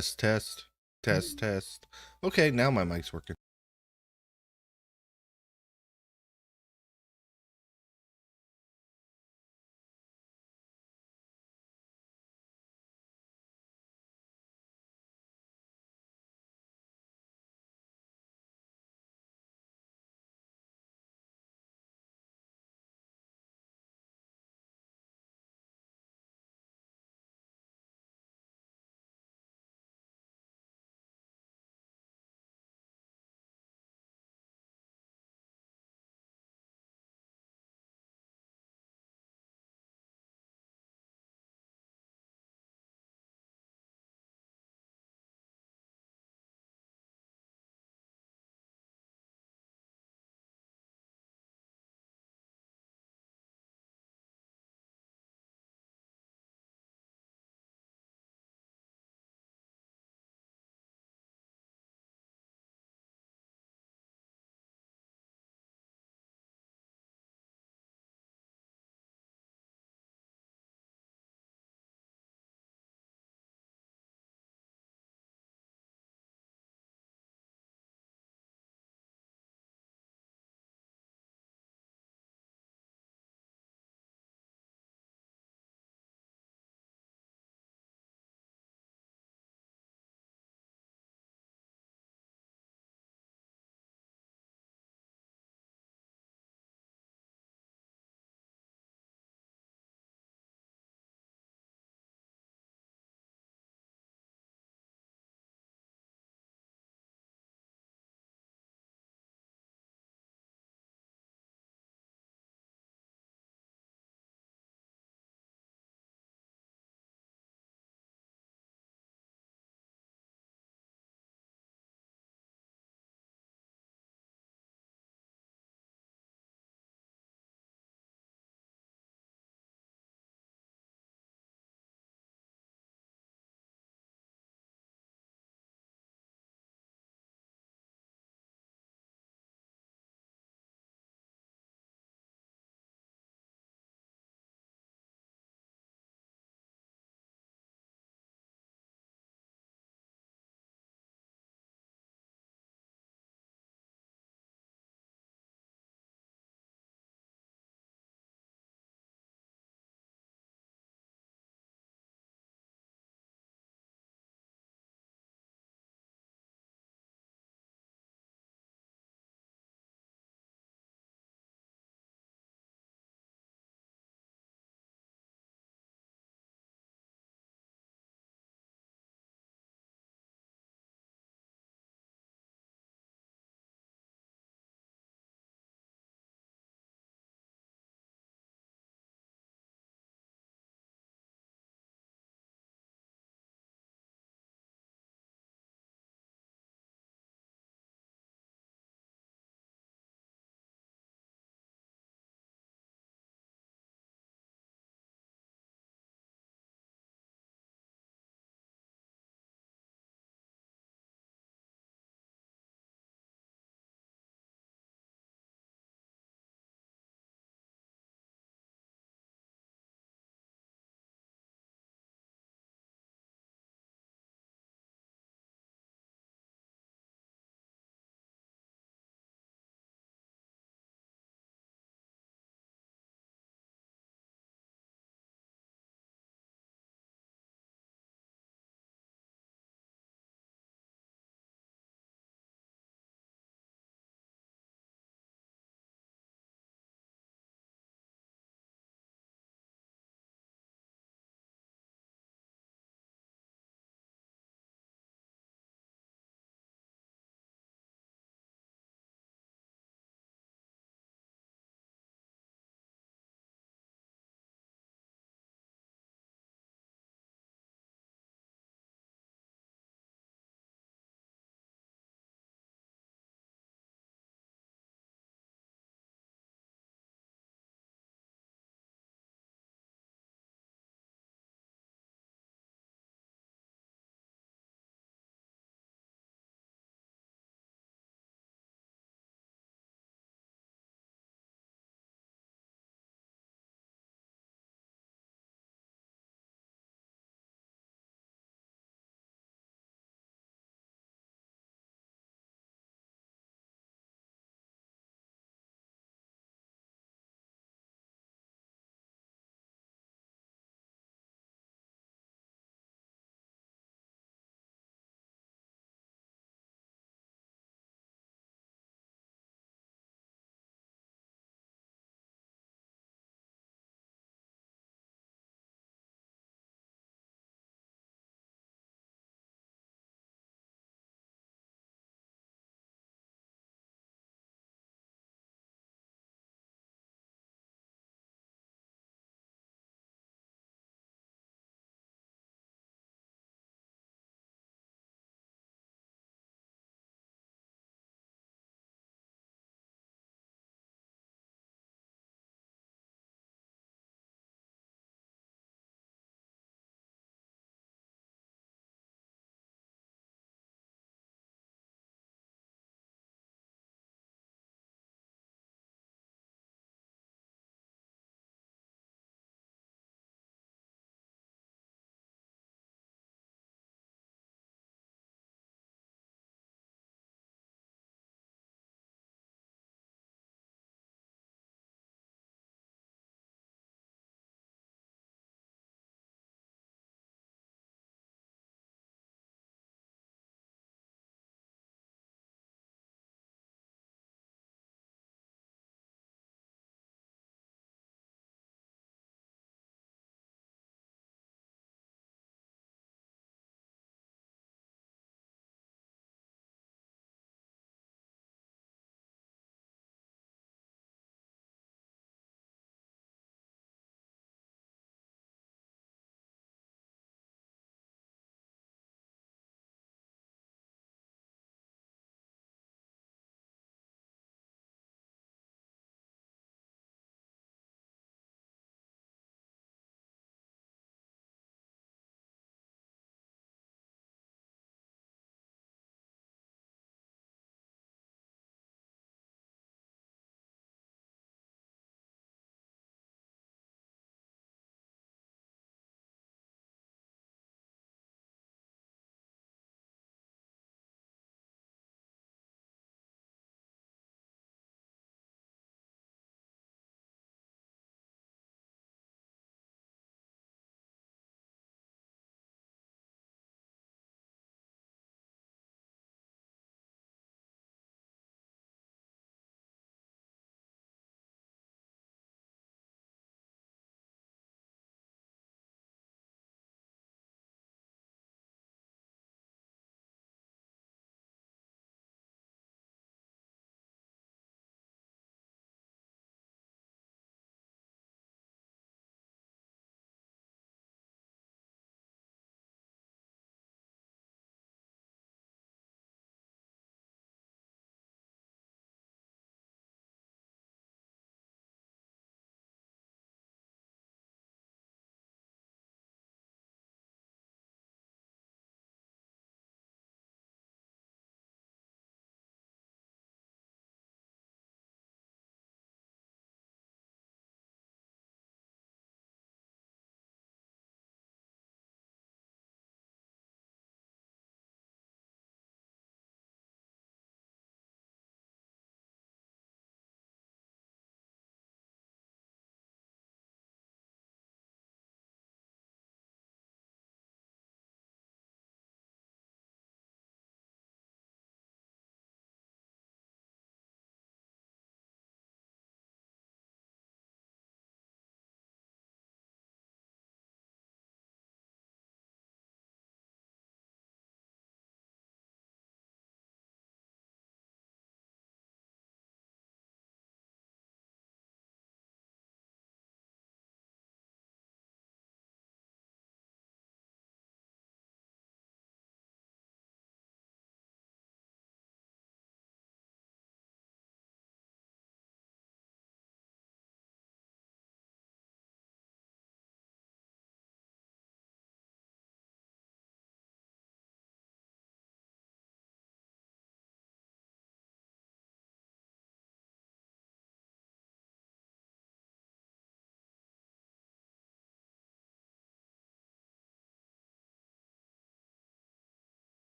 Test, test, test, test. Okay, now my mic's working.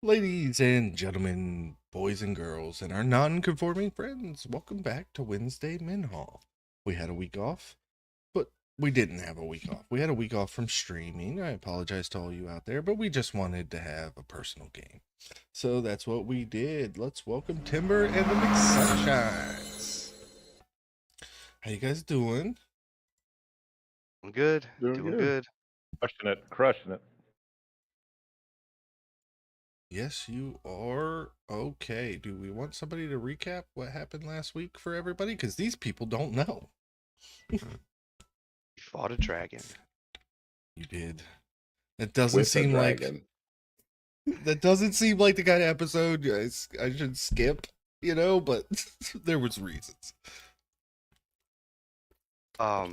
Ladies and gentlemen, boys and girls, and our non-conforming friends, welcome back to Wednesday Minhal. We had a week off, but we didn't have a week off. We had a week off from streaming. I apologize to all you out there, but we just wanted to have a personal game. So that's what we did. Let's welcome Timber and the McSunshines. How you guys doing? I'm good. Doing Doing good. good. Crushing it. Yes, you are. Okay. Do we want somebody to recap what happened last week for everybody? Because these people don't know. You fought a dragon. You did. It doesn't With the seem like dragon. that doesn't seem like the kind of episode I should skip, but there was reasons. I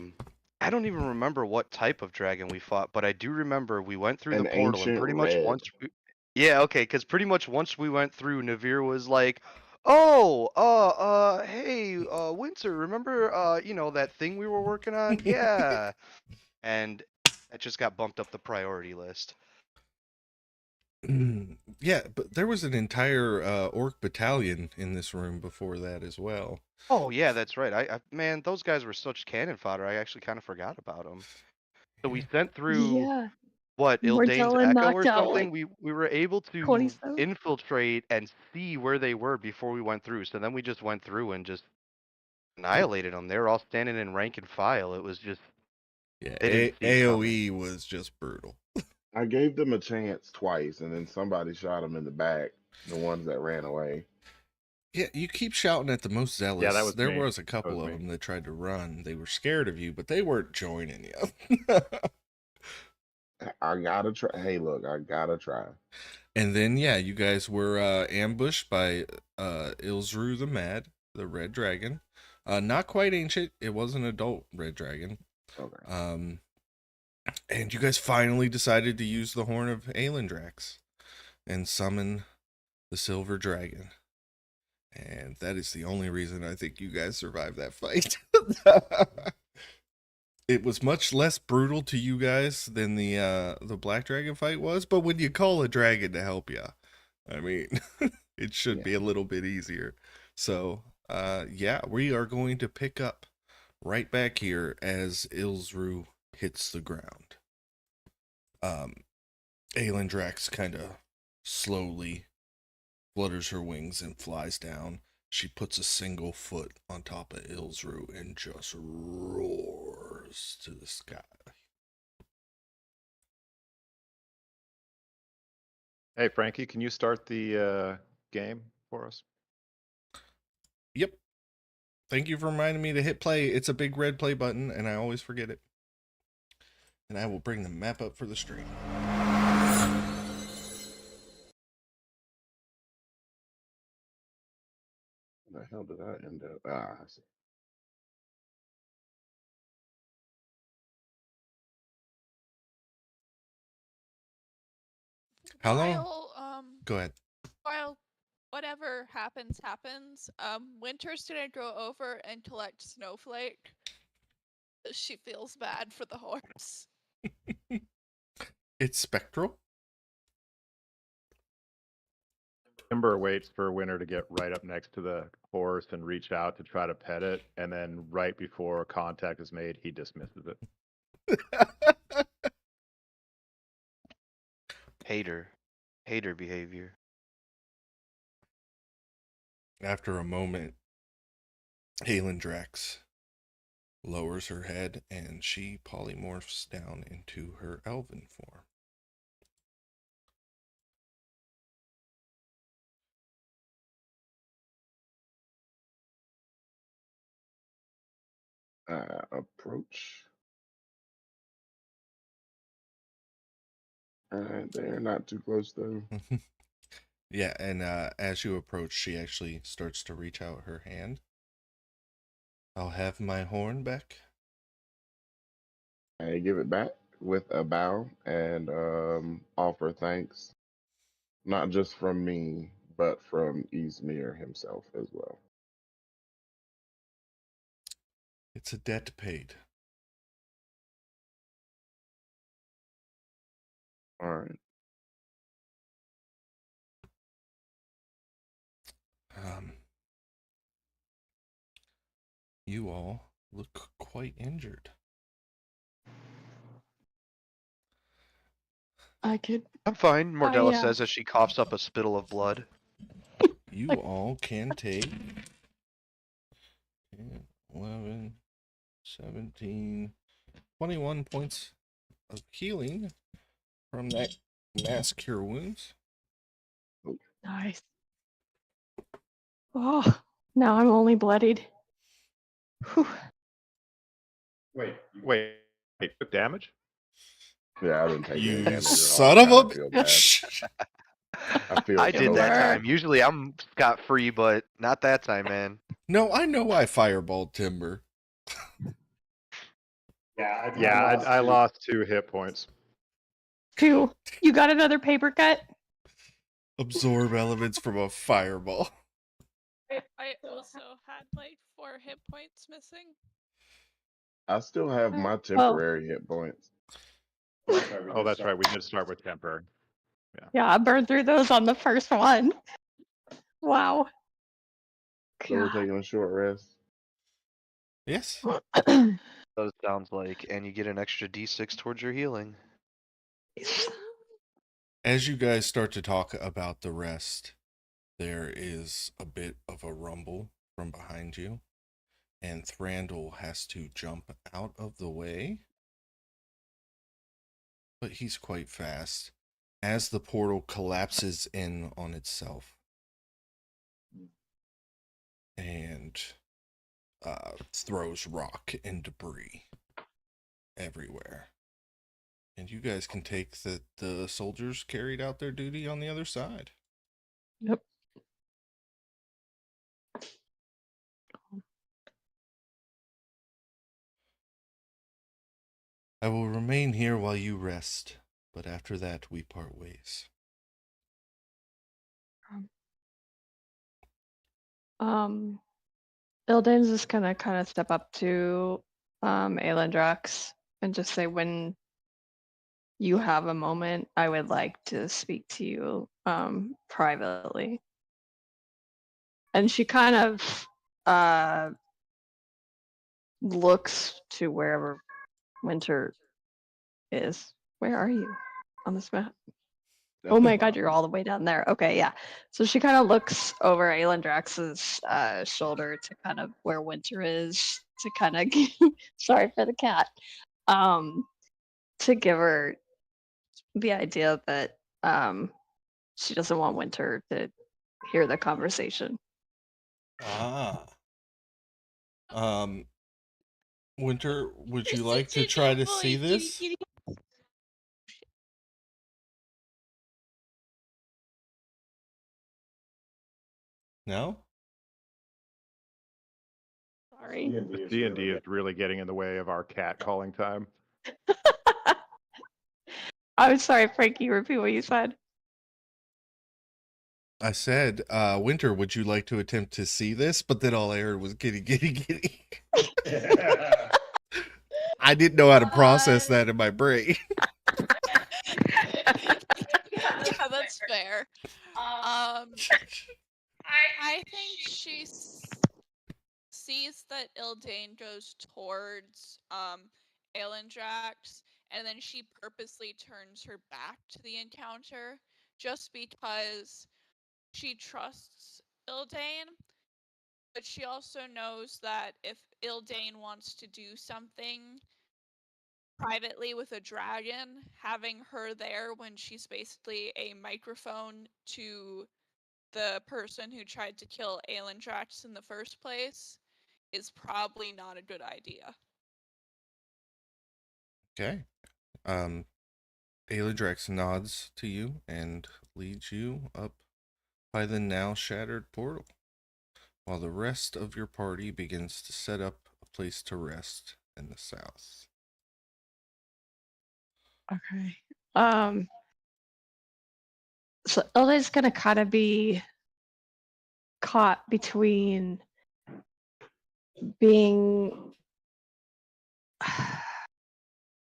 don't even remember what type of dragon we fought, but I do remember we went through An the portal and ancient pretty much red. once yeah, okay, because pretty much once we went through, Navir was like, "Oh, hey, Winter, remember, that thing we were working on? Yeah." And it just got bumped up the priority list. Yeah, but there was an entire orc battalion in this room before that as well. Oh, yeah, that's right. Man, those guys were such cannon fodder. I actually kind of forgot about them. So we sent through Yeah, what, Ildane's Martella Echo knocked or out something? like We were able to 27. infiltrate and see where they were before we went through. So then we just went through and just annihilated them. They were all standing in rank and file. It was just Yeah, they didn't see it coming. AoE was just brutal. I gave them a chance twice, and then somebody shot them in the back. The ones that ran away. Yeah, you keep shouting at the most zealous. Yeah, that was there me. was a couple That was of me. them that tried to run. They were scared of you, but they weren't joining you. I gotta try. Hey, look, I gotta try. And then, yeah, you guys were ambushed by Ilzru the Mad, the Red Dragon. Not quite ancient. It was an adult Red Dragon. Okay. And you guys finally decided to use the Horn of Aelendrax and summon the Silver Dragon. And that is the only reason I think you guys survived that fight. It was much less brutal to you guys than the Black Dragon fight was, but when you call a dragon to help you, I mean, it should be a little bit easier. So, yeah, we are going to pick up right back here as Ilzru hits the ground. Aelendrax kind of slowly flutters her wings and flies down. She puts a single foot on top of Ilzru and just roars to the sky. Hey, Frankie, can you start the game for us? Yep. Thank you for reminding me to hit play. It's a big red play button, and I always forget it. And I will bring the map up for the stream. Where the hell did I end up? I see. How long? While, Go ahead. while whatever happens, Winter's gonna go over and collect Snowflake. She feels bad for the horse. It's spectral. Timber waits for Winter to get right up next to the horse and reach out to try to pet it, and then right before contact is made, he dismisses it. Hater behavior. After a moment, Aelendrax lowers her head and she polymorphs down into her elven form. Approach. They're not too close though. Yeah, and as you approach, she actually starts to reach out her hand. I'll have my horn back. I give it back with a bow and offer thanks, not just from me, but from Izmir himself as well. It's a debt paid. All right. You all look quite injured. I could. I'm fine, Mordella yeah. says as she coughs up a spittle of blood. You all can take 10, 11, 17, 21 points of healing from that mass cure wounds. Nice. Oh, now I'm only bloodied. Whew. Wait, took damage? Yeah, I didn't take any You damage at all. son I of kinda a feel bad. bitch! I feel I did so that bad. time. Usually I'm scot free, but not that time, man. No, I know I fireballed Timber. Yeah, I lost 2 hit points. 2. You got another paper cut? Absorb elements from a fireball. I also had like 4 hit points missing. I still have my Oh. temporary hit points. Oh, that's right. We did start with temporary. Yeah, I burned through those on the first one. Wow. So we're taking a short rest. Yes. That sounds like, and you get an extra d6 towards your healing. As you guys start to talk about the rest, there is a bit of a rumble from behind you, and Thranduil has to jump out of the way. But he's quite fast as the portal collapses in on itself and throws rock and debris everywhere. And you guys can take the soldiers carried out their duty on the other side. Yep. I will remain here while you rest, but after that we part ways. Ildane's just gonna kind of step up to Aelandrax and just say, when you have a moment, I would like to speak to you privately. And she kind of looks to wherever Winter is. Where are you on this map? Oh my god, you're all the way down there. Okay, yeah. So she kind of looks over Aelandrax's shoulder to kind of where Winter is, to kind of sorry for the cat. To give her the idea that she doesn't want Winter to hear the conversation. Winter, would you like to try to see this? No? Sorry. The D&D is really getting in the way of our cat calling time. I'm sorry, Frankie, repeat what you said. I said, Winter, would you like to attempt to see this? But then all I heard was giddy, giddy, giddy. I didn't know how to process that in my brain. Yeah, that's fair. I think she sees that Ildane goes towards Aelandrax, and then she purposely turns her back to the encounter just because she trusts Ildane, but she also knows that if Ildane wants to do something privately with a dragon, having her there when she's basically a microphone to the person who tried to kill Aelandrax in the first place is probably not a good idea. Okay. Aelandrax nods to you and leads you up by the now shattered portal, while the rest of your party begins to set up a place to rest in the south. Okay. So Ilda's gonna kind of be caught between being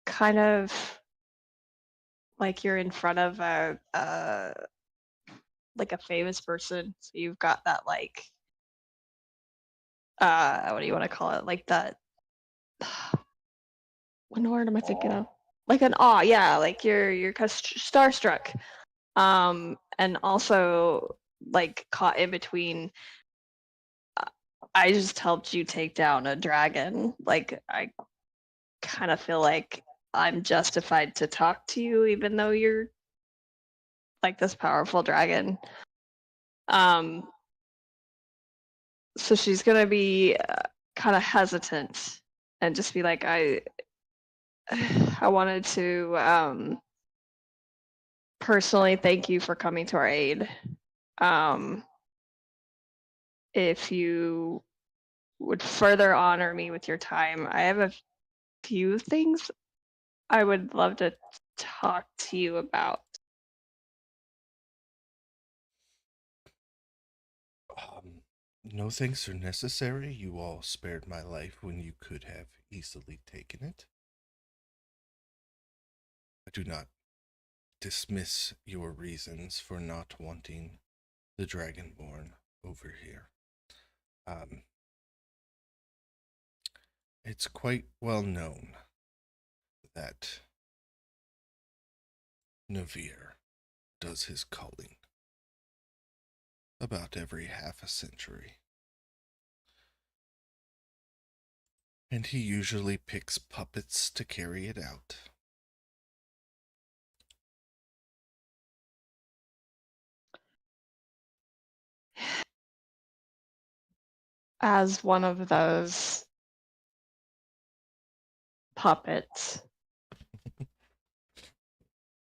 kind of like you're in front of a like a famous person, so you've got that like what do you want to call it? Like that. What word am I thinking of? Like an awe, yeah. Like you're starstruck. And also like caught in between. I just helped you take down a dragon. Like I kind of feel like I'm justified to talk to you, even though you're like this powerful dragon. So she's gonna be kind of hesitant and just be like, I wanted to personally thank you for coming to our aid. If you would further honor me with your time, I have a few things I would love to talk to you about. No thanks are necessary. You all spared my life when you could have easily taken it. I do not dismiss your reasons for not wanting the Dragonborn over here. It's quite well known that Navir does his culling about every half a century. And he usually picks puppets to carry it out. As one of those puppets,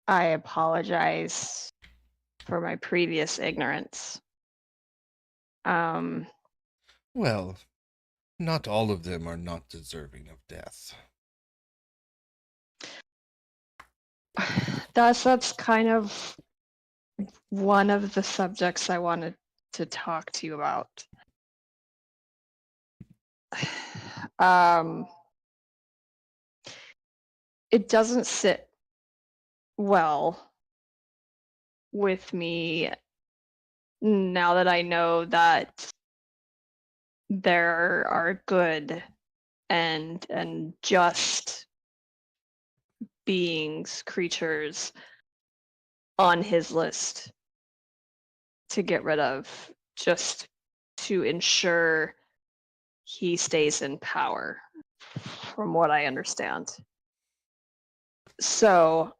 I apologize for my previous ignorance. Well, not all of them are not deserving of death. That's kind of one of the subjects I wanted to talk to you about. It doesn't sit well with me now that I know that there are good and just beings, creatures on his list to get rid of, just to ensure he stays in power, from what I understand. So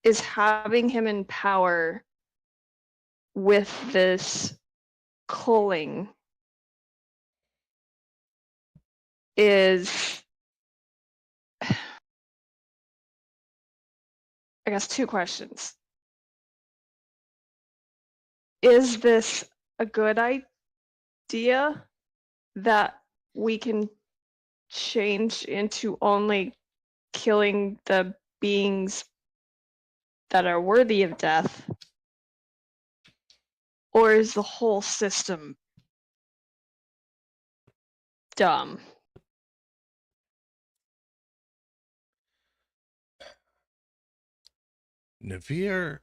is having him in power with this culling is, I guess, two questions. Is this a good idea that we can change into only killing the beings that are worthy of death? Or is the whole system dumb? Navir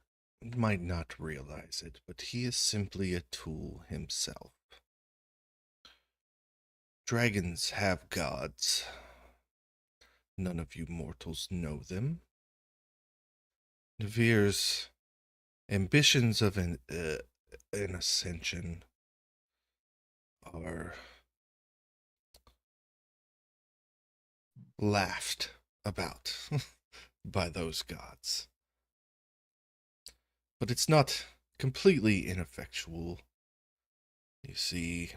might not realize it, but he is simply a tool himself. Dragons have gods. None of you mortals know them. Navir's ambitions of an ascension are laughed about by those gods. But it's not completely ineffectual. You see,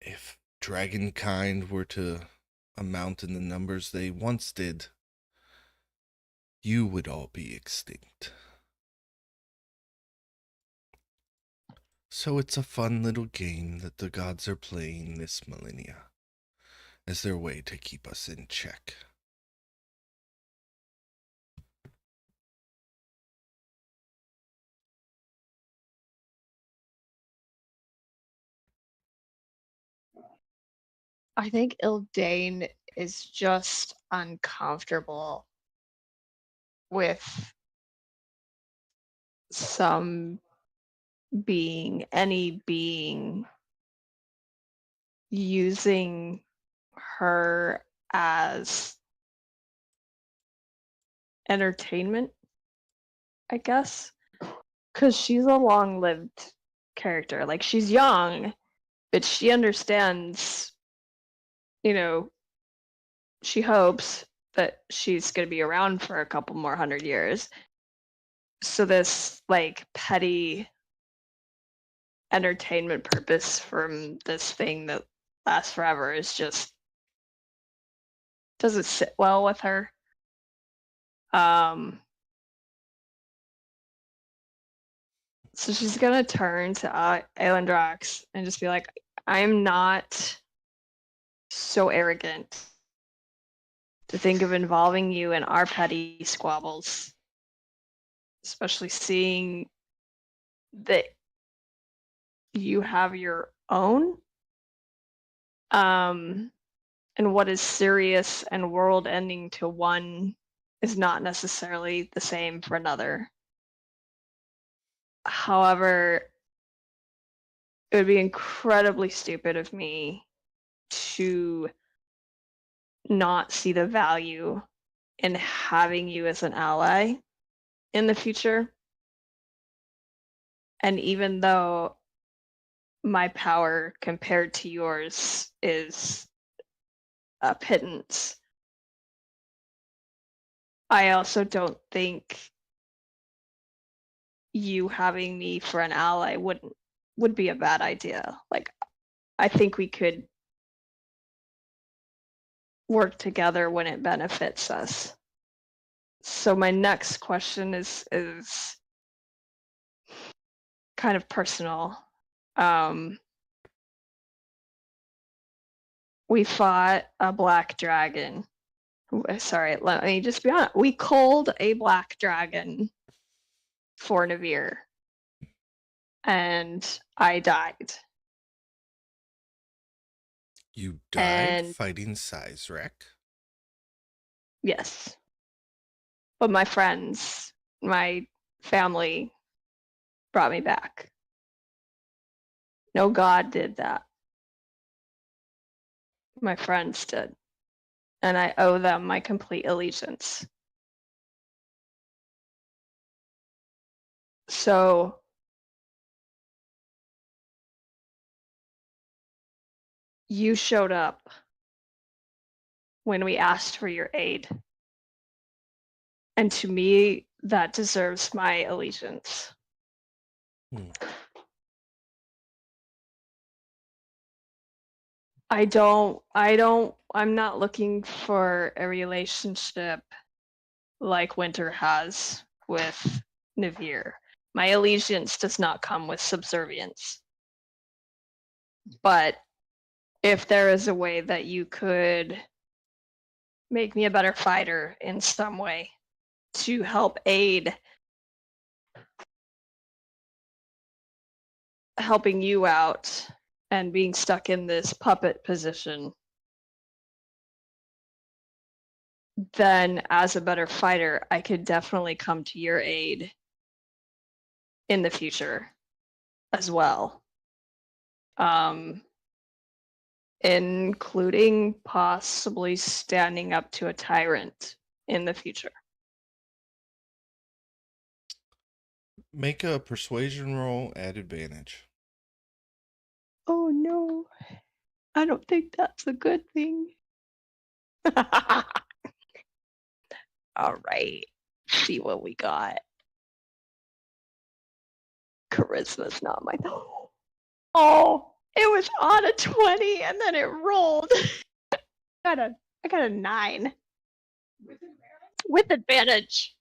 if dragonkind were to amount in the numbers they once did, you would all be extinct. So it's a fun little game that the gods are playing this millennia as their way to keep us in check. I think Ildane is just uncomfortable with some being, any being, using her as entertainment, I guess, because she's a long-lived character. Like, she's young, but she understands, you know, she hopes that she's going to be around for a couple more 100 years. So this like petty entertainment purpose from this thing that lasts forever is just doesn't sit well with her. So she's gonna turn to Aelandrax and just be like, I'm not so arrogant to think of involving you in our petty squabbles, especially seeing that you have your own. And what is serious and world ending to one is not necessarily the same for another. However, it would be incredibly stupid of me to not see the value in having you as an ally in the future. And even though my power compared to yours is a pittance, I also don't think you having me for an ally would be a bad idea. Like, I think we could work together when it benefits us. So my next question is kind of personal. We fought a black dragon. Sorry, let me just be honest. We culled a black dragon for Navir, and I died. You died And fighting Sizrek? yes. But my friends, my family brought me back. No god did that. My friends did. And I owe them my complete allegiance. So you showed up when we asked for your aid. And to me, that deserves my allegiance. I'm not looking for a relationship like Winter has with Navir. My allegiance does not come with subservience. But if there is a way that you could make me a better fighter in some way to help aid helping you out and being stuck in this puppet position, then as a better fighter, I could definitely come to your aid in the future as well. Including possibly standing up to a tyrant in the future. Make a persuasion roll at advantage. Oh no, I don't think that's a good thing. All right, see what we got. Charisma's not my. Oh, it was on a 20 and then it rolled. I got a 9. With advantage.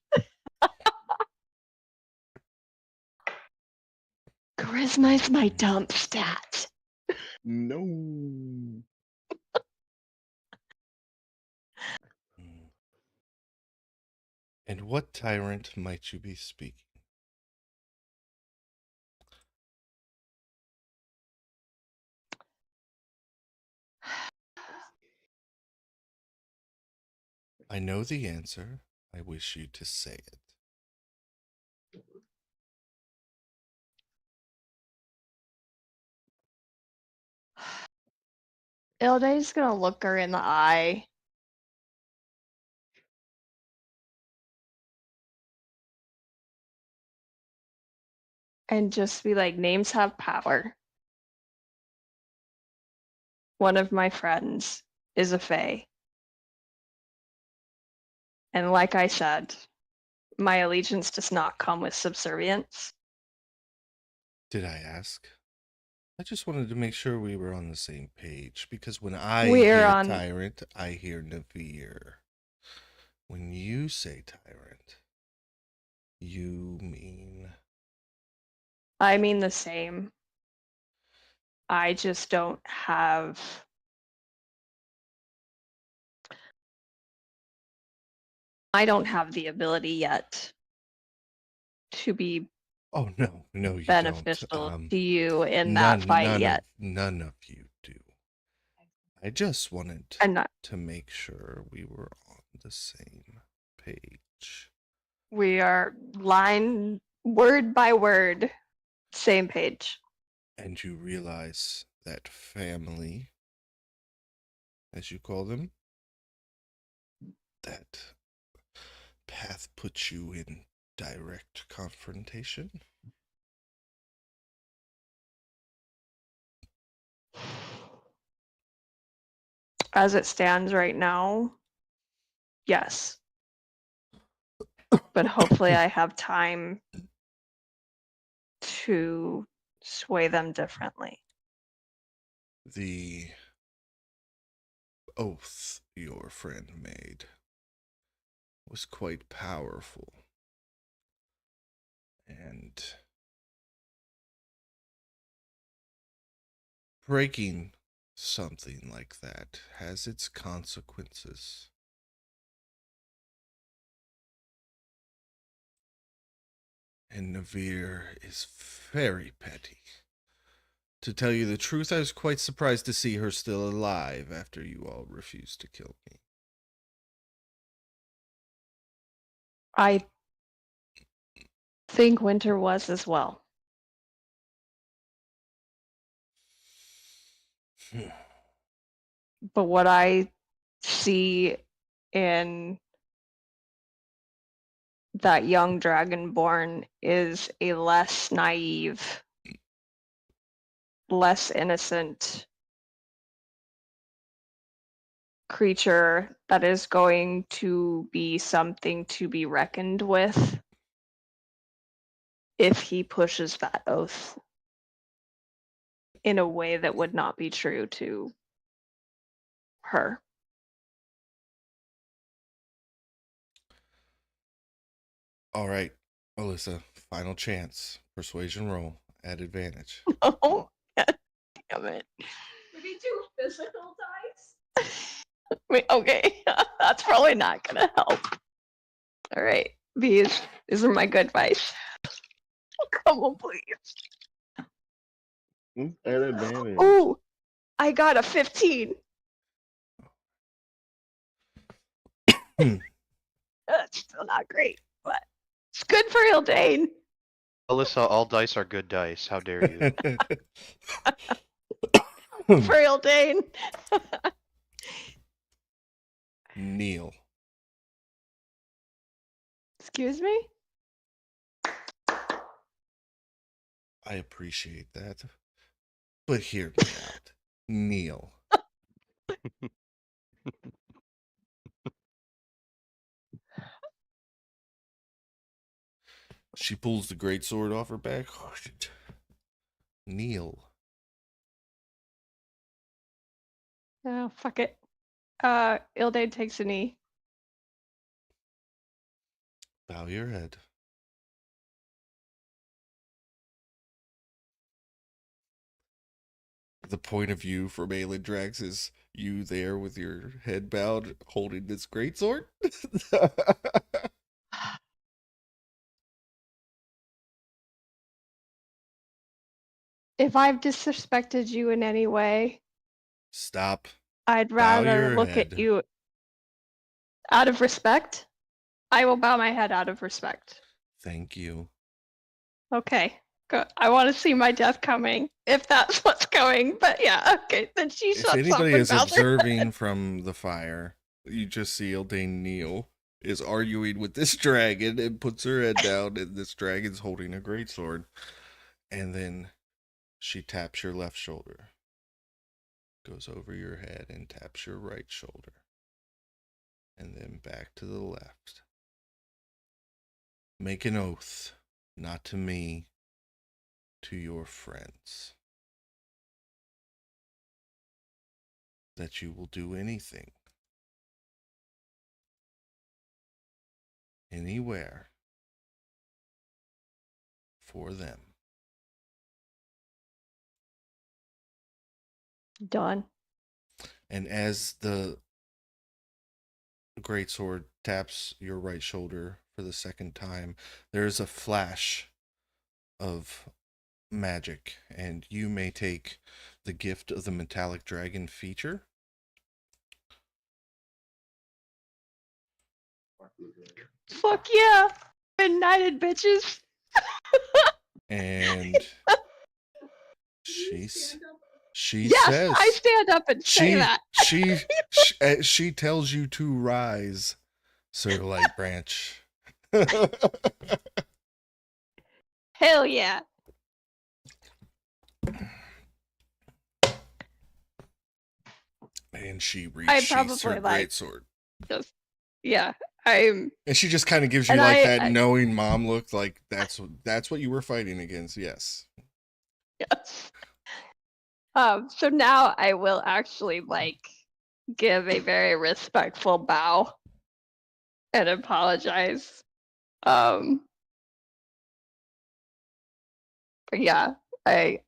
Charisma is my dump stat. No. And what tyrant might you be speaking? I know the answer. I wish you to say it. Ilde's gonna look her in the eye. And just be like, names have power. One of my friends is a fae. And like I said, my allegiance does not come with subservience. Did I ask? I just wanted to make sure we were on the same page, because when I We're hear on- tyrant, I hear Navir. When you say tyrant, you mean... I mean the same. I just don't have... I don't have the ability yet to be Oh, no, you beneficial don't. to you in that fight yet. None of you do. I just wanted I'm not. to make sure we were on the same page. We are line, word by word, same page. And you realize that family, as you call them, that path puts you in direct confrontation. As it stands right now, yes. But hopefully I have time to sway them differently. The oath your friend made was quite powerful. And breaking something like that has its consequences. And Navir is very petty. To tell you the truth, I was quite surprised to see her still alive after you all refused to kill me. I think Winter was as well. But what I see in that young dragonborn is a less naive, less innocent creature that is going to be something to be reckoned with if he pushes that oath in a way that would not be true to her. All right, Alyssa, final chance. Persuasion roll at advantage. Oh, God damn it. Would he do physical dice? Wait, okay, that's probably not gonna help. All right, these are my good advice. Come on, please. At advantage. Oh, I got a 15. That's still not great, but it's good for Ildane. Alyssa, all dice are good dice. How dare you? For Ildane. Neil. Excuse me? I appreciate that. But hear me out. Neil. She pulls the greatsword off her back. Neil. Oh, fuck it. Ildane takes a knee. Bow your head. The point of view from Aelin Drax is you there with your head bowed holding this greatsword. If I've disrespected you in any way, Stop. I'd Bow rather your look head. at you out of respect. I will bow my head out of respect. Thank you. Okay, I want to see my death coming, if that's what's coming. But yeah, okay. Then she If shuts up anybody and is bows her head. observing from the fire, you just see Eldane Neal is arguing with this dragon and puts her head down, and this dragon's holding a greatsword. And then she taps your left shoulder, goes over your head and taps your right shoulder, and then back to the left. Make an oath, not to me, to your friends, that you will do anything, anywhere, for them. Done. And as the greatsword taps your right shoulder for the second time, there's a flash of magic, and you may take the gift of the metallic dragon feature. Fuck yeah. United bitches. And she Yes, says I stand up and say that. she tells you to rise, Sir Light Branch. Hell yeah. And she I resheaths probably her like greatsword. just yeah. I'm And she just kind of gives you and like I that knowing mom look, like that's what you were fighting against. Yes. yes. So now I will actually like give a very respectful bow and apologize. But yeah, I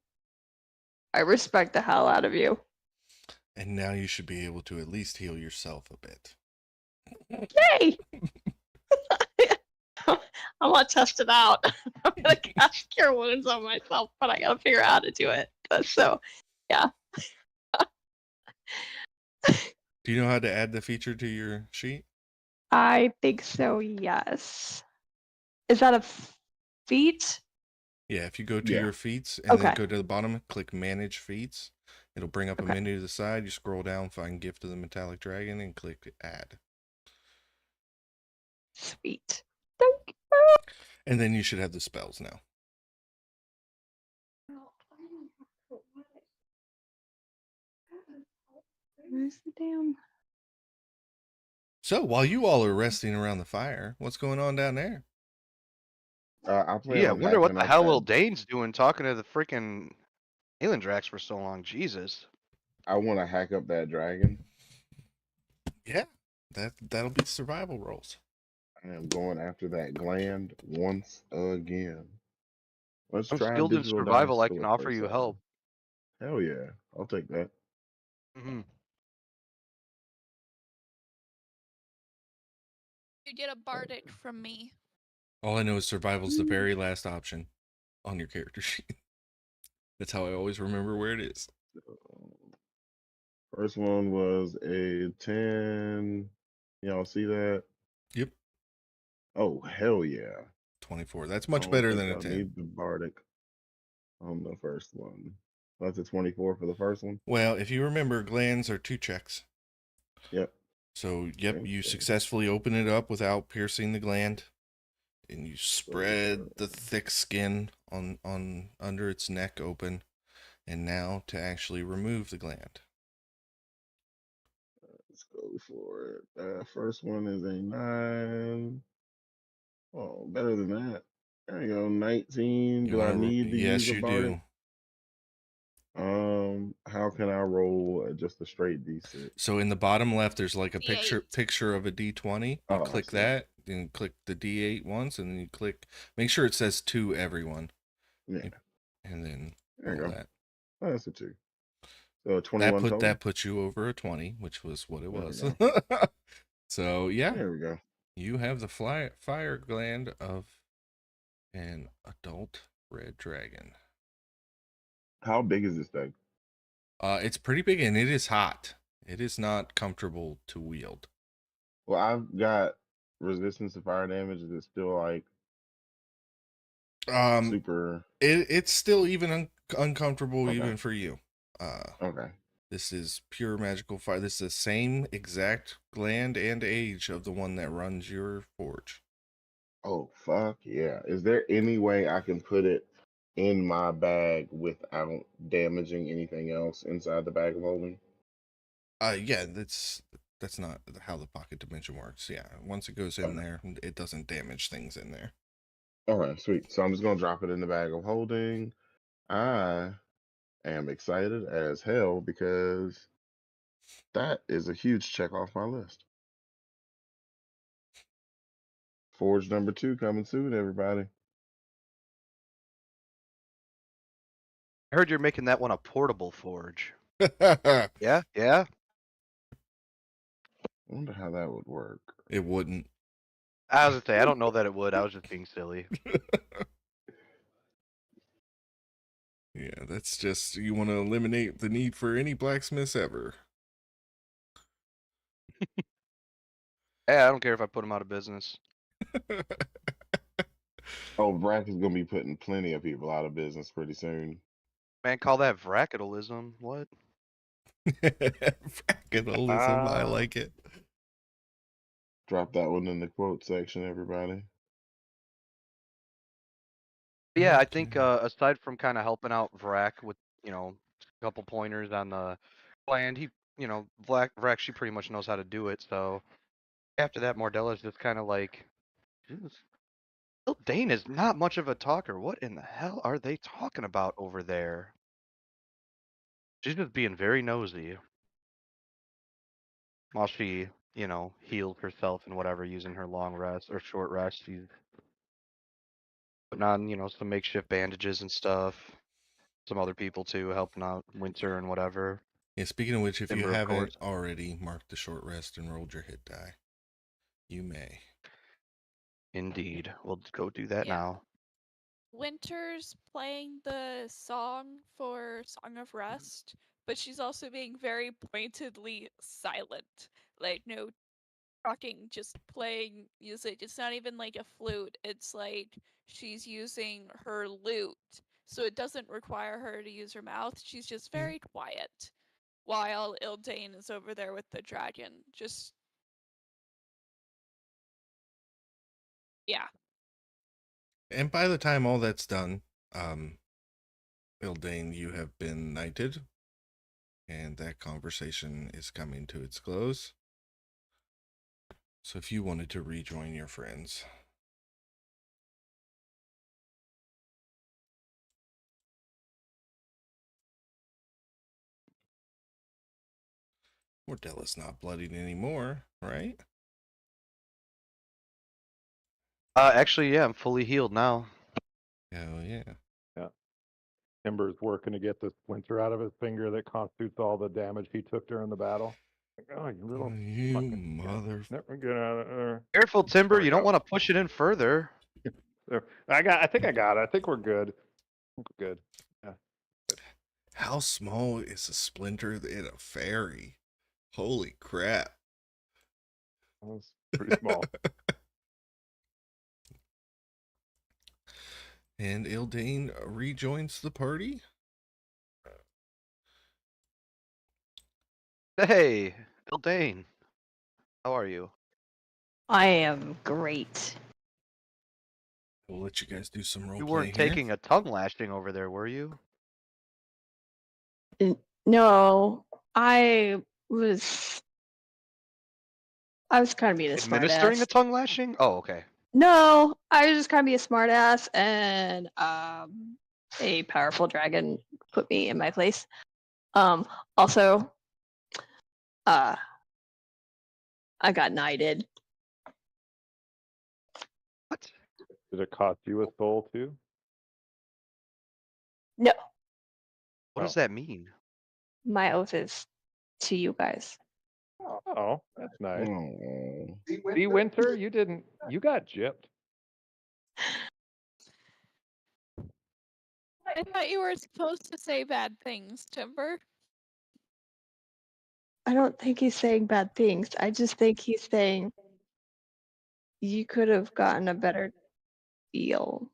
respect the hell out of you. And now you should be able to at least heal yourself a bit. Yay! I want to test it out. I'm gonna cast Cure Wounds on myself, but I gotta figure out how to do it. So, yeah. Do you know how to add the feature to your sheet? I think so. Yes. Is that a feat? Yeah, if you go to Yeah. your feats and then Okay. go to the bottom, click Manage Feats. It'll bring up a Okay. menu to the side. You scroll down, find Gift of the Metallic Dragon, and click Add. Sweet. Thank you. And then you should have the spells now. Where's the damn? So while you all are resting around the fire, what's going on down there? I plan Yeah, I on wonder what hacking the up hell that. Eldane's doing talking to the freaking Drax for so long. Jesus. I want to hack up that dragon. Yeah, that'll be survival rolls. I am going after that gland once again. Let's I'm try skilled in digital dice survival. I for can the offer first you time. help. Hell yeah, I'll take that. Hmm. You get a bardic from me. All I know is survival's the very last option on your character sheet. That's how I always remember where it is. First one was a 10. Y'all see that? Yep, Oh, hell yeah. 24. That's I much don't better think than a I 10. need the bardic on the first one. That's a 24 for the first one? Well, if you remember, glands are 2 checks. Yep. So, yep, Okay, you so- successfully open it up without piercing the gland, and you spread the thick skin on under its neck open, and now to actually remove the gland. Let's go for it. First one is a 9. Oh, better than that. There you go. 19. You Do I want to? need to Yes, use a you bardic? do. How can I roll just a straight D6? So in the bottom left, there's like a D8. picture of a D20. You Oh, I click see. that, then click the D8 once, and then you click. Make sure it says to everyone. Yeah. And then There you roll go. that. Oh, that's a 2. So 21 total? That puts you over a 20, which was what it There we was. go. So yeah, There we go. you have the fire gland of an adult red dragon. How big is this thing? It's pretty big and it is hot. It is not comfortable to wield. Well, I've got resistance to fire damage. Is it still like Super. It's still even uncomfortable Okay. even for you. Okay. This is pure magical fire. This is the same exact gland and age of the one that runs your forge. Oh, fuck yeah. Is there any way I can put it in my bag without damaging anything else inside the bag of holding? Yeah, that's not how the pocket dimension works. Yeah, once it goes in Okay. there, it doesn't damage things in there. Okay, sweet. So I'm just gonna drop it in the bag of holding. I am excited as hell because that is a huge check off my list. Forge number 2 coming soon, everybody. I heard you're making that one a portable forge. It Yeah, yeah. I wonder how that would work. wouldn't. I was gonna say I don't know that it would. I was just being silly. Yeah, that's just you want to eliminate the need for any blacksmiths ever. Yeah, I don't care if I put them out of business. Oh, Brack is gonna be putting plenty of people out of business pretty soon. Man, call that bracketalism. What? Fractalism, I like it. Drop that one in the quote section, everybody. Yeah, I think Okay. aside from kind of helping out Vrak with, a couple pointers on the land, Vrak, she pretty much knows how to do it. So after that, Mordella's just kind of like, "Jeez, Bill Dane is not much of a talker. What in the hell are they talking about over there?" She's just being very nosy while she, heals herself and whatever using her long rest or short rest. She's putting on, some makeshift bandages and stuff. Some other people too, helping out Winter and whatever. Yeah, speaking of which, if you Timber, of haven't course. already marked the short rest and rolled your hit die, you may. Indeed. We'll go do that Yeah. now. Winter's playing the song for Song of Rest, but she's also being very pointedly silent. Like, no talking, just playing music. It's not even like a flute, it's like she's using her lute. So it doesn't require her to use her mouth. She's just very quiet while Ildane is over there with the dragon. Just. Yeah. And by the time all that's done, Ildane, you have been knighted, and that conversation is coming to its close. So if you wanted to rejoin your friends. Mordella's not bloodied anymore, right? Actually, yeah, I'm fully healed now. Hell yeah. Timber's working to get this splinter out of his finger that constitutes all the damage he took during the battle. Like, oh, you little You fucking mother. never get out of there. Careful, Timber. There we You don't go. want to push it in further. There. I think I got it. I think we're good. We're good. Yeah. How small is a splinter in a fairy? Holy crap. That was pretty small. And Ildane rejoins the party. Hey, Ildane. How are you? I am great. We'll let you guys do some role You playing weren't here. taking a tongue lashing over there, were you? No, I was kind of being a Administering a smartass. tongue lashing? Oh, okay. No, I was just kind of being a smartass, and a powerful dragon put me in my place. Also, I got knighted. What? Did it cost you a soul too? No, What does that mean? my oath is to you guys. Oh, that's nice. Oh. See, Winter, you didn't. You got gypped. I thought you were supposed to say bad things, Timber. I don't think he's saying bad things. I just think he's saying you could have gotten a better deal.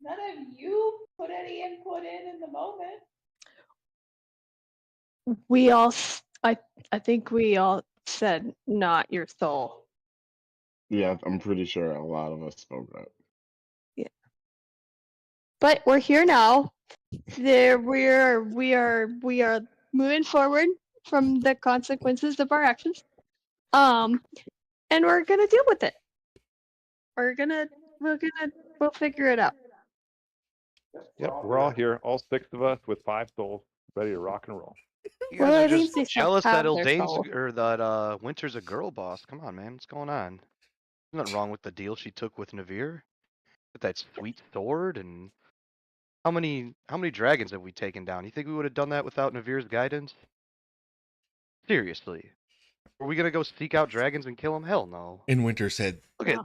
None of you put any input in the moment. We all, I think we all said not your soul. Yeah, I'm pretty sure a lot of us spoke up. But we're here now. We are moving forward from the consequences of our actions. And we're gonna deal with it. We'll figure it out. Yep, we're all here, all 6 of us with 5 souls, ready to rock and roll. You Well, guys are at least just they still jealous that have their Ildane's soul. or that Winter's a girl boss. Come on, man, what's going on? There's nothing wrong with the deal she took with Navir. With that sweet sword and how many dragons have we taken down? You think we would have done that without Navir's guidance? Seriously. Are we gonna go seek out dragons and kill them? Hell no. And Winter said, Look at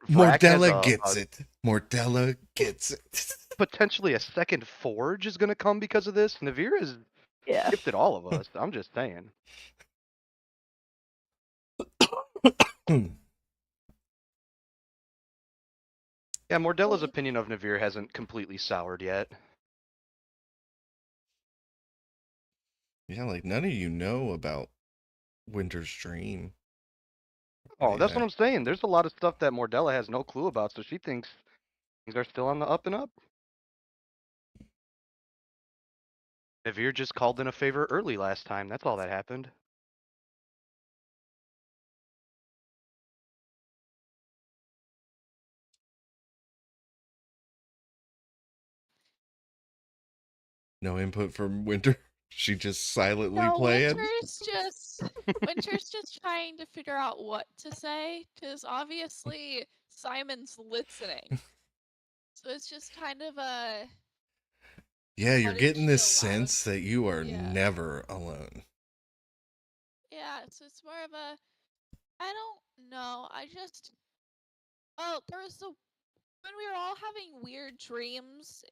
Vrack as Mordella gets it. Mordella gets it. potentially a second forge is gonna come because of this. Navir has Yeah. gifted all of us. I'm just saying. Yeah, Mordella's opinion of Navir hasn't completely soured yet. Yeah, like none of you know about Winter's dream. Oh, that's what Yeah. I'm saying. There's a lot of stuff that Mordella has no clue about, so she thinks things are still on the up and up. Navir just called in a favor early last time. That's all that happened. No input from Winter. She just silently No, playing. Winter's just trying to figure out what to say, because obviously Simon's listening. So it's just kind of a Yeah, you're What getting is this she allowed? sense that you are Yeah. never alone. yeah, so it's more of a I don't know. There was when we were all having weird dreams,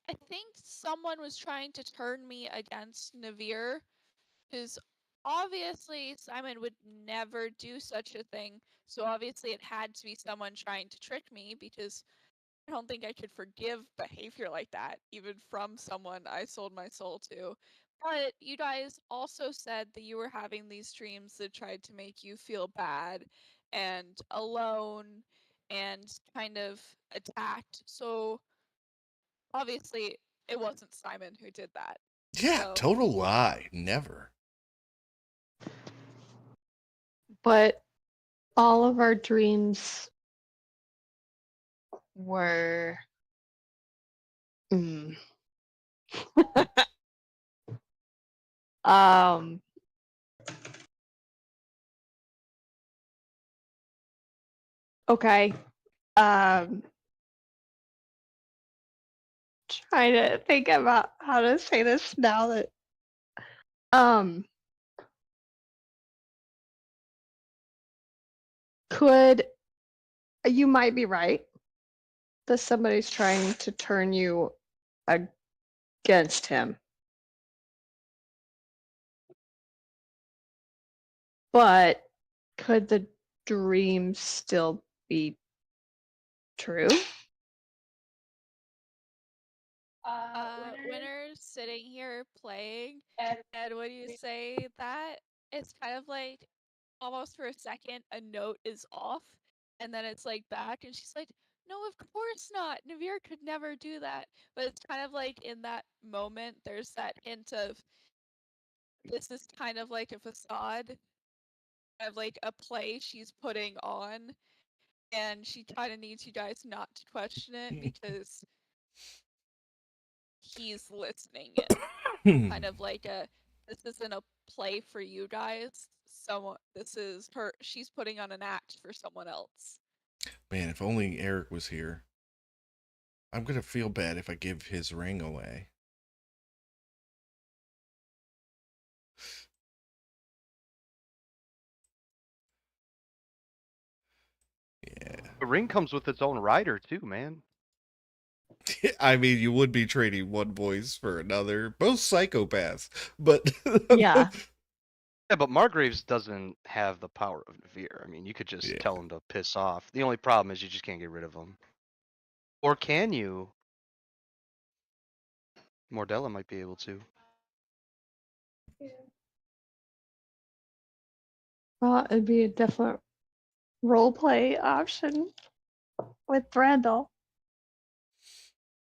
I think someone was trying to turn me against Navir, because obviously Simon would never do such a thing. So obviously it had to be someone trying to trick me, because I don't think I could forgive behavior like that, even from someone I sold my soul to. But you guys also said that you were having these dreams that tried to make you feel bad and alone and kind of attacked. So obviously it wasn't Simon who did that. Yeah, So total lie. Never. But all of our dreams were um okay. Trying to think about how to say this now that could you might be right that somebody's trying to turn you against him. But could the dream still be true? Winner's sitting here playing, And and when you say that, it's kind of like almost for a second a note is off, and then it's like back, and she's like, "No, of course not. Navir could never do that." But it's kind of like in that moment, there's that hint of this is kind of like a facade of like a play she's putting on, and she kind of needs you guys not to question it because he's listening in. Kind of like this isn't a play for you guys. This is her. She's putting on an act for someone else. Man, if only Eric was here. I'm gonna feel bad if I give his ring away. Yeah. The ring comes with its own rider too, man. I mean, you would be trading one voice for another. Both psychopaths, but Yeah. Yeah, but Margraves doesn't have the power of Navir. I mean, you could just Yeah. tell him to piss off. The only problem is you just can't get rid of him. Or can you? Mordella might be able to. Well, it'd be a different role play option with Brandel.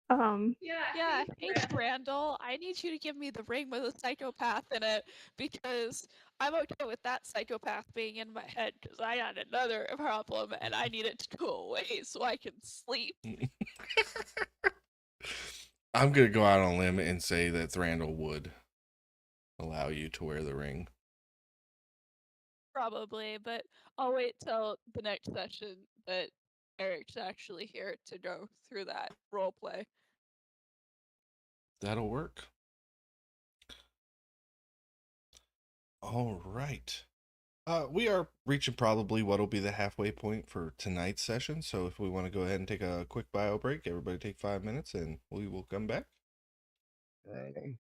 Yeah, hey Brandel, I need you to give me the ring with a psychopath in it because I'm okay with that psychopath being in my head because I got another problem and I need it to go away so I can sleep. I'm gonna go out on a limb and say that Thranduil would allow you to wear the ring. Probably, but I'll wait till the next session that Eric's actually here to go through that role play. That'll work. All right. We are reaching probably what'll be the halfway point for tonight's session. So if we want to go ahead and take a quick bio break, everybody take 5 minutes and we will come back. Right on.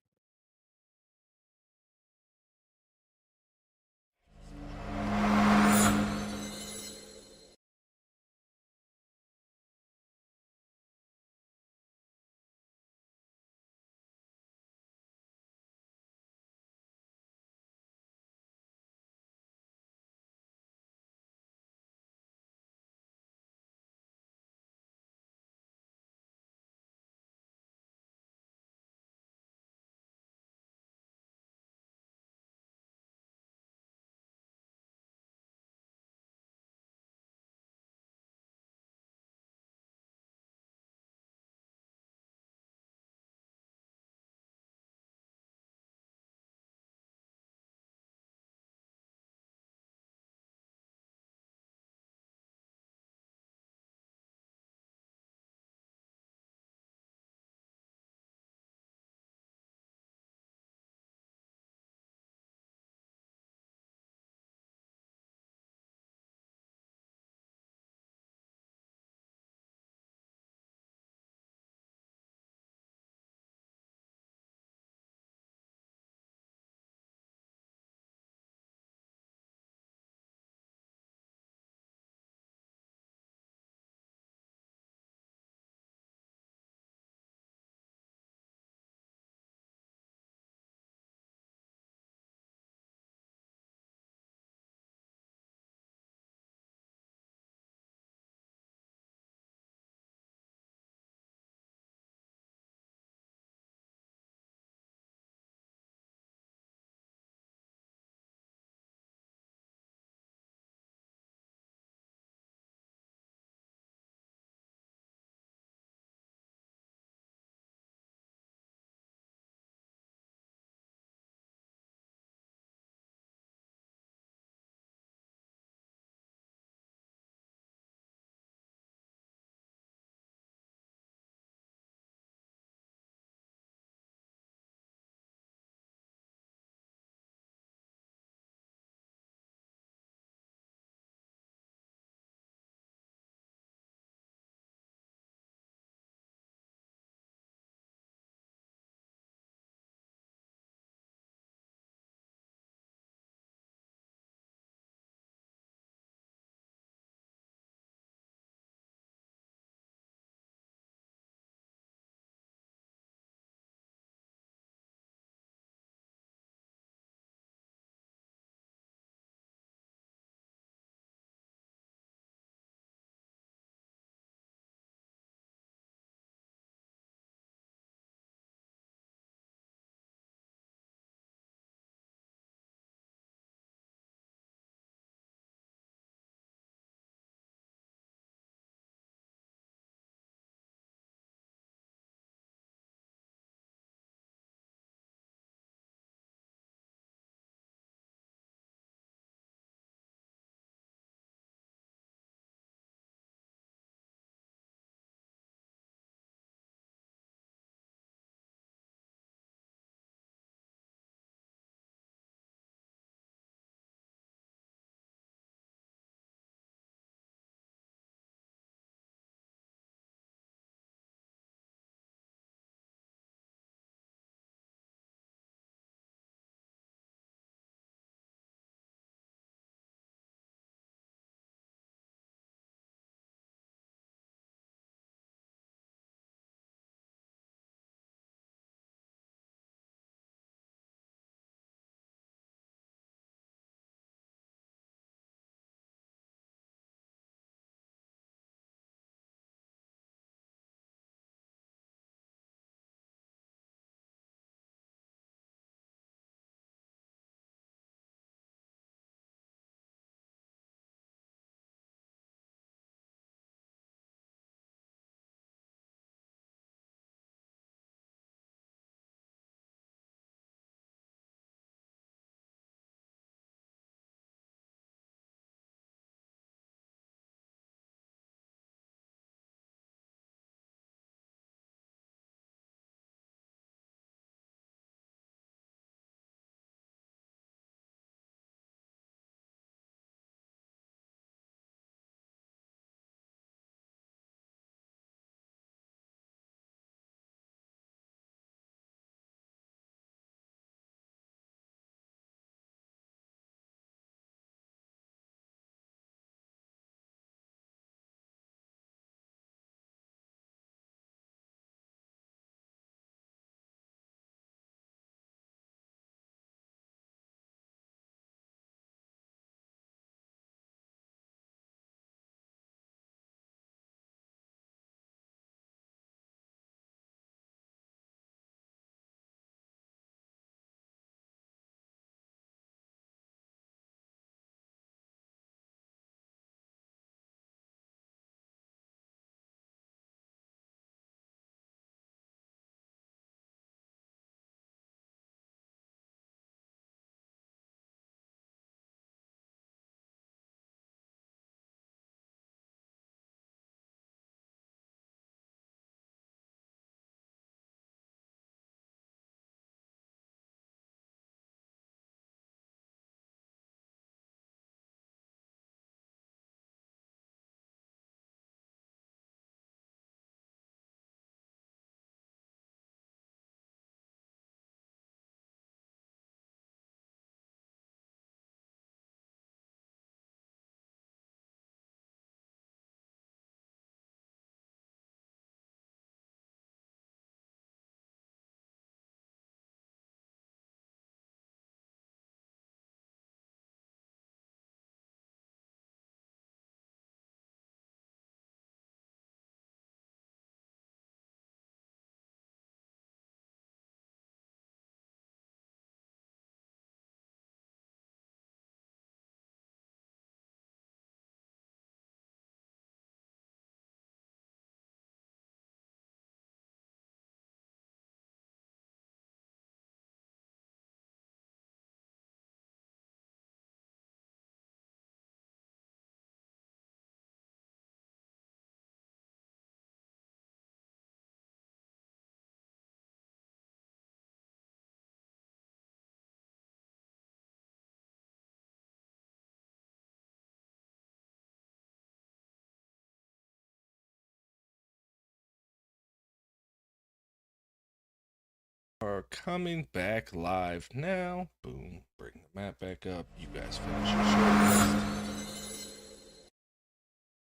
are coming back live now. Boom. Bring the map back up. You guys finish your short rest.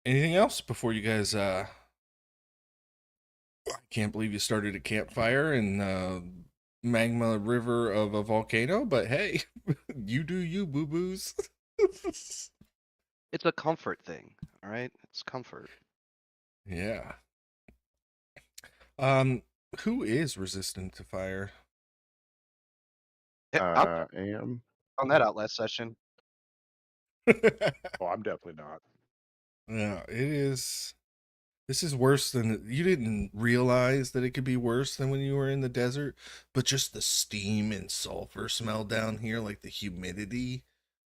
Anything else before you guys I can't believe you started a campfire in magma river of a volcano, but hey, you do you, boo-boos. It's a comfort thing, all right? It's comfort. Yeah. Who is resistant to fire? I I am. found that out last session. Oh, I'm definitely not. Yeah, it is. This is worse than you didn't realize that it could be worse than when you were in the desert, but just the steam and sulfur smell down here, like the humidity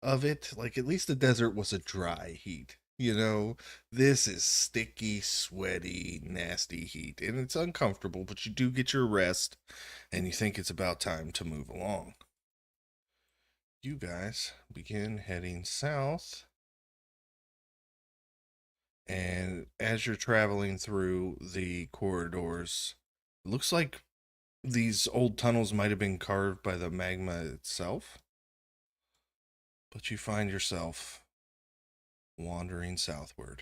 of it. Like at least the desert was a dry heat. This is sticky, sweaty, nasty heat, and it's uncomfortable, but you do get your rest, and you think it's about time to move along. You guys begin heading south. And as you're traveling through the corridors, it looks like these old tunnels might have been carved by the magma itself. But you find yourself wandering southward,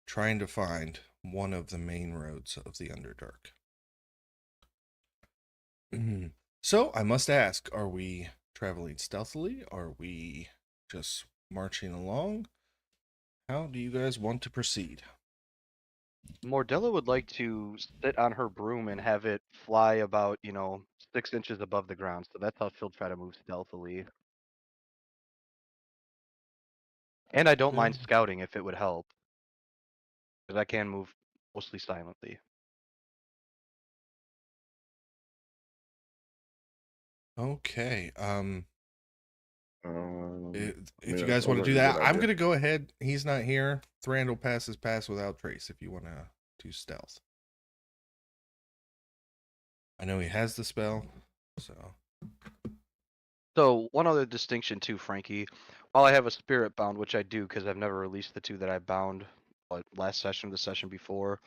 trying to find one of the main roads of the Underdark. So I must ask, are we traveling stealthily? Are we just marching along? How do you guys want to proceed? Mordella would like to sit on her broom and have it fly about, 6 inches above the ground. So that's how she'll try to move stealthily. And I don't mind Good. scouting if it would help. Because I can move mostly silently. Okay. If you That guys want sounds to like do a good that, I'm idea. gonna go ahead. He's not here. Thranduil passes pass without trace. If you want to do stealth, I know he has the spell, so So one other distinction too, Frankie. While I have a spirit bound, which I do because I've never released the 2 that I bound last session or the session before,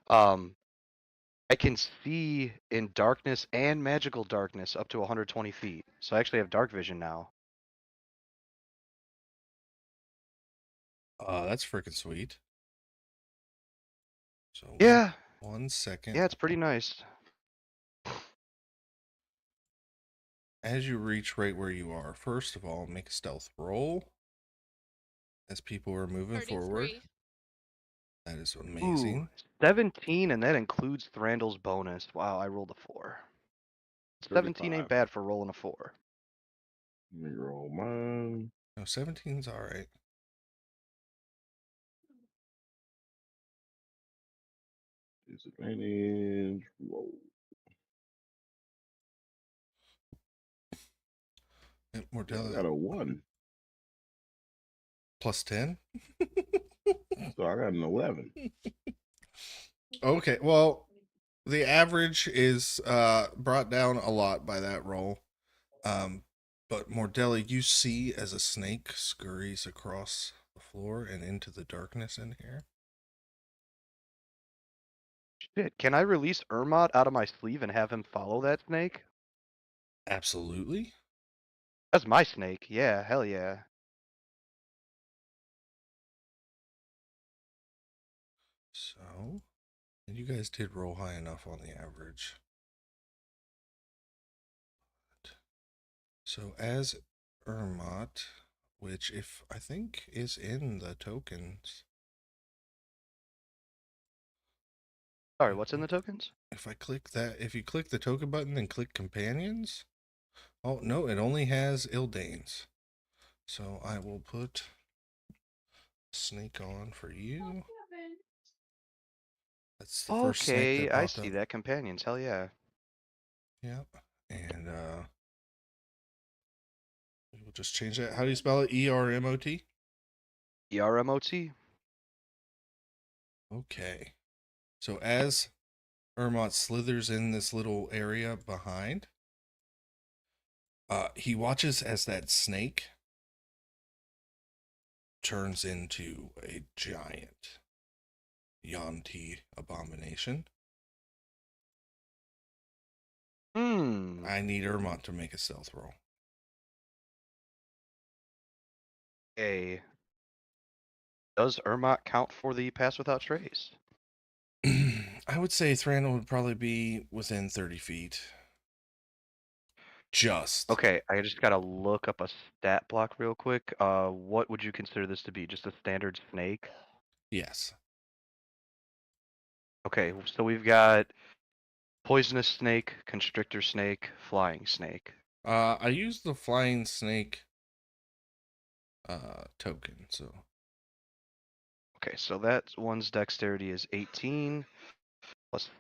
I can see in darkness and magical darkness up to 120 feet. So I actually have dark vision now. that's freaking sweet. So Yeah, 1 second. yeah, it's pretty nice. As you reach right where you are, first of all, make a stealth roll. As people are moving forward, 33. that is Ooh, amazing. 17, and that includes Thranduil's bonus. Wow, I rolled a 4. 17 ain't 35. bad for rolling a 4. Let me roll mine. No, 17's all right. Disadvantage. Roll. And I got Mordella a 1. plus 10. So I got an 11. Okay, well, the average is brought down a lot by that roll. But Mordella, you see as a snake scurries across the floor and into the darkness in here. Shit, can I release Ermot out of my sleeve and have him follow that snake? Absolutely. That's my snake. Yeah, hell yeah. So, and you guys did roll high enough on the average. So as Ermot, which if I think is in the tokens. Sorry, what's in the tokens? If I click that, if you click the token button and click companions, oh no, it only has Ildane's. So I will put snake on for you. That's the first snake Okay, that I popped see up. that. Companions, hell yeah. Yep. And we'll just change that. How do you spell it? ERMOT? ERMOT? Okay. So as Ermot slithers in this little area behind, he watches as that snake turns into a giant Yanti abomination. I need Ermont to make a stealth roll. Okay. Does Ermot count for the pass without trace? I would say Thranduil would probably be within 30 feet. Just. Okay, I just gotta look up a stat block real quick. What would you consider this to be? Just a standard snake? Yes. Okay, so we've got poisonous snake, constrictor snake, flying snake. I used the flying snake token, so. Okay, so that one's dexterity is 18 plus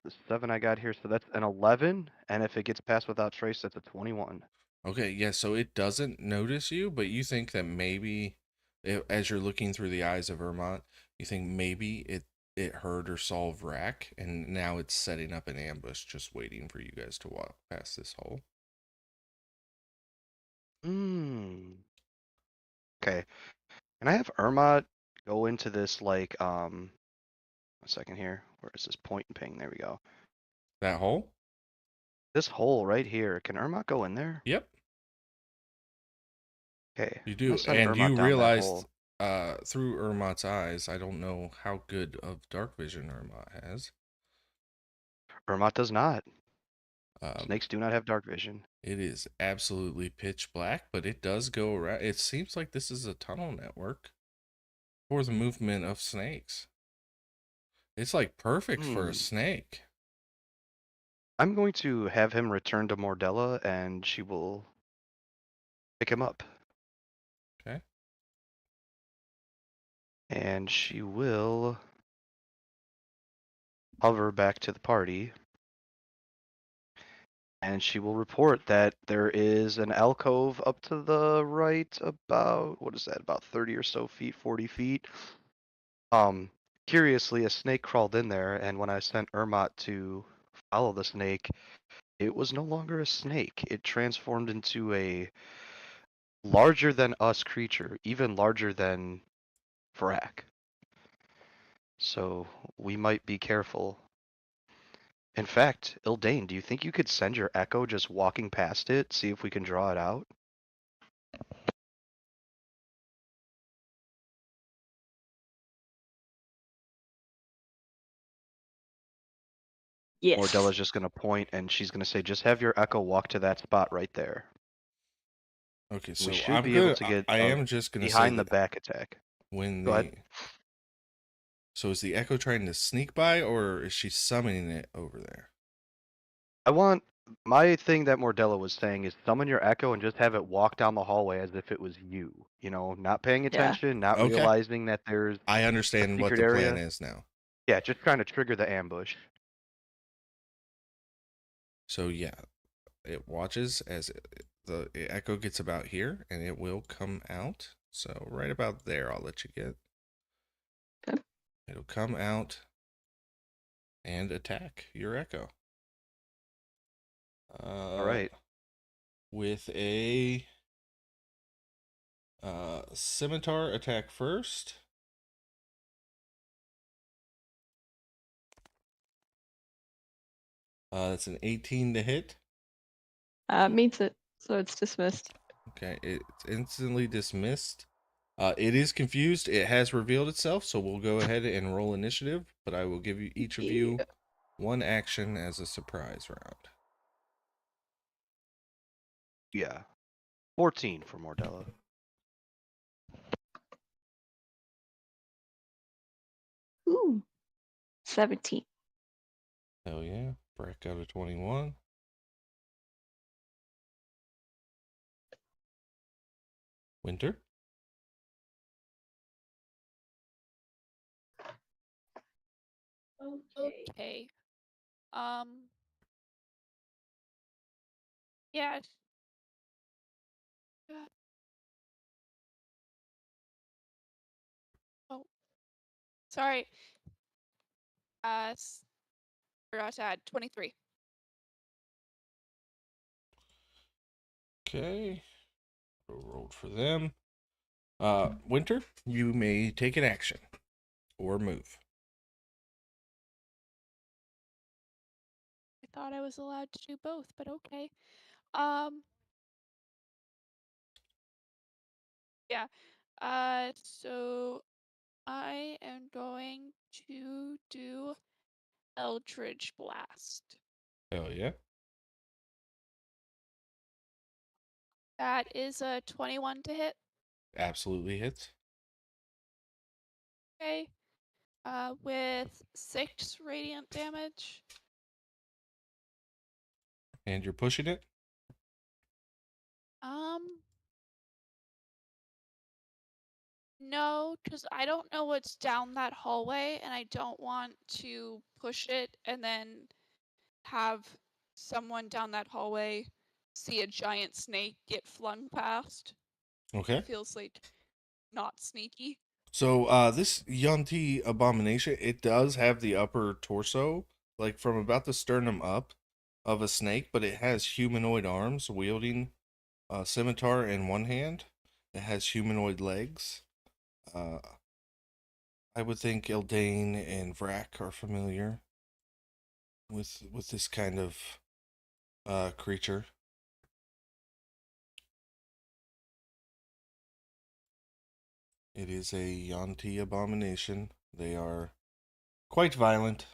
the 7 I got here, so that's an 11. And if it gets passed without trace, that's a 21. Okay, yeah, so it doesn't notice you, but you think that maybe as you're looking through the eyes of Vermont, you think maybe it heard or saw Vrak, and now it's setting up an ambush just waiting for you guys to walk past this hole. Okay. Can I have Ermot go into this like a second here. Where is this point and ping? There we go. That hole? This hole right here. Can Ermot go in there? Yep, Okay. you I'm do. gonna send And Ermot you down that realized hole. through Ermot's eyes, I don't know how good of dark vision Ermot has. Ermot does not. Um, Snakes do not have dark vision. It is absolutely pitch black, but it does go around. It seems like this is a tunnel network for the movement of snakes. It's like perfect for a snake. I'm going to have him return to Mordella and she will pick him up. Okay. And she will hover back to the party. And she will report that there is an alcove up to the right about, what is that, about 30 or so feet, 40 feet. Curiously, a snake crawled in there, and when I sent Ermot to follow the snake, it was no longer a snake. It transformed into a larger than us creature, even larger than Vrak. So we might be careful. In fact, Ildane, do you think you could send your echo just walking past it, see if we can draw it out? Yes. Mordella's just gonna point and she's gonna say, just have your echo walk to that spot right there. Okay, so We should I'm be able gonna. to get I am just gonna say behind the that back attack. when Go the. ahead. So is the echo trying to sneak by, or is she summoning it over there? I want my thing that Mordella was saying is summon your echo and just have it walk down the hallway as if it was you. You know, not paying attention, not Okay. realizing that there's I a understand what secret the plan area. is now. Yeah, just trying to trigger the ambush. So yeah, it watches as the echo gets about here, and it will come out. So right about there, I'll let you get. Okay. It'll come out and attack your echo. All right. With a scimitar attack first. That's an 18 to hit. Meets it, so it's dismissed. Okay, it's instantly dismissed. It is confused. It has revealed itself, so we'll go ahead and roll initiative, but I will give you each of you one action as a surprise round. Yeah. 14 for Mordella. Ooh. 17. Hell yeah. Brack out of 21. Winter. Okay. Okay. Yeah. Oh, sorry. Forgot to add 23. Okay. Rolled for them. Winter, you may take an action or move. I thought I was allowed to do both, but okay. Yeah. So I am going to do Eldritch Blast. Hell yeah. That is a 21 to hit. Absolutely hits. Okay. With 6 radiant damage. And you're pushing it? No, because I don't know what's down that hallway, and I don't want to push it and then have someone down that hallway see a giant snake get flung past. Okay. Feels like not sneaky. So this Yunti abomination, it does have the upper torso, like from about the sternum up, of a snake, but it has humanoid arms wielding a scimitar in one hand. It has humanoid legs. I would think Eldane and Vrak are familiar with this kind of creature. It is a Yunti abomination. They are quite violent.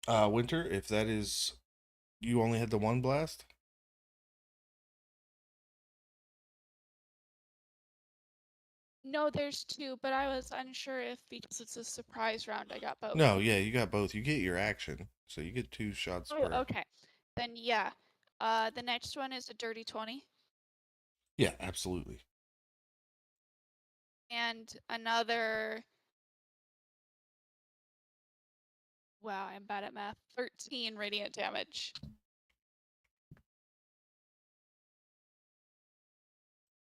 Winter, if that is, you only had the one blast? No, there's 2, but I was unsure if because it's a surprise round, I got both. No, yeah, you got both. You get your action, so you get 2 shots Oh, per. okay. Then yeah. The next one is a dirty 20. Yeah, absolutely. And another. Wow, I'm bad at math. 13 radiant damage.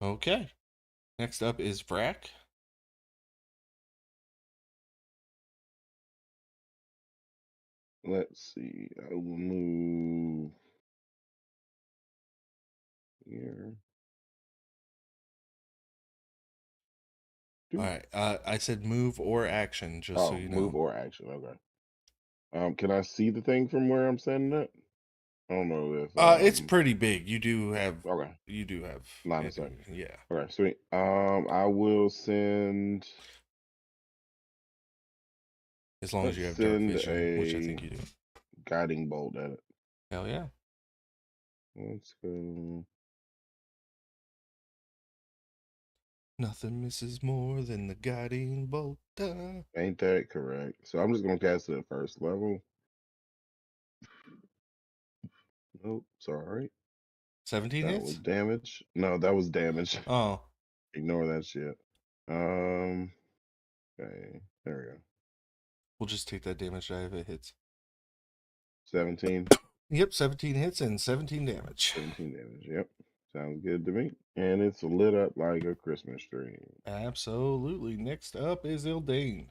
Okay. Next up is Vrak. Let's see. I will move here. All right. I said move or action, just so Oh, you move know. or action. Okay. Can I see the thing from where I'm standing at? I don't know if It's pretty big. You do have. okay. You do have. Line of sight. Yeah. Okay, sweet. I will send. As long as Let's you have dark send vision, which I a think you do. guiding bolt at it. Hell yeah. Let's go. Nothing misses more than the guiding bolt. Ain't that correct? So I'm just gonna cast it at first level. Nope, sorry. 17 That hits? was damage. No, that was damage. Oh. Ignore that shit. Okay, there we go. We'll just take that damage die if it hits. 17. Yep, 17 hits and 17 damage. 17 damage. Yep. Sounds good to me. And it's lit up like a Christmas tree. Absolutely. Next up is Eldane.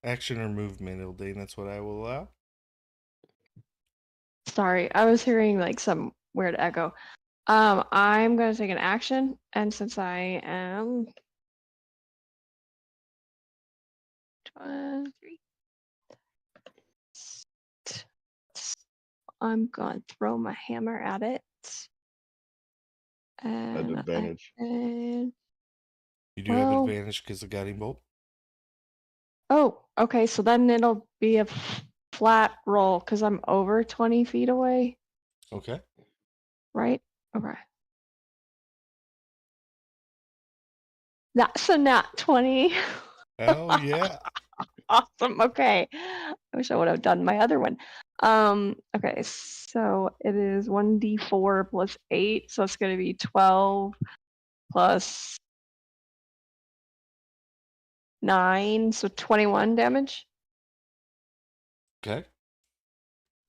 Action or movement, Eldane, that's what I will allow. Sorry, I was hearing like some weird echo. I'm gonna take an action, and since I am 23, I'm gonna throw my hammer at it. At And advantage. You do have advantage because of guiding bolt. Oh, okay, so then it'll be a flat roll because I'm over 20 feet away, Okay. right? Okay. That's a nat 20. Hell yeah. Awesome. Okay. I wish I would have done my other one. Okay, so it is 1d4 plus 8, so it's going to be 12 plus 9, so 21 damage. Okay.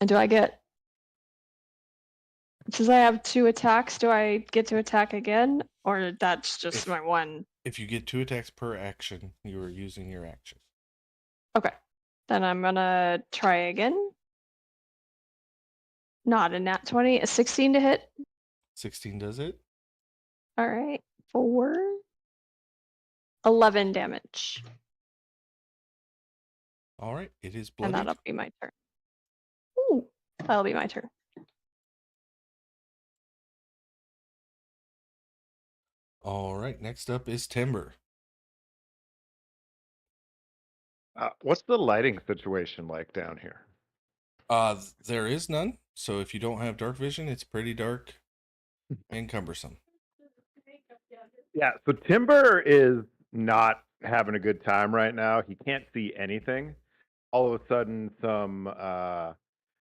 And do I get, since I have 2 attacks, do I get to attack again? Or that's just If- my one? If you get 2 attacks per action, you are using your action. Okay. Then I'm gonna try again. Not a nat 20, a 16 to hit. 16 does it. All right. For 11 damage. All right, it is And bloodied. that'll be my turn. Ooh, that'll be my turn. All right, next up is Timber. What's the lighting situation like down here? There is none. So if you don't have dark vision, it's pretty dark and cumbersome. Yeah, so Timber is not having a good time right now. He can't see anything. All of a sudden, some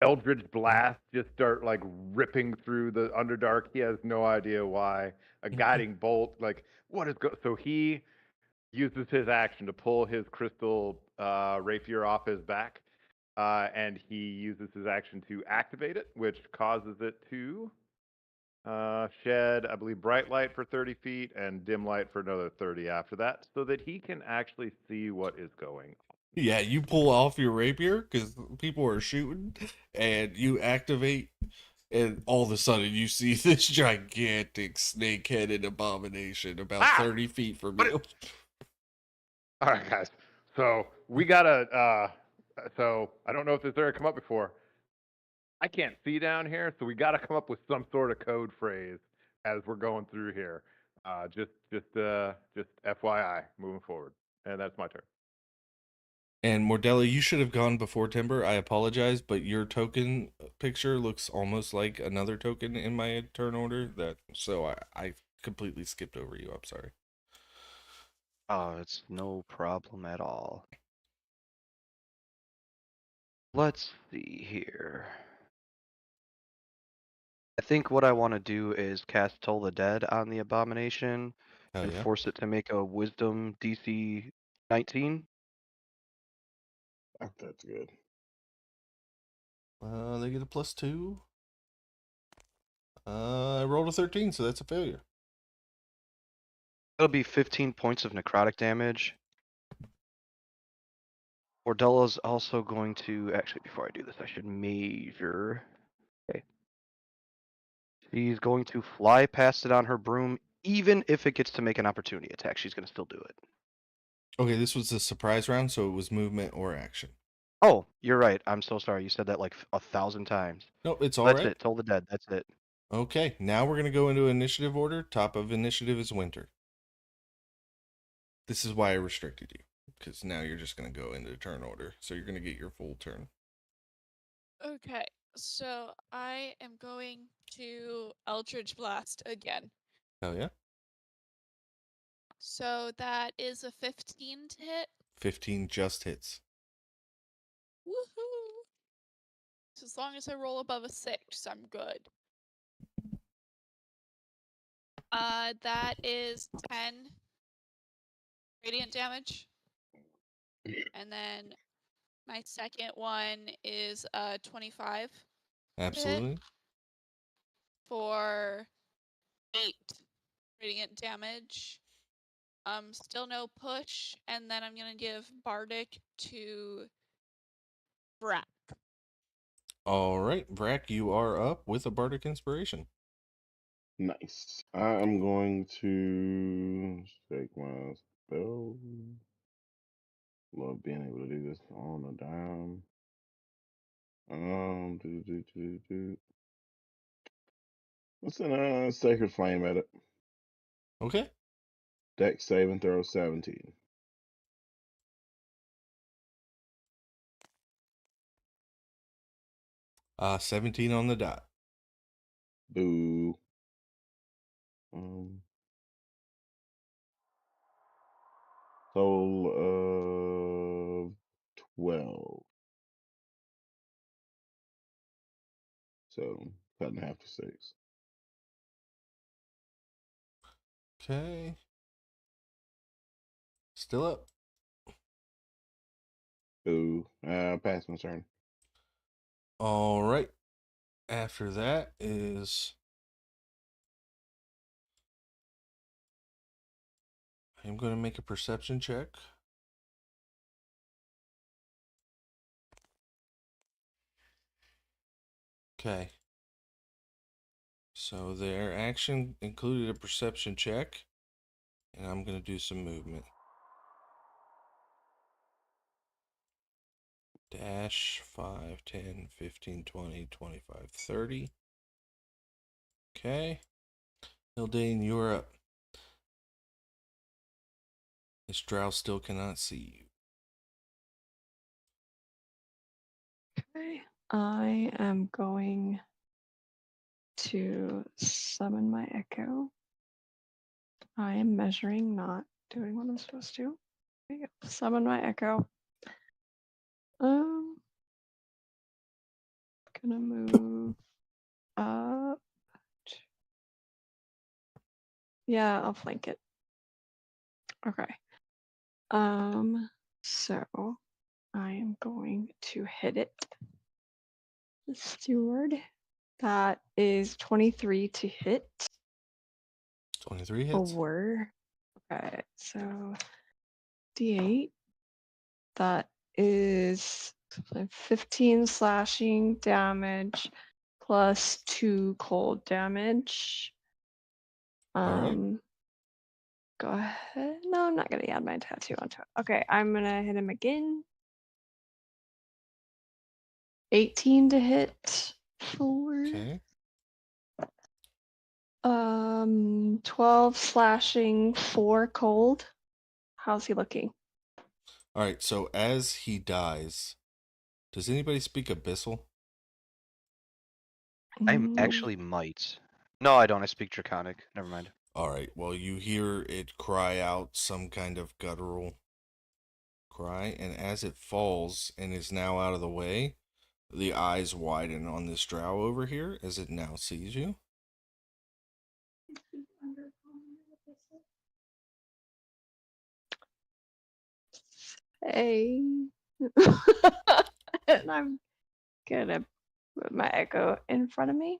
eldritch blasts just start like ripping through the Underdark. He has no idea why. A guiding bolt, like what is so he uses his action to pull his crystal rapier off his back, and he uses his action to activate it, which causes it to shed, I believe, bright light for 30 feet and dim light for another 30 after that, so that he can actually see what is going on. Yeah, you pull off your rapier because people are shooting, and you activate, and all of a sudden you see this gigantic snake-headed abomination about 30 feet from you. All right, guys. So we gotta. So I don't know if this ever come up before. I can't see down here, so we gotta come up with some sort of code phrase as we're going through here. Just FYI, moving forward, and that's my turn. And Mordelli, you should have gone before Timber. I apologize, but your token picture looks almost like another token in my turn order. So I completely skipped over you. I'm sorry. Oh, it's no problem at all. Let's see here. I think what I want to do is cast Toll the Dead on the abomination Oh and yeah. force it to make a Wisdom DC 19. That's good. They get a +2. I rolled a 13, so that's a failure. That'll be 15 points of necrotic damage. Ordella's also going to, actually, before I do this, I should measure. Okay. She's going to fly past it on her broom. Even if it gets to make an opportunity attack, she's going to still do it. Okay, this was a surprise round, so it was movement or action. Oh, you're right. I'm so sorry. You said that like 1,000 times. No, it's all That's right. it. Toll the Dead. That's it. Okay, now we're gonna go into initiative order. Top of initiative is Winter. This is why I restricted you, because now you're just gonna go into turn order, so you're gonna get your full turn. Okay, so I am going to Eldritch Blast again. Oh yeah. So that is a 15 to hit. 15 just hits. Woohoo! So as long as I roll above a 6, I'm good. That is 10 radiant damage. And then my second one is 25 Absolutely. for 8 radiant damage. Still no push, and then I'm gonna give Bardic to Brat. All right, Vrac, you are up with a bardic inspiration. Nice. I'm going to take my spell. Love being able to do this on a dime. Let's send a Sacred Flame at it. Okay. Dex saving throw 17. Uh, 17 on the dot. Boo. Total of 12. So cut in half to 6. Okay. Still up. Boo. Pass my turn. All right. After that is I'm going to make a perception check. Okay. So their action included a perception check, and I'm going to do some movement. Dash 5, 10, 15, 20, 25, 30. Okay. Hildane, you're up. This drow still cannot see you. Okay. I am going to summon my echo. I am measuring, not doing what I'm supposed to. There you go. Summon my echo. Gonna move up. Yeah, I'll flank it. Okay. So I am going to hit it. The steward. That is 23 to hit. 23 hits. Or okay, so D8. That is 15 slashing damage plus 2 cold damage. All right. Go ahead. No, I'm not gonna add my tattoo onto it. Okay, I'm gonna hit him again. 18 to hit. 4. Okay. 12 slashing, 4 cold. How's he looking? All right. So as he dies, does anybody speak Abyssal? I'm Mm, actually might. No, I don't. I speak Draconic. Never mind. All right. Well, you hear it cry out some kind of guttural cry, and as it falls and is now out of the way, the eyes widen on this drow over here as it now sees you. Hey. And I'm gonna put my echo in front of me.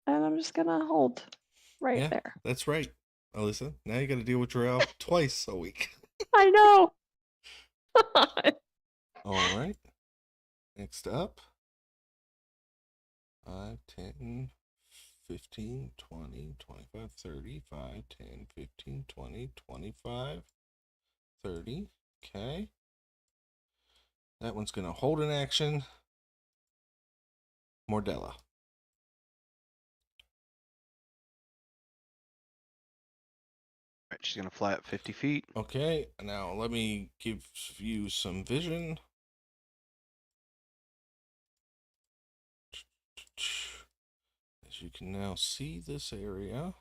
And I'm just gonna hold right Yeah, there. that's right, Alyssa. Now you got to deal with drow twice a week. I know. All right. Next up. 5, 10, 15, 20, 25, 30, 5, 10, 15, 20, 25, 30. Okay. That one's going to hold an action. Mordella. Right, she's gonna fly up 50 feet. Okay, now let me give you some vision. As you can now see this area.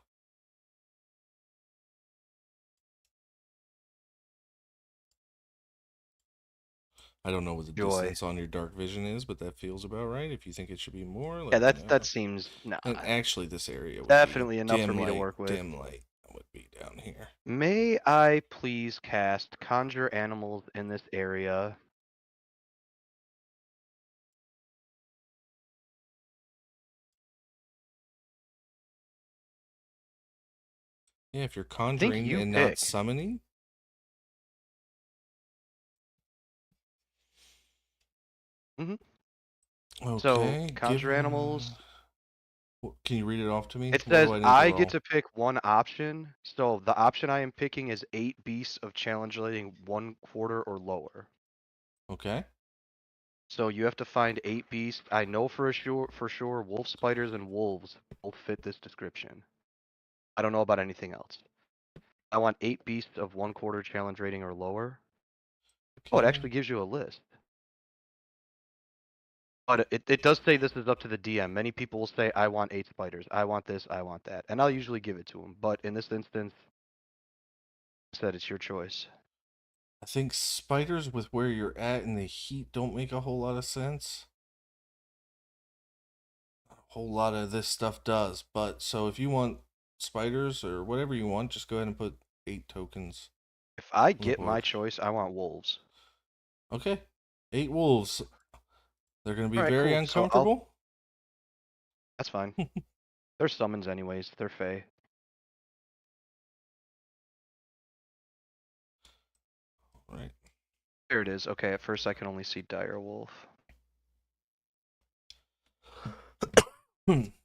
I don't know what the Joy. distance on your dark vision is, but that feels about right. If you think it should be more, Yeah, let me know. that seems nah. And actually, this area would Definitely be enough for dim me to light, work with. Dim light would be down here. May I please cast Conjure Animals in this area? Yeah, if you're I think conjuring you and pick. not summoning. Okay. So Conjure Animals. Can you read it off to me? It What says do I need I to get roll? to pick one option. So the option I am picking is 8 beasts of challenge rating 1/4 or lower. Okay. So you have to find 8 beasts. I know for sure wolf spiders and wolves both fit this description. I don't know about anything else. I want 8 beasts of 1/4 challenge rating or lower. Oh, it Okay. actually gives you a list. But it does say this is up to the DM. Many people will say, I want 8 spiders. I want this. I want that. And I'll usually give it to them. But in this instance, I said it's your choice. I think spiders with where you're at and the heat don't make a whole lot of sense. A whole lot of this stuff does. But so if you want spiders or whatever you want, just go ahead and put 8 tokens. If I the get my board. choice, I want wolves. Okay. 8 wolves. They're going to be All right, very cool. So uncomfortable. that's fine. They're summons anyways. They're Fey. Right. There it is. Okay, at first I can only see Dire Wolf.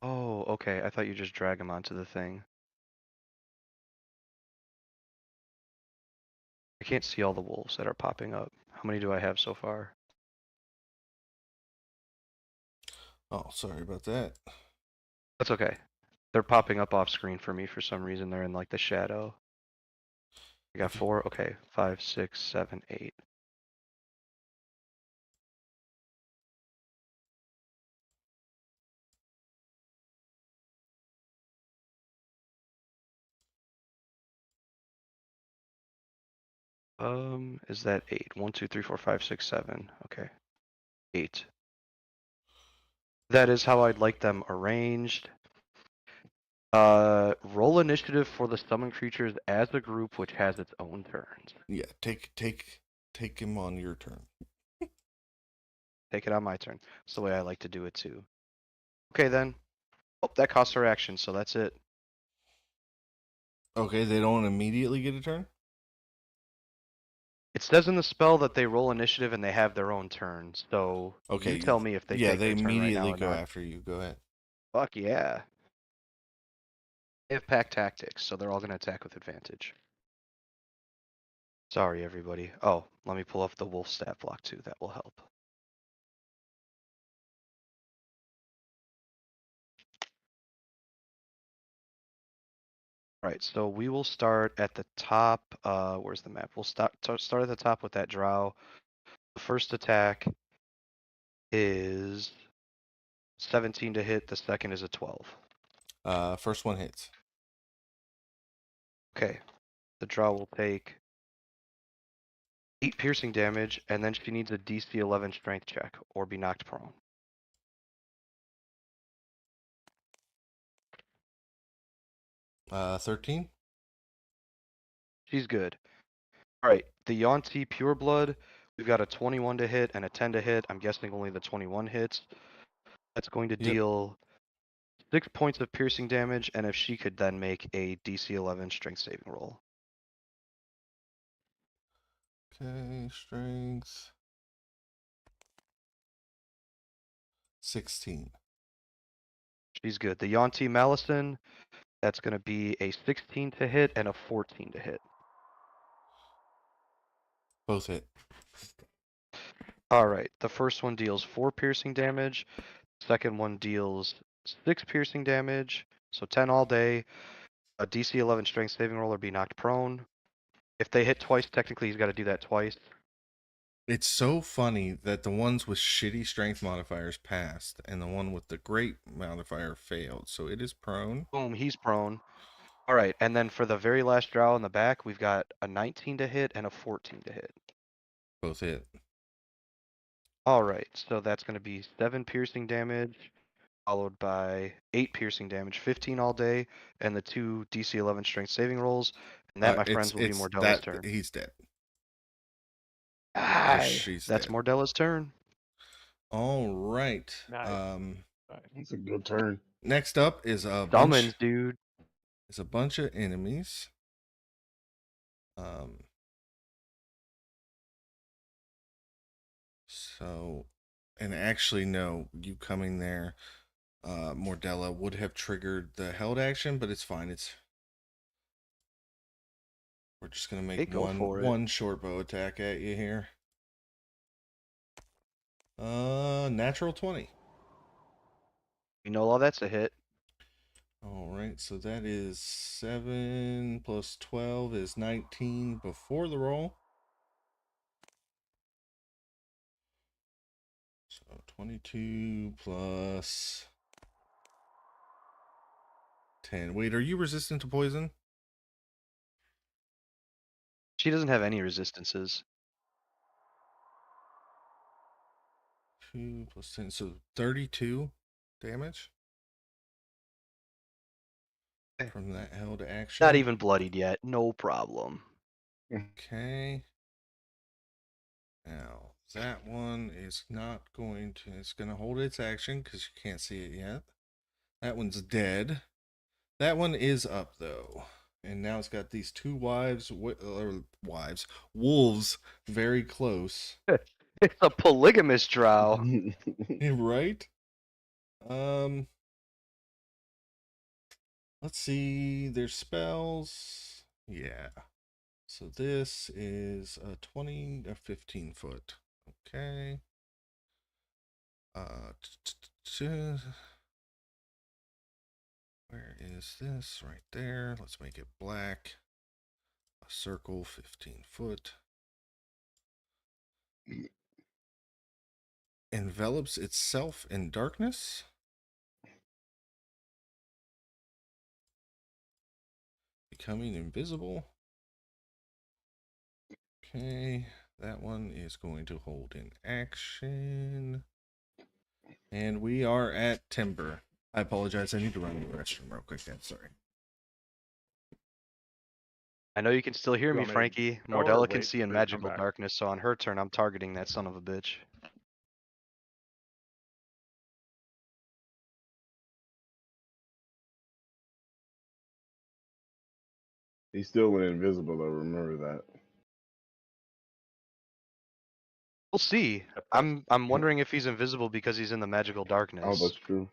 Oh, okay. I thought you just drag him onto the thing. I can't see all the wolves that are popping up. How many do I have so far? Oh, sorry about that. That's okay. They're popping up off screen for me for some reason. They're in like the shadow. I got If you- 4. Okay, 5, 6, 7, 8. Is that 8? 1, 2, 3, 4, 5, 6, 7. Okay. 8. That is how I'd like them arranged. Roll initiative for the summon creatures as a group which has its own turns. Yeah, take him on your turn. Take it on my turn. That's the way I like to do it too. Okay then. Oh, that costs her action, so that's it. Okay, they don't immediately get a turn? It says in the spell that they roll initiative and they have their own turn. So Okay. you tell me if they yeah, take they their turn right now immediately or go not. after you. Go ahead. Fuck yeah. They have pack tactics, so they're all gonna attack with advantage. Sorry, everybody. Oh, let me pull up the wolf stat block too. That will help. All right, so we will start at the top. Where's the map? We'll start at the top with that drow. The first attack is 17 to hit. The second is a 12. First one hits. Okay, the drow will take 8 piercing damage, and then she needs a DC 11 strength check or be knocked prone. 13. She's good. All right, the Yonti Pureblood, we've got a 21 to hit and a 10 to hit. I'm guessing only the 21 hits. That's going to Yep. deal 6 points of piercing damage, and if she could then make a DC 11 strength saving roll. Okay, strength 16. She's good. The Yonti Malison, that's going to be a 16 to hit and a 14 to hit. Both hit. All right, the first one deals 4 piercing damage. Second one deals 6 piercing damage, so 10 all day. A DC 11 strength saving roll or be knocked prone. If they hit twice, technically he's got to do that twice. It's so funny that the ones with shitty strength modifiers passed and the one with the great modifier failed. So it is prone. Boom, he's prone. All right, and then for the very last drow in the back, we've got a 19 to hit and a 14 to hit. Both hit. All right, so that's going to be 7 piercing damage, followed by 8 piercing damage, 15 all day, and the 2 DC 11 strength saving rolls. And that, my friends, will be Mordella's turn. He's dead. Aye, she's that's dead. Mordella's turn. All right. Nice. That's a good turn. Next up is a Summons, dude. bunch of enemies. So, and actually, no, you coming there, Mordella would have triggered the held action, but it's fine. We're just gonna make Hey, go for it. one short bow attack at you here. Natural 20. You know all that's a hit. All right, so that is 7 plus 12 is 19 before the roll. So 22 plus 10. Wait, are you resistant to poison? She doesn't have any resistances. 2 plus 10, so 32 damage from that held action. Not even bloodied yet. No problem. Okay. Now, that one is not going to, it's going to hold its action because you can't see it yet. That one's dead. That one is up though, and now it's got these two wolves very close. It's a polygamous drow. Right? Um, let's see their spells. Yeah. So this is a 20 or 15 foot. Okay. Where is this? Right there. Let's make it black. A circle, 15 foot. Envelops itself in darkness. Becoming invisible. Okay, that one is going to hold in action. And we are at Timber. I apologize. I need to run to the restroom real quick. I'm sorry. I know you can still hear You me, want me to Frankie. go or Mordella can wait see in for you to come magical back? darkness, so on her turn, I'm targeting that son of a bitch. He still went invisible though, remember that. We'll see. I'm wondering if he's invisible because he's in the magical Oh, darkness, that's true.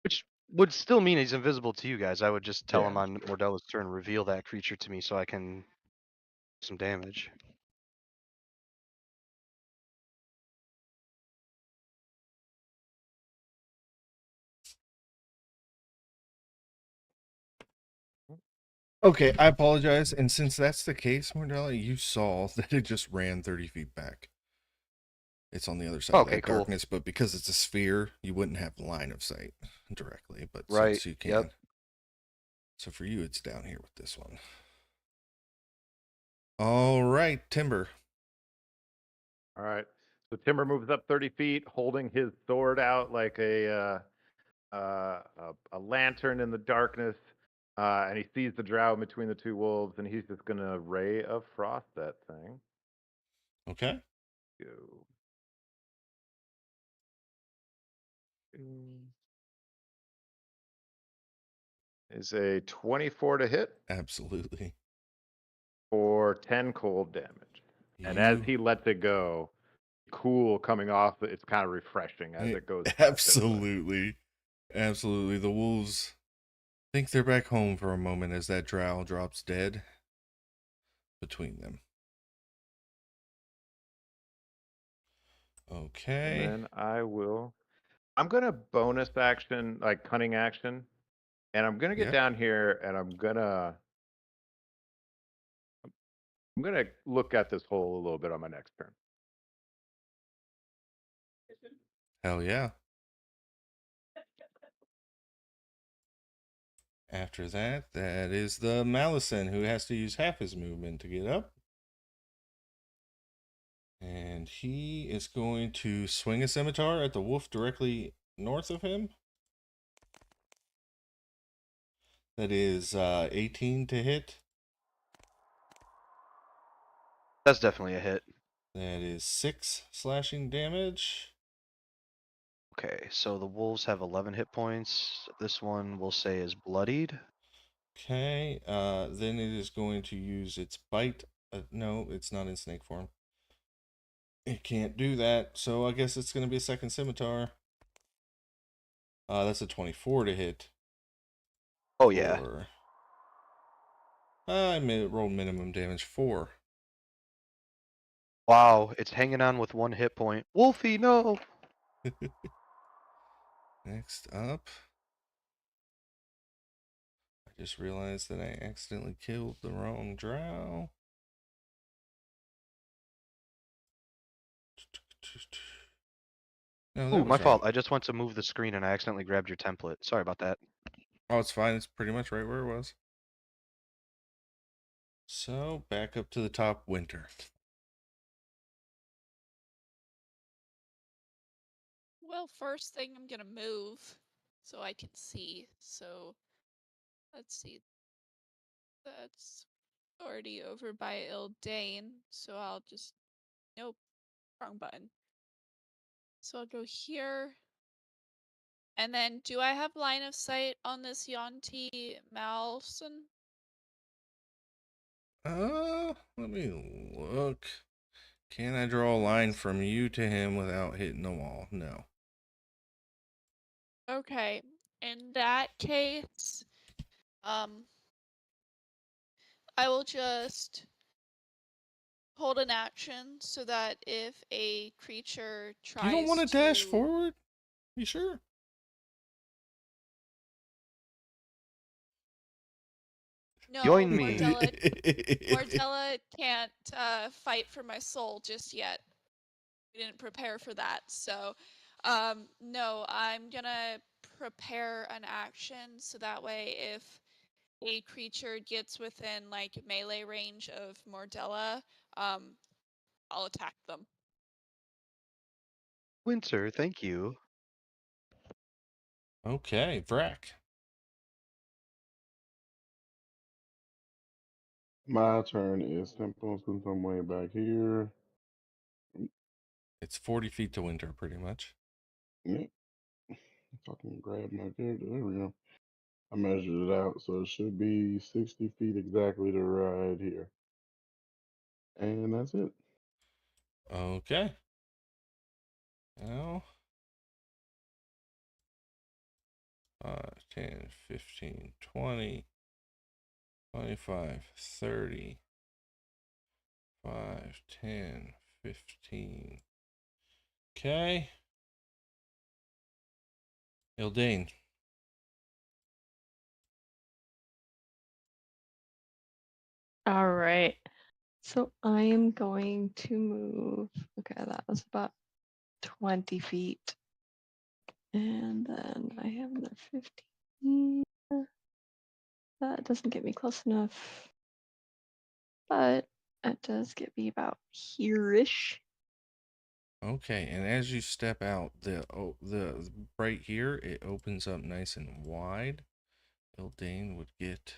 which would still mean he's invisible to you guys. I would just tell Yeah. him on Mordella's turn, reveal that creature to me so I can do some damage. Okay, I apologize. And since that's the case, Mordella, you saw that it just ran 30 feet back. It's on the other side of Okay, that cool. darkness, but because it's a sphere, you wouldn't have line of sight directly. But Right. since you can, Yep. so for you, it's down here with this one. All right, Timber. All right. So Timber moves up 30 feet, holding his sword out like a lantern in the darkness, and he sees the drow in between the two wolves, and he's just gonna ray of frost that thing. Okay. Go. Is a 24 to hit Absolutely. for 10 cold damage. And as he lets it go, cool coming off, it's kind of refreshing as it goes past everybody. Absolutely. Absolutely. The wolves think they're back home for a moment as that drow drops dead between them. Okay. And then I'm gonna bonus action, like cunning action, and I'm gonna get Yep. down here and I'm gonna look at this hole a little bit on my next turn. Hell yeah. After that, that is the Malison who has to use half his movement to get up. And he is going to swing a scimitar at the wolf directly north of him. That is 18 to hit. That's definitely a hit. That is 6 slashing damage. Okay, so the wolves have 11 hit points. This one we'll say is bloodied. Okay, then it is going to use its bite. No, it's not in snake form. It can't do that, so I guess it's going to be a second scimitar. That's a 24 to hit. Oh yeah. I rolled minimum damage 4. Wow, it's hanging on with 1 hit point. Wolfie, no! Next up, I just realized that I accidentally killed the wrong drow. No, that Ooh, was my right. fault. I just went to move the screen and I accidentally grabbed your template. Sorry about that. Oh, it's fine. It's pretty much right where it was. So, back up to the top, Winter. Well, first thing I'm gonna move so I can see. So let's see. That's already over by Ildane, so I'll just nope, wrong button. So I'll go here. And then, do I have line of sight on this Yonti Malson? Let me look. Can I draw a line from you to him without hitting the wall? No. Okay. In that case, I will just hold an action so that if a creature tries You don't want to dash to forward? You sure? No, Join me. Mordella can't fight for my soul just yet. We didn't prepare for that. So, no, I'm gonna prepare an action so that way if a creature gets within like melee range of Mordella, I'll attack them. Winter, thank you. Okay, Vrac. My turn is simple since I'm way back here. It's 40 feet to Winter, pretty much. Yep. If I can grab my character, there we go. I measured it out, so it should be 60 feet exactly to right here. And that's it. Okay. Now, 5, 10, 15, 20, 25, 30, 5, 10, 15. Okay. Ildane. All right. So I am going to move. Okay, that was about 20 feet. And then I have another 15. That doesn't get me close enough. But it does get me about here-ish. Okay, and as you step out, the right here, it opens up nice and wide. Ildane would get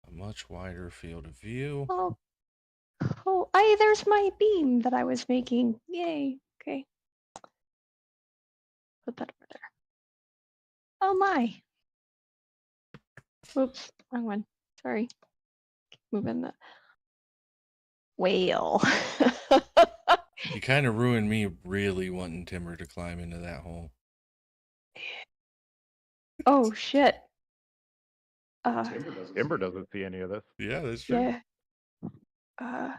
a much wider field of view. Oh, there's my beam that I was making. Yay. Okay. Put that over there. Oh my. Oops, wrong one. Sorry. Keep moving the whale. You kind of ruined me really wanting Timber to climb into that hole. Oh shit. Timber doesn't see any of this. Yeah, that's true. Yeah.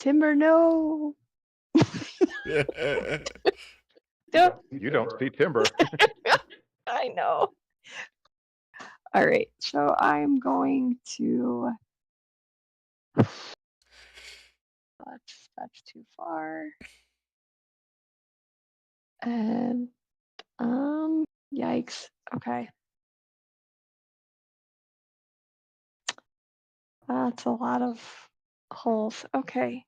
Timber, no. No. You don't see Timber. I know. All right, so I'm going to. That's too far. And yikes. Okay. That's a lot of holes. Okay.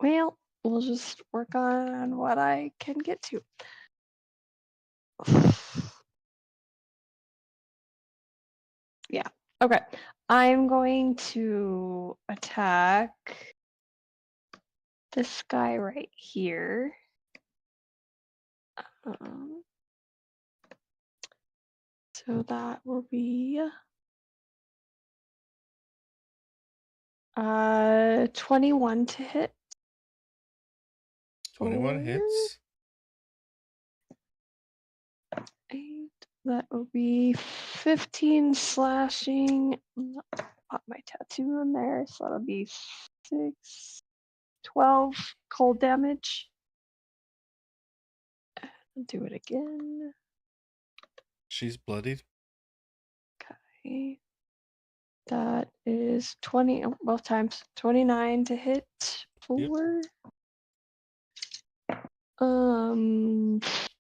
Well, we'll just work on what I can get to. Yeah. Okay. I'm going to attack this guy right here. So that will be 21 to hit. 21 hits. 8. That will be 15 slashing. Pop my tattoo in there. So that'll be 6, 12 cold damage. I'll do it again. She's bloodied. Okay. That is 20, both times. 29 to hit. 4. Yep.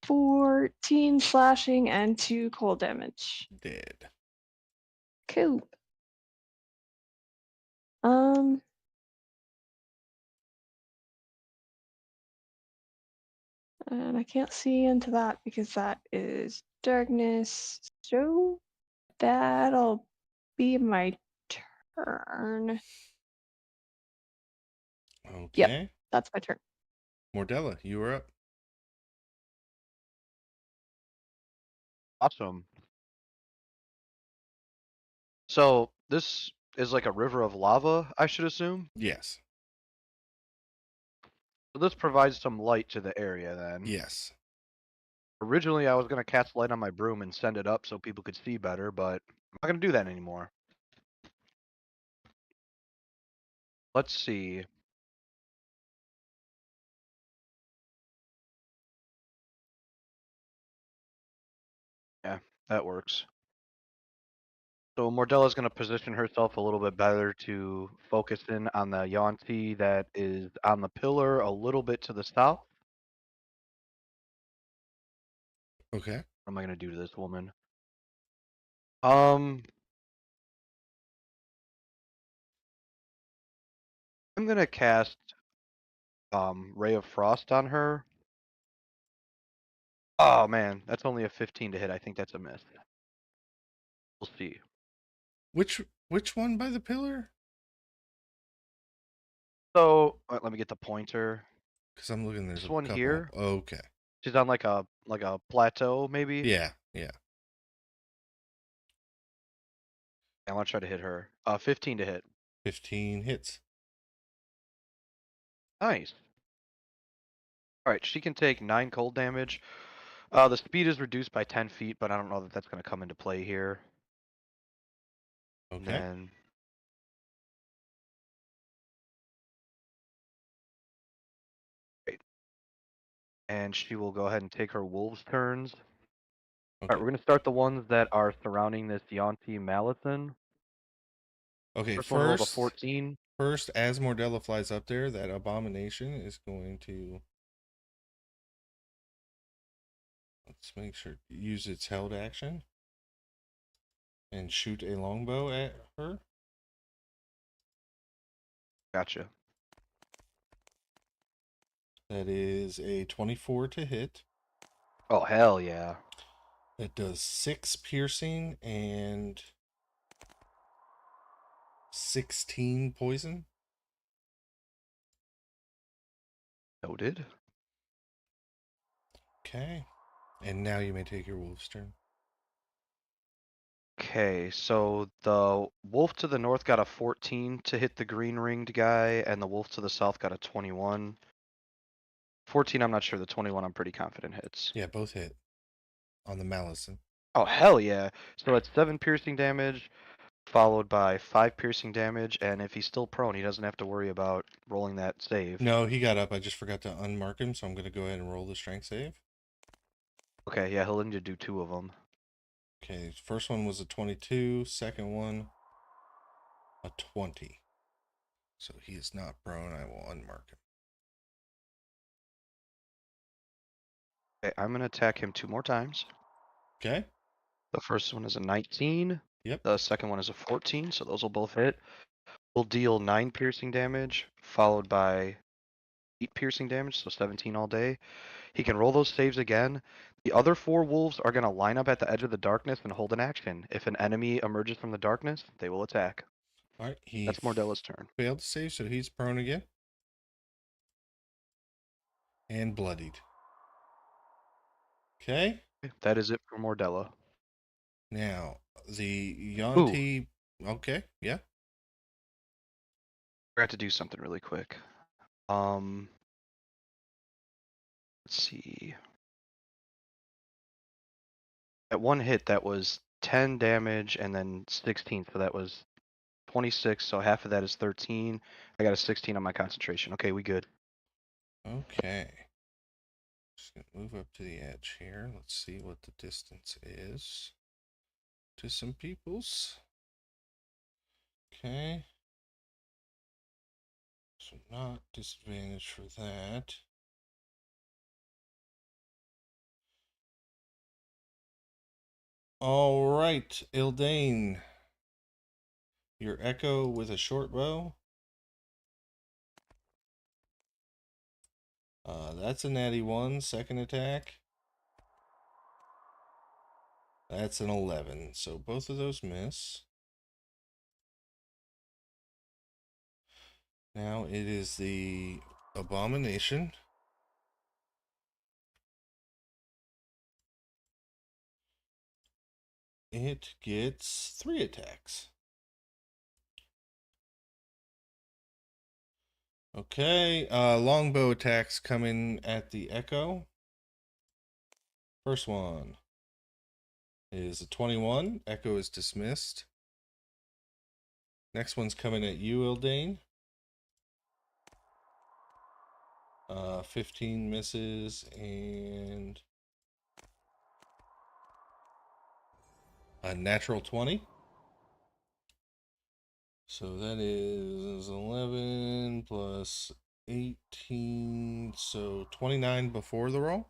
14 slashing and 2 cold damage. Dead. Cool. And I can't see into that because that is darkness. So that'll be my turn. Okay. Yep, that's my turn. Mordella, you are up. Awesome. So this is like a river of lava, I should assume. Yes. So this provides some light to the area then. Yes. Originally, I was gonna cast light on my broom and send it up so people could see better, but I'm not gonna do that anymore. Let's see. Yeah, that works. So Mordella's going to position herself a little bit better to focus in on the Yonti that is on the pillar a little bit to the south. Okay. What am I going to do to this woman? I'm going to cast Ray of Frost on her. Oh man, that's only a 15 to hit. I think that's a miss. We'll see. Which one by the pillar? So let me get the pointer. Because I'm looking. There's This a one couple. here. Okay. She's on like a plateau maybe. Yeah. Yeah. I want to try to hit her. 15 to hit. 15 hits. Nice. All right, she can take 9 cold damage. The speed is reduced by 10 feet, but I don't know that that's going to come into play here. And Okay. then great. And she will go ahead and take her wolves turns. All Okay. right, we're going to start the ones that are surrounding this Yonti Malison. Okay. First one rolled a 14. First, as Mordella flies up there, that abomination is going to. Let's make sure use its held action and shoot a longbow at her. Gotcha. That is a 24 to hit. Oh, hell yeah. That does 6 piercing and 16 poison. Noted. Okay. And now you may take your wolf's turn. Okay, so the wolf to the north got a 14 to hit the green ringed guy, and the wolf to the south got a 21. 14, I'm not sure. The 21, I'm pretty confident hits. Yeah, both hit on the Malison. Oh, hell yeah. So it's 7 piercing damage, followed by 5 piercing damage, and if he's still prone, he doesn't have to worry about rolling that save. No, he got up. I just forgot to unmark him, so I'm going to go ahead and roll the strength save. Okay, yeah, he'll need to do 2 of them. Okay, first one was a 22, second one a 20. So he is not prone. I will unmark him. Okay, I'm going to attack him 2 more times. Okay. The first one is a 19. Yep. The second one is a 14, so those will both hit. We'll deal 9 piercing damage, followed by 8 piercing damage, so 17 all day. He can roll those saves again. The other 4 wolves are going to line up at the edge of the darkness and hold an action. If an enemy emerges from the darkness, they will attack. All right. He That's Mordella's turn. failed to save, so he's prone again. And bloodied. Okay. That is it for Mordella. Now, the Yonti. Okay. Yeah. I have to do something really quick. Let's see. At one hit, that was 10 damage and then 16, so that was 26. So half of that is 13. I got a 16 on my concentration. Okay, we good. Okay. Just gonna move up to the edge here. Let's see what the distance is to some peoples. Okay. So not disadvantage for that. All right, Ildane. Your echo with a short bow. That's a natty 1. Second attack. That's an 11. So both of those miss. Now it is the abomination. it gets 3 attacks. Okay, longbow attacks coming at the Echo. First one is a 21. Echo is dismissed. Next one's coming at you, Ildane. 15 misses and a natural 20. So that is 11 plus 18. So 29 before the roll.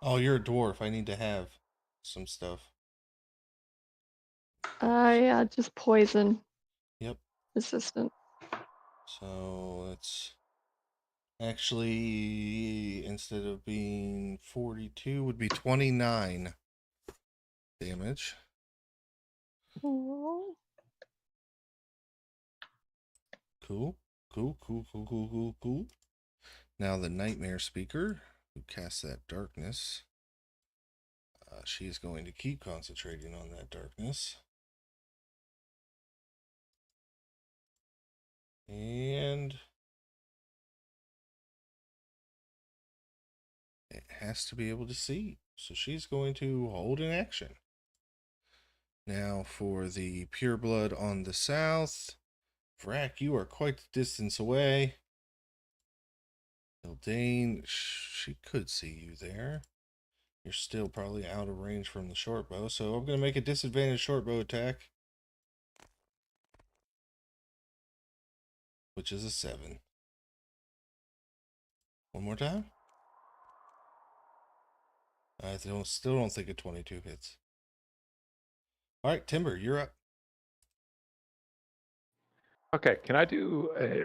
Oh, you're a dwarf. I need to have some stuff. Yeah, just poison Yep. resistant. So it's actually, instead of being 42, would be 29 damage. Oh. Cool. Cool. Now the Nightmare Speaker, who casts that darkness, she's going to keep concentrating on that darkness. And it has to be able to see. So she's going to hold an action. Now for the Pureblood on the south. Vrack, you are quite the distance away. Ildane, she could see you there. You're still probably out of range from the short bow, so I'm going to make a disadvantage short bow attack, which is a 7. One more time. I still don't think a 22 hits. All right, Timber, you're up. Okay, can I do a,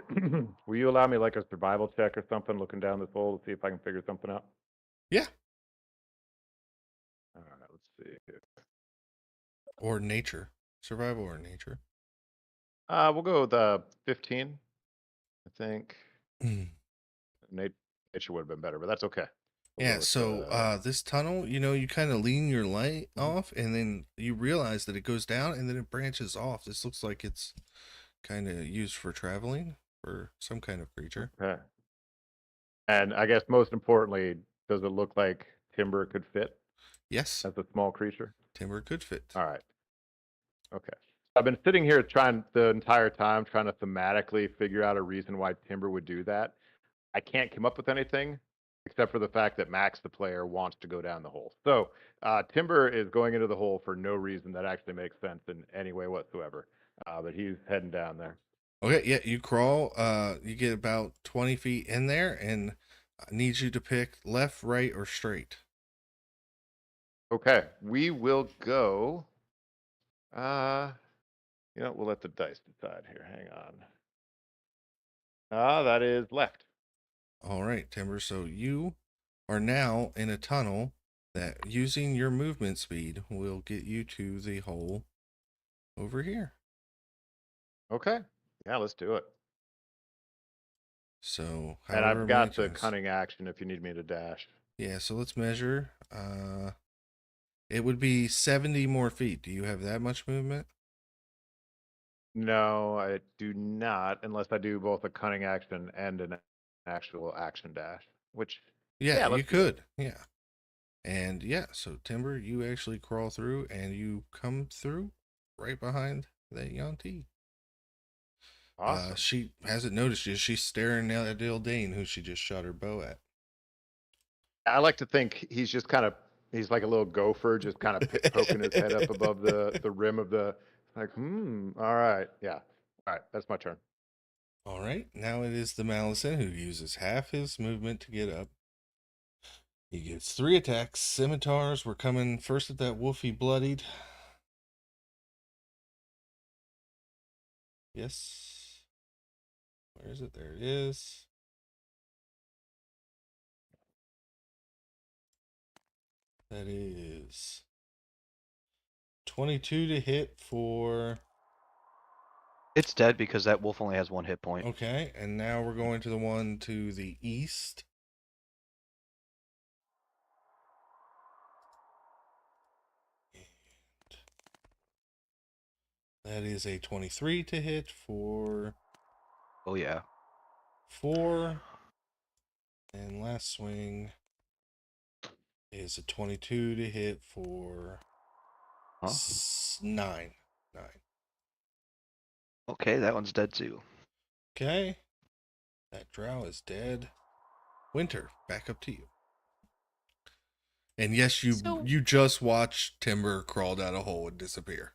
will you allow me like a survival check or something, looking down this hole to see if I can figure something out? Yeah. All right, let's see here. Or nature. Survival or nature. We'll go with 15, I think. Nature would have been better, but that's okay. We'll Yeah, go with, so this tunnel, you kind of lean your light off, and then you realize that it goes down, and then it branches off. This looks like it's kind of used for traveling for some kind of creature. okay. And I guess most importantly, does it look like Timber could fit Yes, as a small creature? Timber could fit. All right. Okay. I've been sitting here trying the entire time, trying to thematically figure out a reason why Timber would do that. I can't come up with anything except for the fact that Max, the player, wants to go down the hole. So Timber is going into the hole for no reason that actually makes sense in any way whatsoever. But he's heading down there. Okay, yeah, you crawl. You get about 20 feet in there, and I need you to pick left, right, or straight. Okay, we will go. We'll let the dice decide here. Hang on. That is left. All right, Timber. So you are now in a tunnel that, using your movement speed, will get you to the hole over here. Okay. Yeah, let's do it. So, And however I've many got the times. cunning action if you need me to dash. Yeah, so let's measure. It would be 70 more feet. Do you have that much movement? No, I do not, unless I do both a cunning action and an actual action dash. Which, Yeah, you let's do that. could. Yeah. And yeah, so Timber, you actually crawl through and you come through right behind that Yanti. Awesome. She hasn't noticed you. She's staring at Ildane, who she just shot her bow at. I like to think he's just kind of, he's like a little gopher, just kind of poking his head up above the rim of the, like, all right. Yeah. All right. That's my turn. All right, now it is the Malison who uses half his movement to get up. He gets 3 attacks. Scimitars were coming first at that wolfy bloodied. Yes. Where is it? There it is. That is 22 to hit for It's dead because that wolf only has 1 hit point. Okay, and now we're going to the one to the east. That is a 23 to hit for Oh yeah. 4. And last swing is a 22 to hit for Huh? 9. 9. Okay, that one's dead too. Okay. That drow is dead. Winter, back up to you. And yes, So- you just watched Timber crawled out a hole and disappear.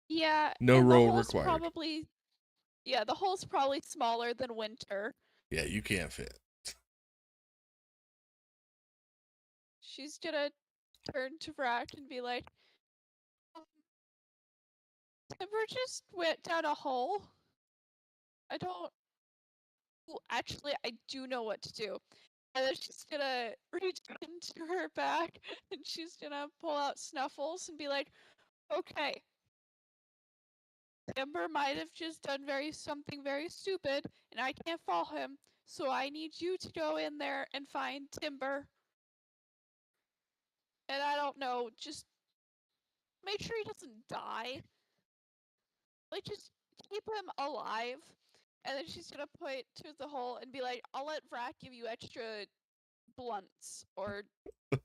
Yeah. No and the roll hole's required. Probably. Yeah, the hole's probably smaller than Winter. Yeah, you can't fit. She's gonna turn to Vrack and be like, Timber just went down a hole. I don't. Ooh, actually, I do know what to do. And then she's gonna reach into her back and she's gonna pull out Snuffles and be like, okay. Timber might have just done something very stupid, and I can't follow him, so I need you to go in there and find Timber. And I don't know, just make sure he doesn't die. Like, just keep him alive. And then she's gonna point to the hole and be like, I'll let Vrack give you extra blunts or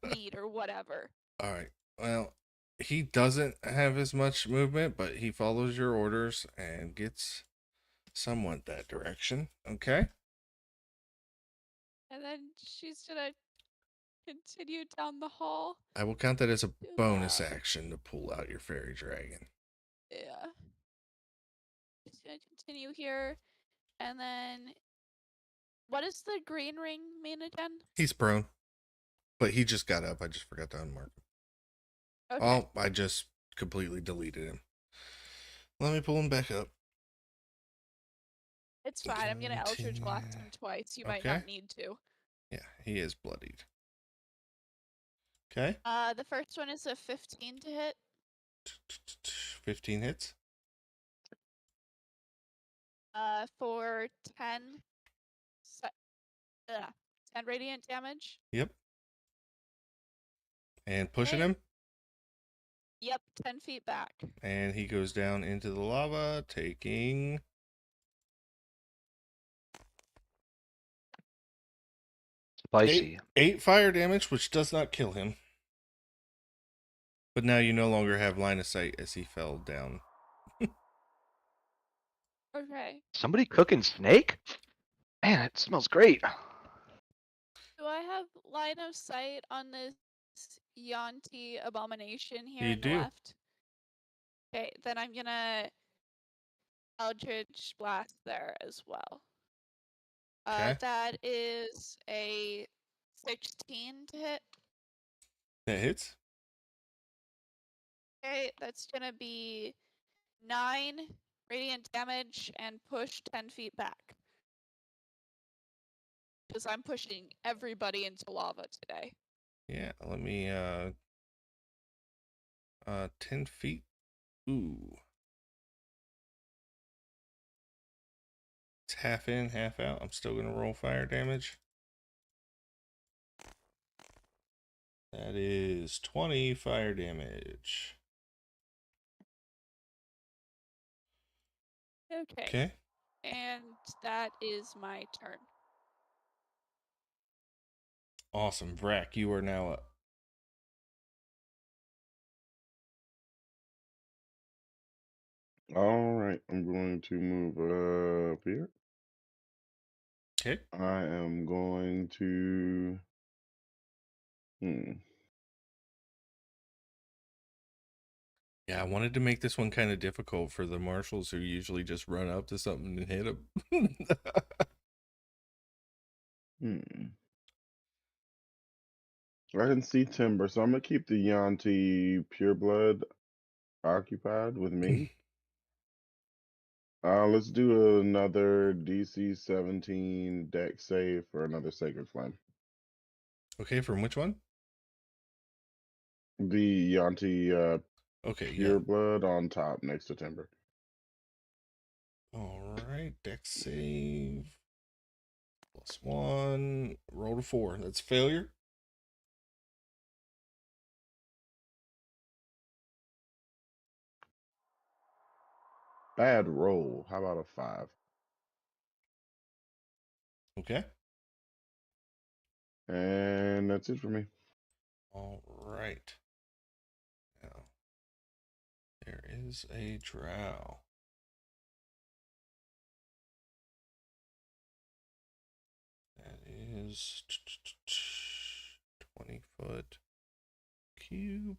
meat or whatever. All right. Well, he doesn't have as much movement, but he follows your orders and gets somewhat that direction. Okay. And then she's gonna continue down the hall. I will count that as a to bonus the- action to pull out your fairy dragon. Yeah. Just gonna continue here. And then what does the green ring mean again? He's prone, but he just got up. I just forgot to unmark him. Okay. Oh, I just completely deleted him. Let me pull him back up. It's fine. I'm gonna Eldritch Blast Continue. him twice. You might Okay. not need to. Yeah, he is bloodied. Okay. The first one is a 15 to hit. 15 hits. For 10. 10 radiant damage. Yep. And pushing Okay. him. Yep, 10 feet back. And he goes down into the lava, taking Spicy. 8 fire damage, which does not kill him. But now you no longer have line of sight as he fell down. Okay. Somebody cooking snake? Man, it smells great. Do I have line of sight on this Yanti abomination here You in the do. left? Okay, then I'm gonna Eldritch Blast there as well. Okay. That is a 16 to hit. That hits. Okay, that's gonna be 9 radiant damage and push 10 feet back. Because I'm pushing everybody into lava today. Yeah, let me 10 feet. Ooh. It's half in, half out. I'm still gonna roll fire damage. That is 20 fire damage. Okay. Okay. And that is my turn. Awesome. Vrack, you are now up. All right, I'm going to move up here. Okay. I am going to. Yeah, I wanted to make this one kind of difficult for the marshals who usually just run up to something and hit them. I didn't see Timber, so I'm gonna keep the Yanti Pureblood occupied with me. Let's do another DC 17 deck save for another Sacred Flame. Okay, from which one? The Yanti Okay, yeah. Pureblood on top next to Timber. All right, dex save. +1. Roll to 4. That's failure. Bad roll. How about a 5? Okay. And that's it for me. All right. Now, there is a drow. That is 20-foot cube.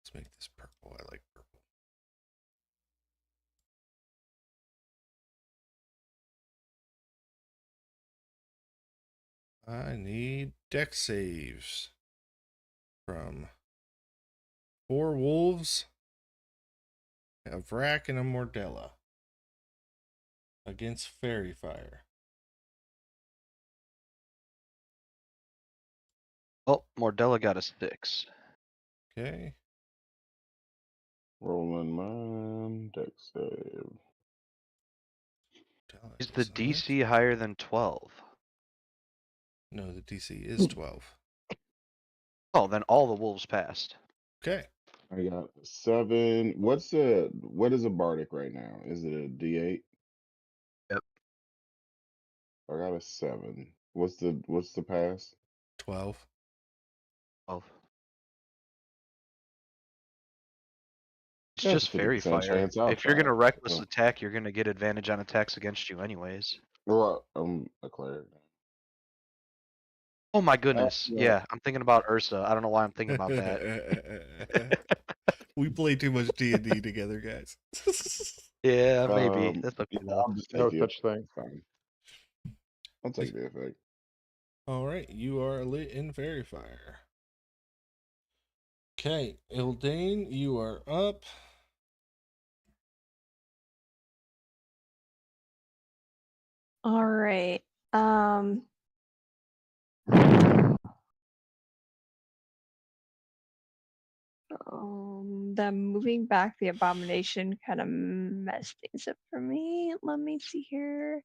Let's make this purple. I like purple. I need dex saves from 4 wolves, a Vrac, and a Mordella against fairy fire. Oh, Mordella got a 6. Okay. Rolling mine. Dex save. Mordella Is the is up. DC higher than 12? No, the DC is 12. Oh, then all the wolves passed. Okay. I got 7. What is a bardic right now? Is it a D8? Yep. I got a 7. What's the pass? 12. 12. It's That's just a 50% fairy fire. chance I'll If you're gonna pass. reckless Oh. attack, you're gonna get advantage on attacks against you anyways. Well, I'm a cleric. Oh my goodness. Yeah. Yeah, I'm thinking about Ursa. I don't know why I'm thinking about that. We play too much D&D together, guys. Yeah, maybe. That's okay though. I'll just No take such thing. It's fine. I'll take the effect. All right, you are lit in fairy fire. Okay, Ildane, you are up. All right. The moving back the abomination kind of messed things up for me. Let me see here.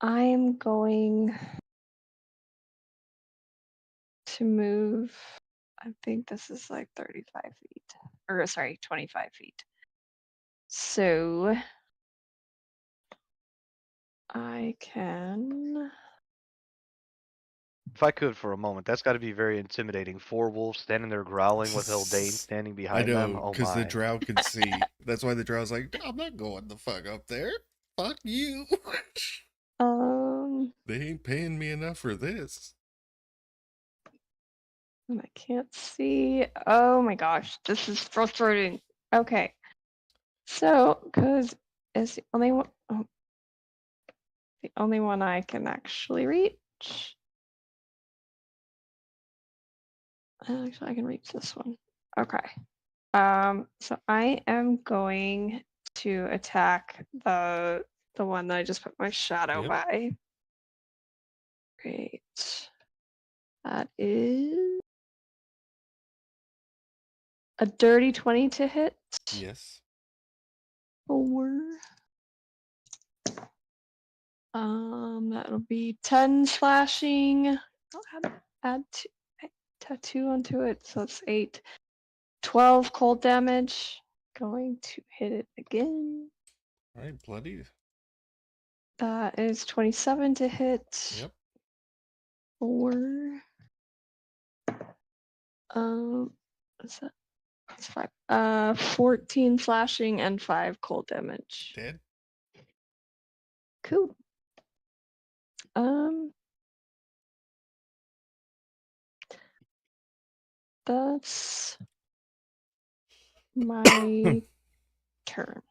I'm going to move. I think this is like 35 feet, or sorry, 25 feet. So I can. If I could for a moment, that's got to be very intimidating. 4 wolves standing there growling with Ildane standing I behind them. know, Oh because the my. drow could see. That's why the drow's like, I'm not going the fuck up there. Fuck you. They ain't paying me enough for this. And I can't see. Oh my gosh, this is frustrating. Okay. So, because it's the only one, the only one I can actually reach. Actually, I can reach this one. Okay. So I am going to attack the one that I just put my shadow Yep. by. Great. That is a dirty 20 to hit. Yes. 4. That'll be 10 slashing. I'll add tattoo onto it, so it's 8. 12 cold damage. Going to hit it again. All right, bloody. That is 27 to hit. Yep. 4. What's that? That's 5. 14 slashing and 5 cold damage. Dead. Cool. That's my turn.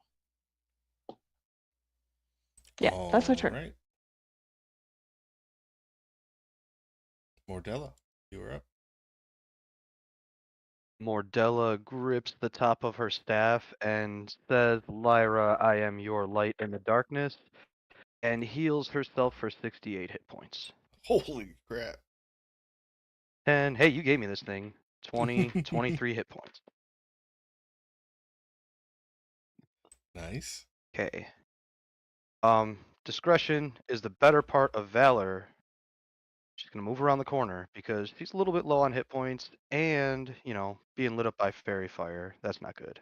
Yeah, that's my turn. All right. Mordella, you are up. Mordella grips the top of her staff and says, Lyra, I am your light in the darkness, and heals herself for 68 hit points. Holy crap. 10. Hey, you gave me this thing. 20, 23 hit points. Nice. Okay. Discretion is the better part of valor. She's gonna move around the corner because she's a little bit low on hit points and, being lit up by fairy fire. That's not good.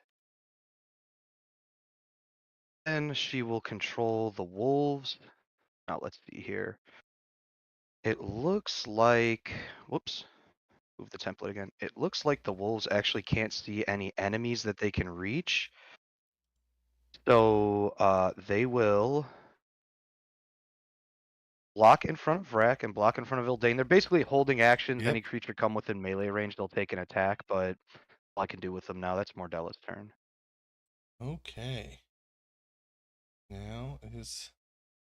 And she will control the wolves. Now let's see here. It looks like, whoops, move the template again. It looks like the wolves actually can't see any enemies that they can reach. So they will block in front of Vrak and block in front of Ildane. They're basically holding actions. Yep. Any creature come within melee range, they'll take an attack, but all I can do with them now, that's Mordella's turn. Okay. Now is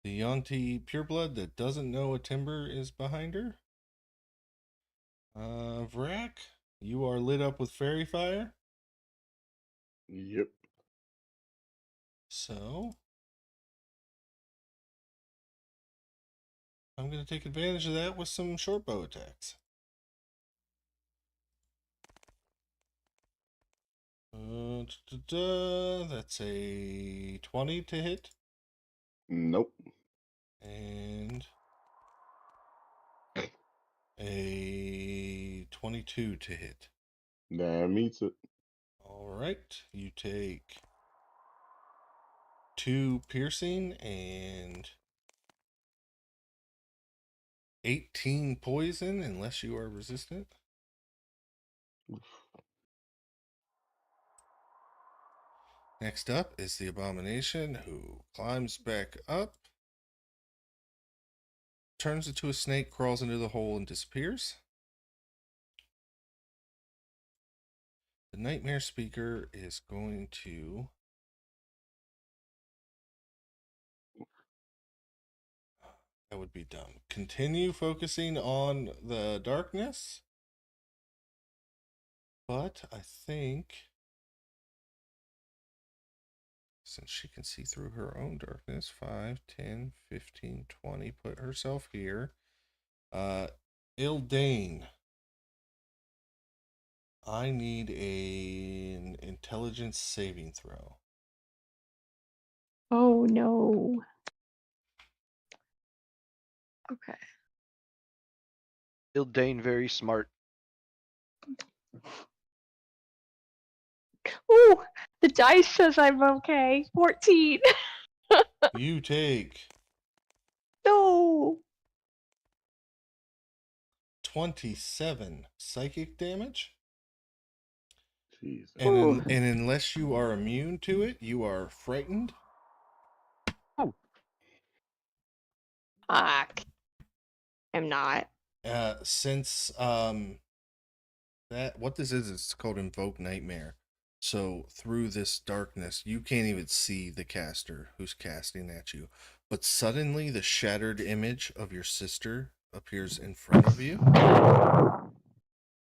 the Yonti pureblood that doesn't know a timber is behind her. Vrak, you are lit up with fairy fire. Yep. So I'm going to take advantage of that with some short bow attacks. That's a 20 to hit. Nope. And a 22 to hit. That meets it. All right. You take 2 piercing and 18 poison unless you are resistant. Next up is the Abomination, who climbs back up, turns into a snake, crawls into the hole, and disappears. The Nightmare Speaker is going to that would be dumb. Continue focusing on the darkness. But I think since she can see through her own darkness, 5, 10, 15, 20, put herself here. Ildane, I need an intelligence saving throw. Oh no. Okay. Ildane, very smart. Ooh, the dice says I'm okay. 14. You take No. 27 psychic damage. Jesus. And unless you are immune to it, you are frightened. Fuck. I'm not. Since that what this is, it's called Invoke Nightmare. So through this darkness, you can't even see the caster who's casting at you. But suddenly the shattered image of your sister appears in front of you.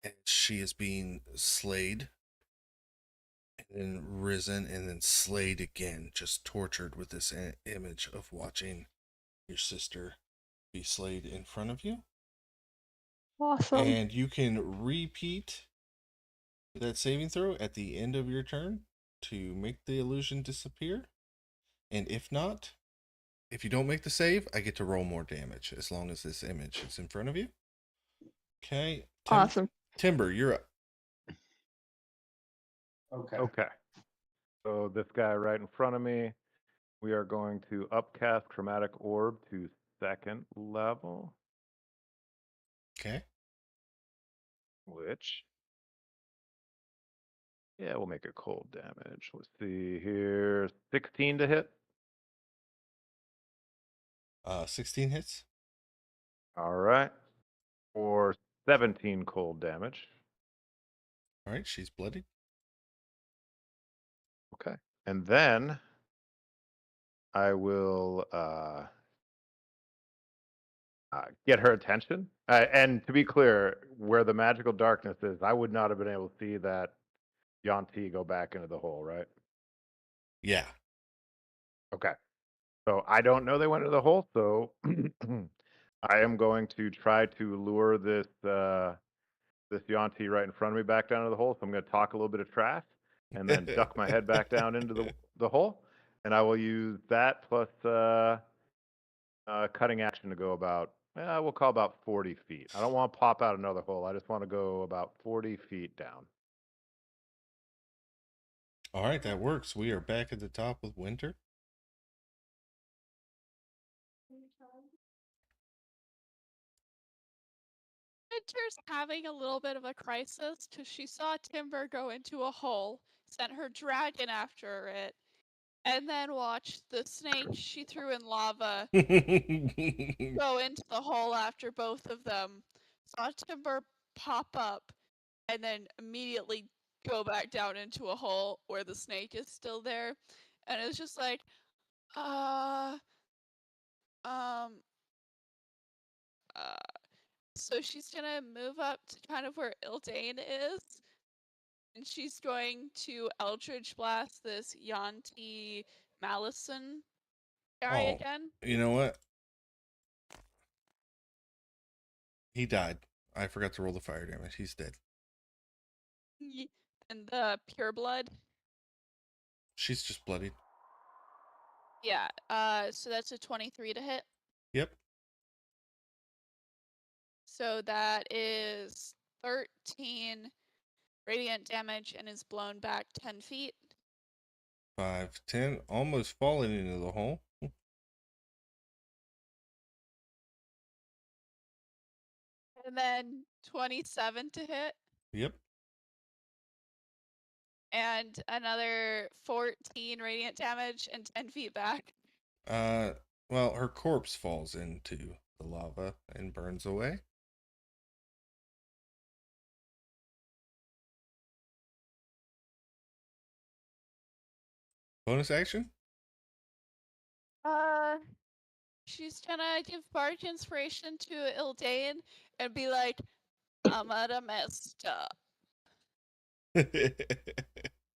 And she is being slayed. And then risen and then slayed again. Just tortured with this image of watching your sister be slayed in front of you. Awesome. And you can repeat that saving throw at the end of your turn to make the illusion disappear. And if not, if you don't make the save, I get to roll more damage as long as this image is in front of you. Okay. Awesome. Timber, you're up. Okay. So this guy right in front of me, we are going to upcast Chromatic Orb to 2nd level, Okay. which, yeah, we'll make it cold damage. Let's see here, 16 to hit. 16 hits. All right. Or 17 cold damage. All right, she's bloodied. Okay. And then I will get her attention. And to be clear, where the magical darkness is, I would not have been able to see that Yanti go back into the hole, right? Yeah. Okay. So I don't know they went into the hole, so I am going to try to lure this this Yuan-Ti right in front of me back down to the hole. So I'm going to talk a little bit of trash and then duck my head back down into the hole. And I will use that plus cutting action to go about, we'll call about 40 feet. I don't want to pop out another hole. I just want to go about 40 feet down. All right, that works. We are back at the top with Winter. Winter's having a little bit of a crisis because she saw Timber go into a hole, sent her dragon after it, and then watched the snake she threw in lava go into the hole after both of them. Saw Timber pop up and then immediately go back down into a hole where the snake is still there. And it's just like, so she's gonna move up to kind of where Ildane is, and she's going to Eldritch Blast this Yuan-Ti Malison guy again. You know what? He died. I forgot to roll the fire damage. He's dead. And the pure blood. She's just bloodied. Yeah. So that's a 23 to hit. Yep. So that is 13 radiant damage and is blown back 10 feet. 5, 10, almost falling into the hole. And then 27 to hit. Yep. And another 14 radiant damage and 10 feet back. Well, her corpse falls into the lava and burns away. Bonus action? She's gonna give bardic inspiration to Ildane and be like, I'm at a messed up.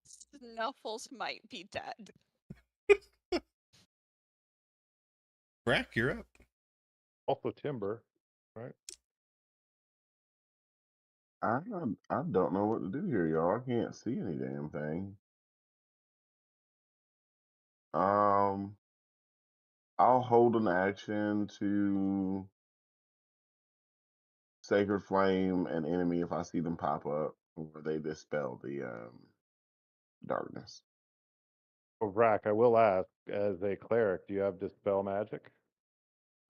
Snuffles might be dead. Brack, you're up. Also Timber, right? I don't know what to do here, y'all. I can't see any damn thing. I'll hold an action to Sacred Flame an enemy if I see them pop up, where they dispel the darkness. Well, Brack, I will ask, as a cleric, do you have Dispel Magic?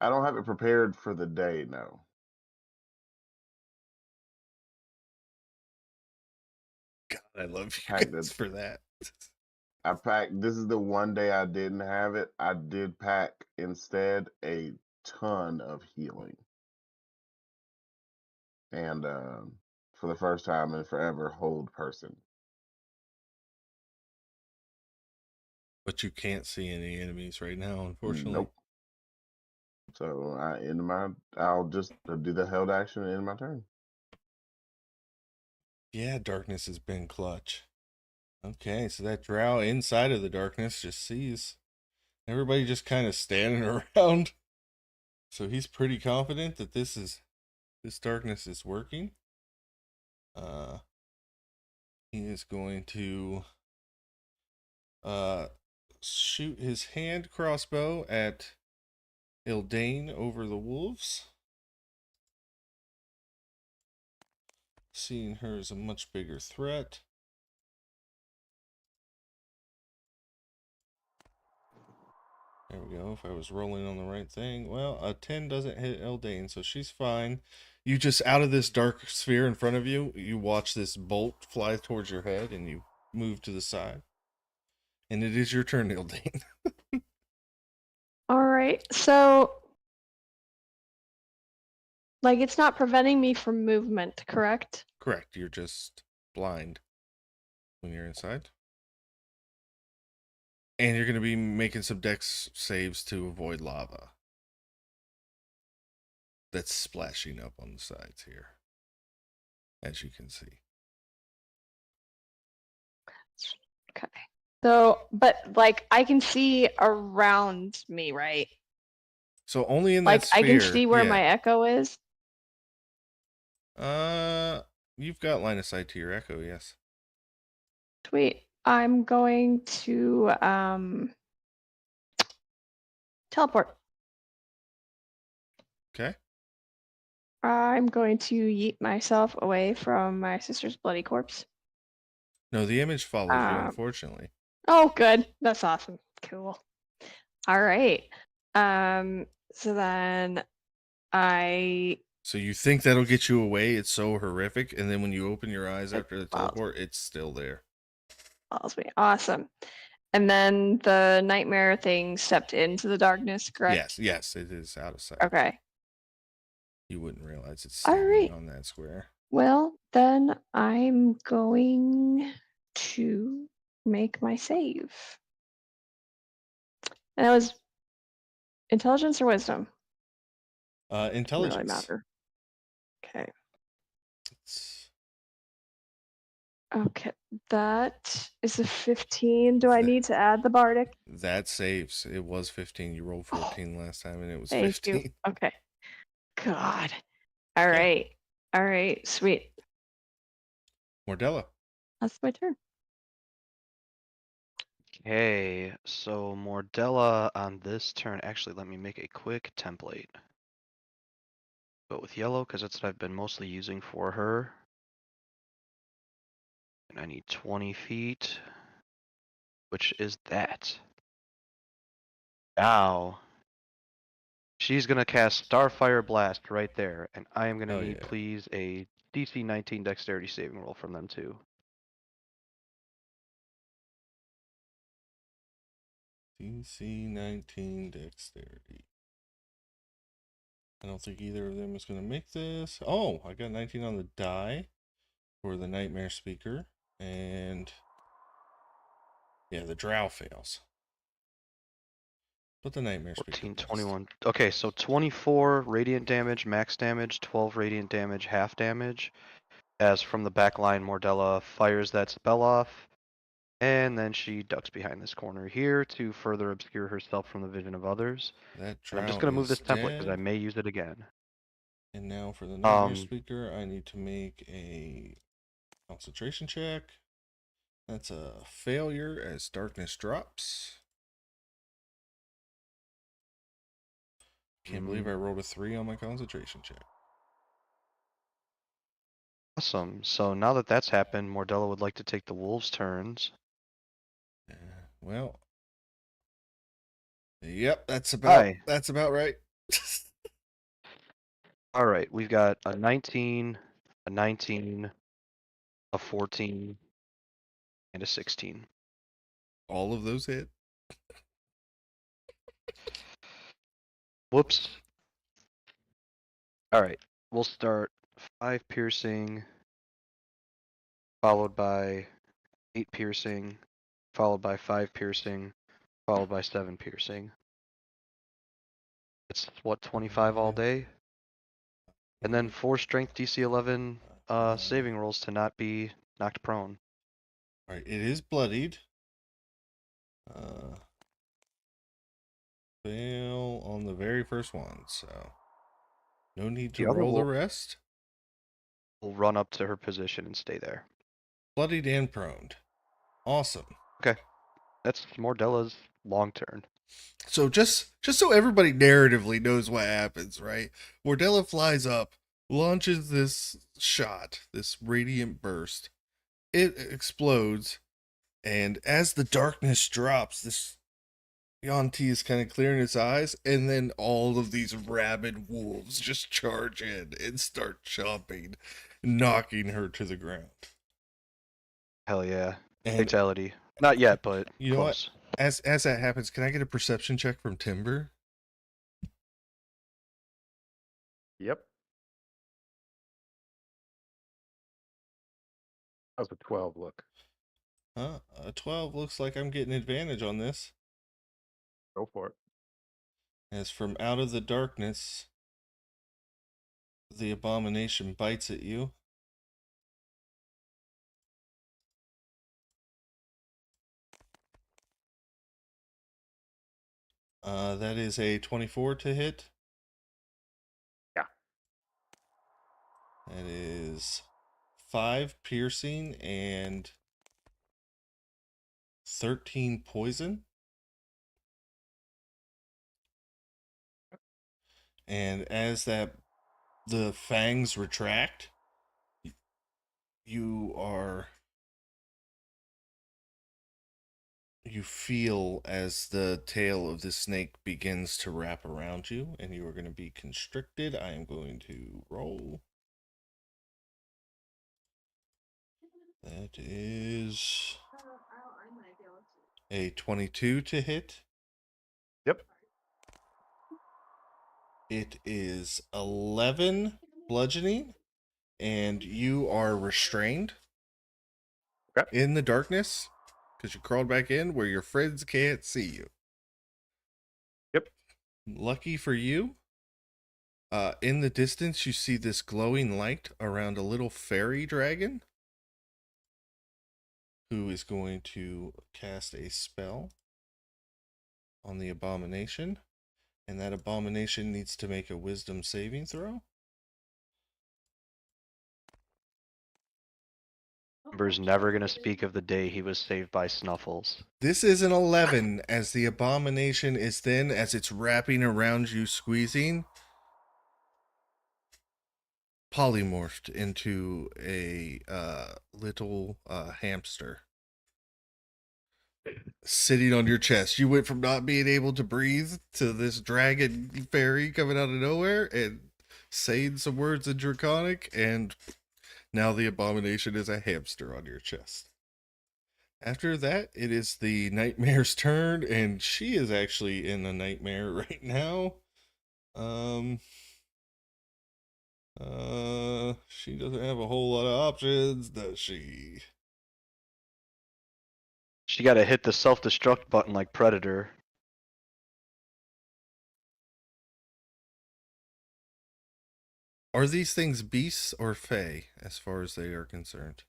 I don't have it prepared for the day, no. God, I love you Packed guys it. for that. I packed. This is the one day I didn't have it. I did pack instead a ton of healing, and for the first time in forever, hold person. But you can't see any enemies right now, unfortunately. Nope. So I'll just do the held action and end my turn. Yeah, darkness has been clutch. Okay, so that drow inside of the darkness just sees everybody just kind of standing around. So he's pretty confident that this darkness is working. He is going to shoot his hand crossbow at Ildane over the wolves. Seeing her as a much bigger threat. There we go. If I was rolling on the right thing. Well, a 10 doesn't hit Ildane, so she's fine. You just, out of this dark sphere in front of you, you watch this bolt fly towards your head, and you move to the side. And it is your turn, Ildane. All right. So, like, it's not preventing me from movement, correct? Correct. You're just blind when you're inside. And you're going to be making some dex saves to avoid lava that's splashing up on the sides here, as you can see. Okay. So, but like I can see around me, right? So only in Like that sphere. I can see where yeah. my echo is. You've got line of sight to your echo, yes. Sweet. I'm going to teleport. Okay. I'm going to yeet myself away from my sister's bloody corpse. No, the image follows you, Um, unfortunately. Oh, good. That's awesome. Cool. All right. So then So you think that'll get you away? It's so horrific, and then when you open your eyes It after the follows- teleport, it's still there. follows me. Awesome. And then the nightmare thing stepped into the darkness, correct? Yes, it is out of sight. Okay. You wouldn't realize it's All standing right. on that square. Well, then I'm going to make my save. And that was intelligence or wisdom? Doesn't Intelligence. really matter. Okay. It's- Okay. That is a 15. Do I That- need to add the bardic? That saves. It was 15. You rolled 14 last time, and it was Thank 15. you. Okay. God. All Okay. right. All right. Sweet. Mordella. That's my turn. Okay, so Mordella on this turn. Actually, let me make a quick template. Go with yellow because that's what I've been mostly using for her. And I need 20 feet, which is that. Now, she's going to cast Starfire Blast right there, and I am going to Oh, need, yeah. please, a DC 19 Dexterity saving roll from them too. DC 19 Dexterity. I don't think either of them is going to make this. Oh, I got 19 on the die for the Nightmare Speaker. And yeah, the Drow fails. But the Nightmare Speaker 14, does. 21. Okay, so 24 radiant damage, max damage, 12 radiant damage, half damage. As from the back line, Mordella fires that spell off, and then she ducks behind this corner here to further obscure herself from the vision of others. That And I'm just Drow going to move is this template because I dead. may use it again. And now for the Nightmare Um, Speaker, I need to make a concentration check. That's a failure as darkness drops. Can't believe I rolled a 3 on my concentration check. Awesome. So now that that's happened, Mordella would like to take the wolves' turns. Well, yep, that's Hi. about right. All right, we've got a 19, a 19, a 14, and a 16. All of those hit. Whoops. All right, we'll start 5 piercing, followed by 8 piercing, followed by 5 piercing, followed by 7 piercing. It's what, 25 all day? And then 4 strength DC 11 saving rolls to not be knocked prone. All right, it is bloodied. Fail on the very first one, so no need to The other roll the wolf rest. will run up to her position and stay there. Bloodied and proned. Awesome. Okay, that's Mordella's long turn. So just so everybody narratively knows what happens, right? Mordella flies up, launches this shot, this radiant burst. It explodes, and as the darkness drops, this Yanti is kind of clearing his eyes, and then all of these rabid wolves just charge in and start chomping, knocking her to the ground. Hell yeah. And Fatality. Not yet, but you know what? close. As that happens, can I get a perception check from Timber? Yep. How's a 12 look? A 12 looks like I'm getting advantage on this. Go for it. As from out of the darkness, the abomination bites at you. That is a 24 to hit. Yeah. That is 5 piercing and 13 poison. And as the fangs retract, you feel as the tail of the snake begins to wrap around you, and you are going to be constricted. I am going to roll. That is a 22 to hit. Yep. It is 11 bludgeoning, and you are restrained Okay. in the darkness because you crawled back in where your friends can't see you. Yep. Lucky for you, in the distance, you see this glowing light around a little fairy dragon who is going to cast a spell on the abomination, and that abomination needs to make a wisdom saving throw. Timber's never gonna speak of the day he was saved by Snuffles. This is an 11 as the abomination is thin as it's wrapping around you, squeezing. Polymorphed into a little hamster sitting on your chest. You went from not being able to breathe to this dragon fairy coming out of nowhere and saying some words in Draconic, and now the abomination is a hamster on your chest. After that, it is the nightmare's turn, and she is actually in a nightmare right now. She doesn't have a whole lot of options, does she? She gotta hit the self-destruct button like Predator. Are these things beasts or fae, as far as they are concerned?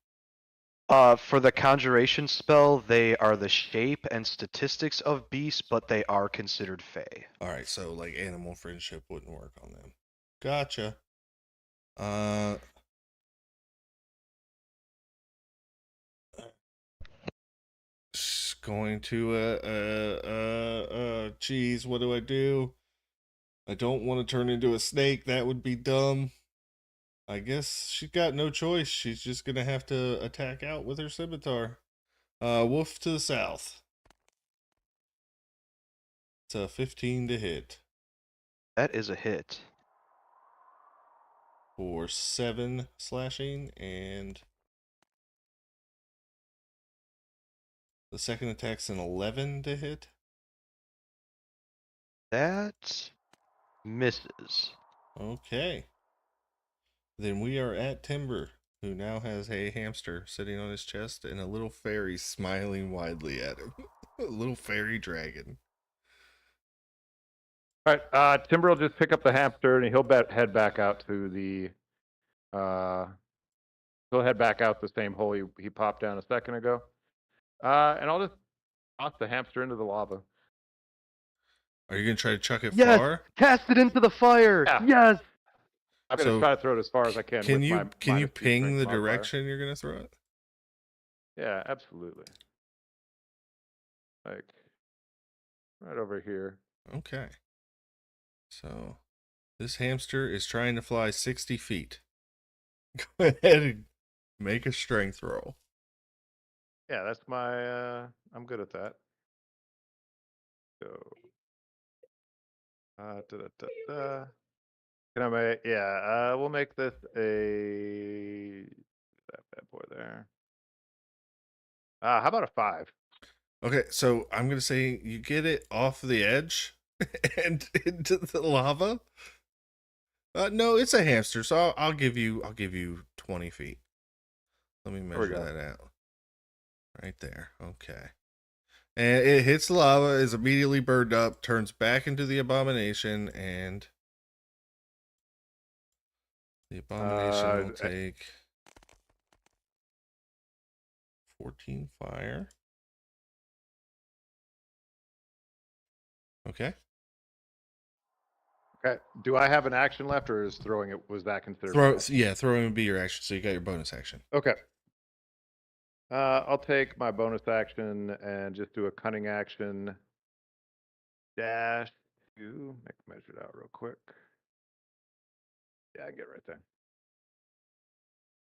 For the conjuration spell, they are the shape and statistics of beasts, but they are considered fey. Alright, so like animal friendship wouldn't work on them. Gotcha. Going to geez, what do I do? I don't want to turn into a snake. That would be dumb. I guess she's got no choice. She's just gonna have to attack out with her scimitar. Wolf to the south. It's a 15 to hit That is a hit. for 7 slashing, and the second attack's an 11 to hit. That misses. Okay. Then we are at Timber, who now has a hamster sitting on his chest and a little fairy smiling widely at him. A little fairy dragon. All right. Timber will just pick up the hamster and he'll head back out to the. He'll head back out the same hole he popped down a second ago. And I'll just toss the hamster into the lava. Are you gonna try to chuck it Yes! far? Cast it into the fire! Yeah. Yes! I'm gonna So, try to throw it as far as I can. Can with you my can you -2 ping strength the modifier. direction you're gonna throw it? Yeah, absolutely. Like right over here. Okay. So this hamster is trying to fly 60 feet. Go ahead and make a strength roll. Yeah, that's my. I'm good at that. So. Can I make? Yeah. We'll make this that bad boy there. How about a 5? Okay, so I'm gonna say you get it off the edge and into the lava. No, it's a hamster, so I'll give you 20 feet. Let me measure that out. Right there. Okay. And it hits the lava, is immediately burned up, turns back into the abomination, and the abomination will take 14 fire. Okay. Okay. Do I have an action left, or is throwing it? Was that considered? Throwing would be your action, so you got your bonus action. Okay. I'll take my bonus action and just do a cunning action. Dash to measure it out real quick. Yeah, I get it right there.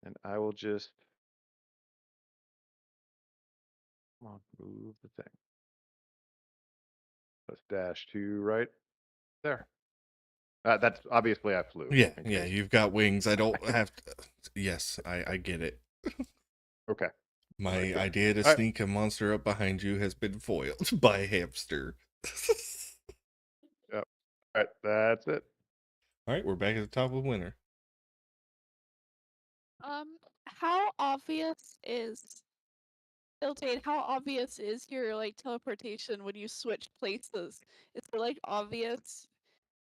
And I will just come on, move the thing. Let's dash to right there. That's obviously I flew. Yeah, in yeah, case. you've got wings. I don't have to. Yes, I get it. Okay. My Alright, good. idea to Alright. sneak a monster up behind you has been foiled by a hamster. Yep. All right, that's it. All right, we're back at the top of winter. How obvious is Iltane, how obvious is your like teleportation when you switch places? Is it like obvious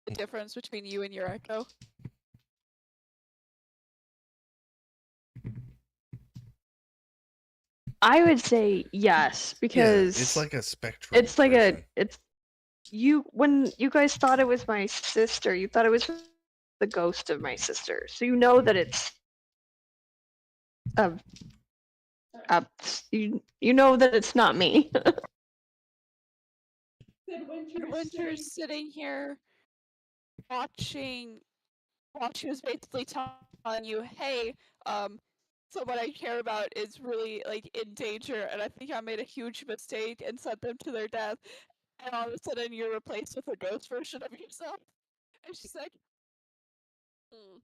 the difference between you and your echo? I would say yes, Yeah, because it's like a spectrum. it's like it's you when you guys thought it was my sister, you thought it was the ghost of my sister. So you know that it's a you know that it's not me. Winter's sitting here watching was basically telling you, hey, someone I care about is really like in danger, and I think I made a huge mistake and sent them to their death. And all of a sudden, you're replaced with a ghost version of yourself. And she's like, hmm.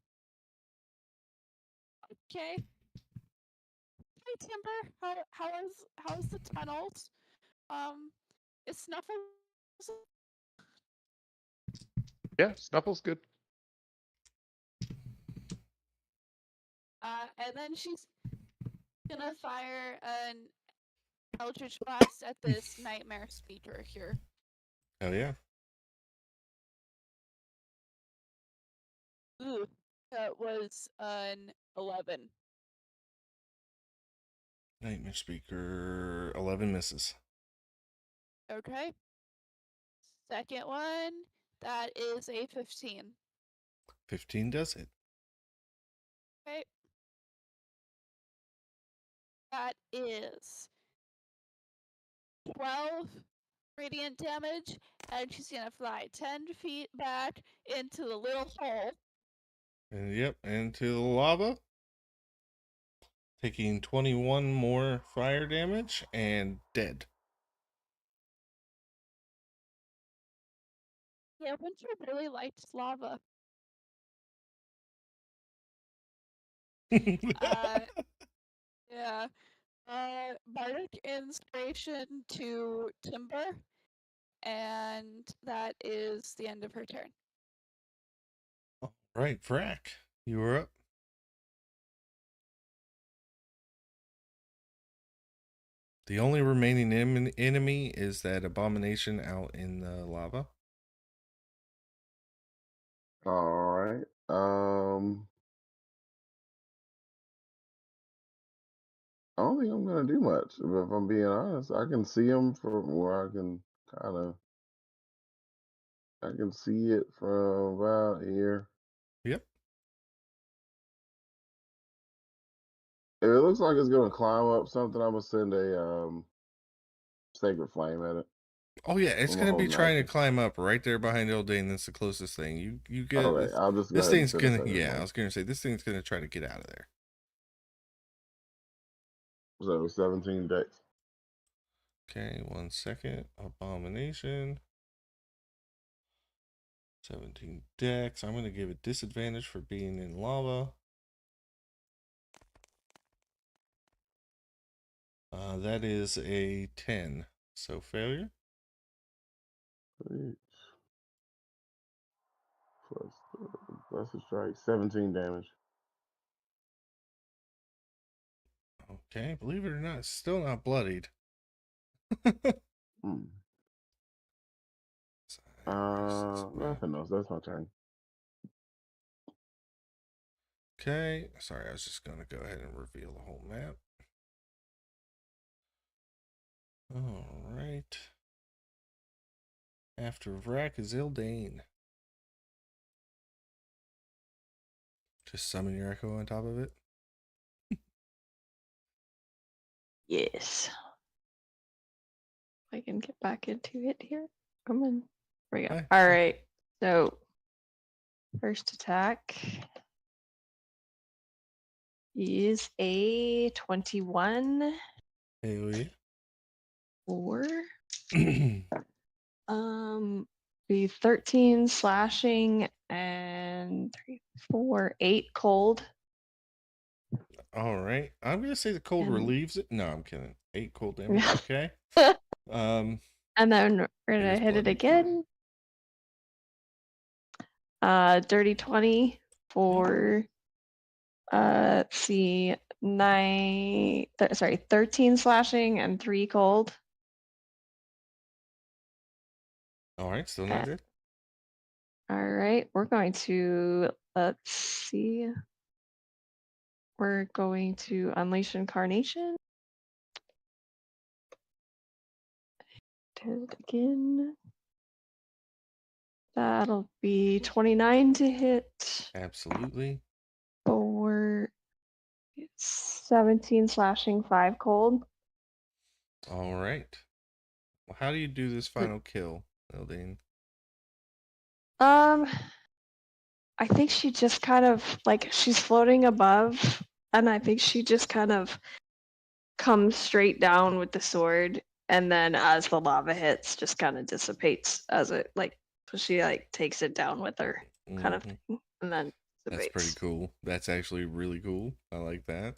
Okay. Hey Timber, how's the tunnels? Is Snuffles? Yeah, Snuffle's good. And then she's gonna fire an Eldritch Blast at this nightmare speaker here. Oh yeah. Ooh, that was an 11. Nightmare Speaker 11 misses. Okay. Second one, that is a 15. 15 does it. Okay. That is 12 radiant damage, and she's gonna fly 10 feet back into the little hole. And yep, into the lava. Taking 21 more fire damage and dead. Yeah, Winter really likes lava. Yeah. Bardic Inspiration to Timber, and that is the end of her turn. All right, Frack, you were up. The only remaining enemy is that abomination out in the lava. All right. I don't think I'm gonna do much. If I'm being honest, I can see him from where I can see it from about here. Yep. If it looks like it's gonna climb up something, I'm gonna send a sacred flame at it. Oh yeah, it's I'm gonna be holding trying to action. climb up right there behind Eldane. That's the closest thing. You get Okay, I'll just go this ahead and thing's send a gonna. sacred Yeah, I flame. was gonna say this thing's gonna try to get out of there. So 17 decks. Okay, 1 second. Abomination. 17 dex. I'm gonna give it disadvantage for being in lava. That is a 10. So failure. Sweet. Plus a strike, 17 damage. Okay, believe it or not, it's still not bloodied. Hmm. Map. Nothing else. That's my turn. Okay, sorry, I was just gonna go ahead and reveal the whole map. All right. After Vrack is Ildane. Just summon your echo on top of it. Yes. I can get back into it here. Come on. There we go. Hi. All right. So first attack is a 21 Hell or yeah. be 13 slashing and 3, 4, 8 cold. All right. I'm gonna say the cold And- relieves it. No, I'm kidding. 8 cold damage. Okay. And then we're gonna is hit it bloody. again. Dirty 20 for let's see, 13 slashing and 3 cold. All right, still not good. All right, we're going to let's see. We're going to unleash incarnation. Hit it again. That'll be 29 to hit. Absolutely. For 17 slashing, 5 cold. All right. Well, how do you do this final kill, Eldane? I think she just kind of like she's floating above, and I think she just kind of comes straight down with the sword, and then as the lava hits, just kind of dissipates as it like so she like takes it down with her kind of Mhm. thing, and then That's dissipates. pretty cool. That's actually really cool. I like that.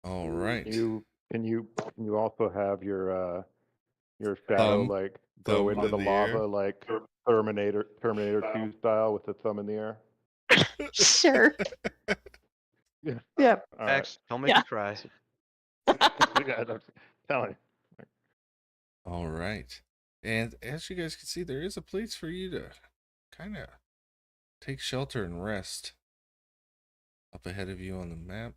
All right. Can you also have your shadow Thumb. like Thumb go into into the the air. lava like Terminator 2 style with the thumb in the air? Sure. Yeah. Yep. All right. Max, don't make Yeah. me cry. Yeah, I'm telling you. All right. And as you guys can see, there is a place for you to kind of take shelter and rest up ahead of you on the map.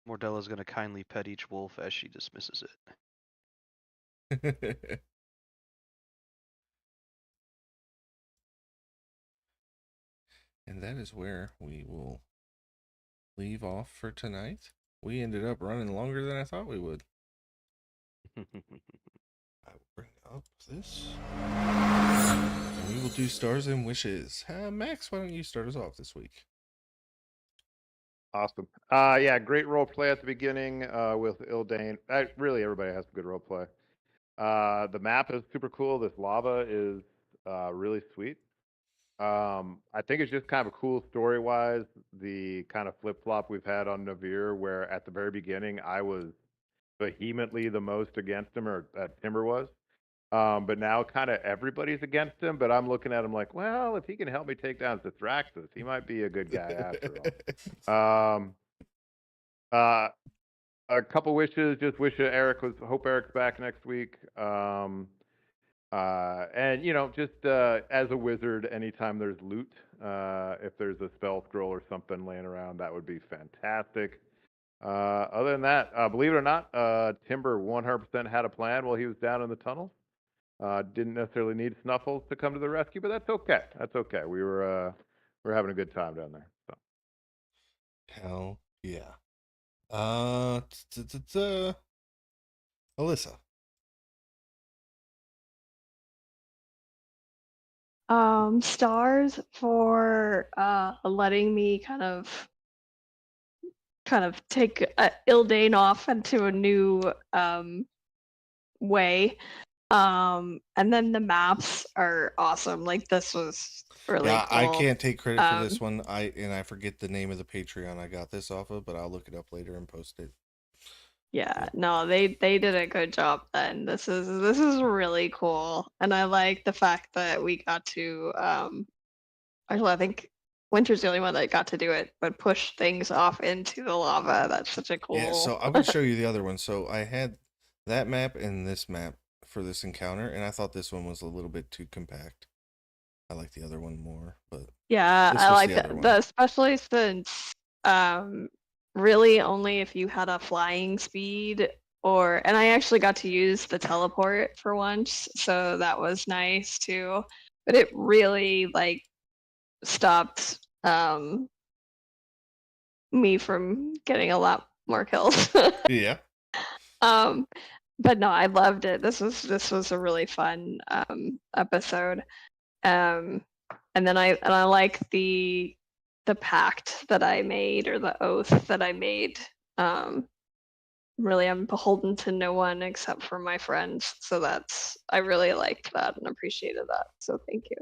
Mordella's gonna kindly pet each wolf as she dismisses it. And that is where we will leave off for tonight. We ended up running longer than I thought we would. I will bring up this. And we will do stars and wishes. Max, why don't you start us off this week? Awesome. Yeah, great role play at the beginning with Ildane. Really, everybody has some good role play. The map is super cool. This lava is really sweet. I think it's just kind of a cool story-wise, the kind of flip-flop we've had on Navir, where at the very beginning I was vehemently the most against him, or Timber was. But now kind of everybody's against him, but I'm looking at him like, well, if he can help me take down Thraxus, he might be a good guy after all. A couple wishes, just wish hope Eric's back next week. And just as a wizard, anytime there's loot, if there's a spell scroll or something laying around, that would be fantastic. Other than that, believe it or not, Timber 100% had a plan while he was down in the tunnel. Didn't necessarily need Snuffles to come to the rescue, but that's okay. That's okay. We were having a good time down there. So. Hell yeah. Alyssa. Stars for letting me kind of take Ildane off into a new way. And then the maps are awesome. Like this was really Yeah, cool. I can't take credit for this one. I forget the name of the Patreon I got this off of, but I'll look it up later and post it. Yeah, no, they did a good job then. This is really cool. And I like the fact that we got to actually I think Winter's the only one that got to do it, but push things off into the lava. That's such a cool Yeah, so I'm gonna show you the other one. So I had that map and this map for this encounter, and I thought this one was a little bit too compact. I like the other one more, but yeah, this I was like the other one. especially since really only if you had a flying speed and I actually got to use the teleport for once, so that was nice too. but it really like stopped me from getting a lot more kills. Yeah. But no, I loved it. This was a really fun episode. And then I like the pact that I made, or the oath that I made. Really, I'm beholden to no one except for my friends. So I really liked that and appreciated that. So thank you.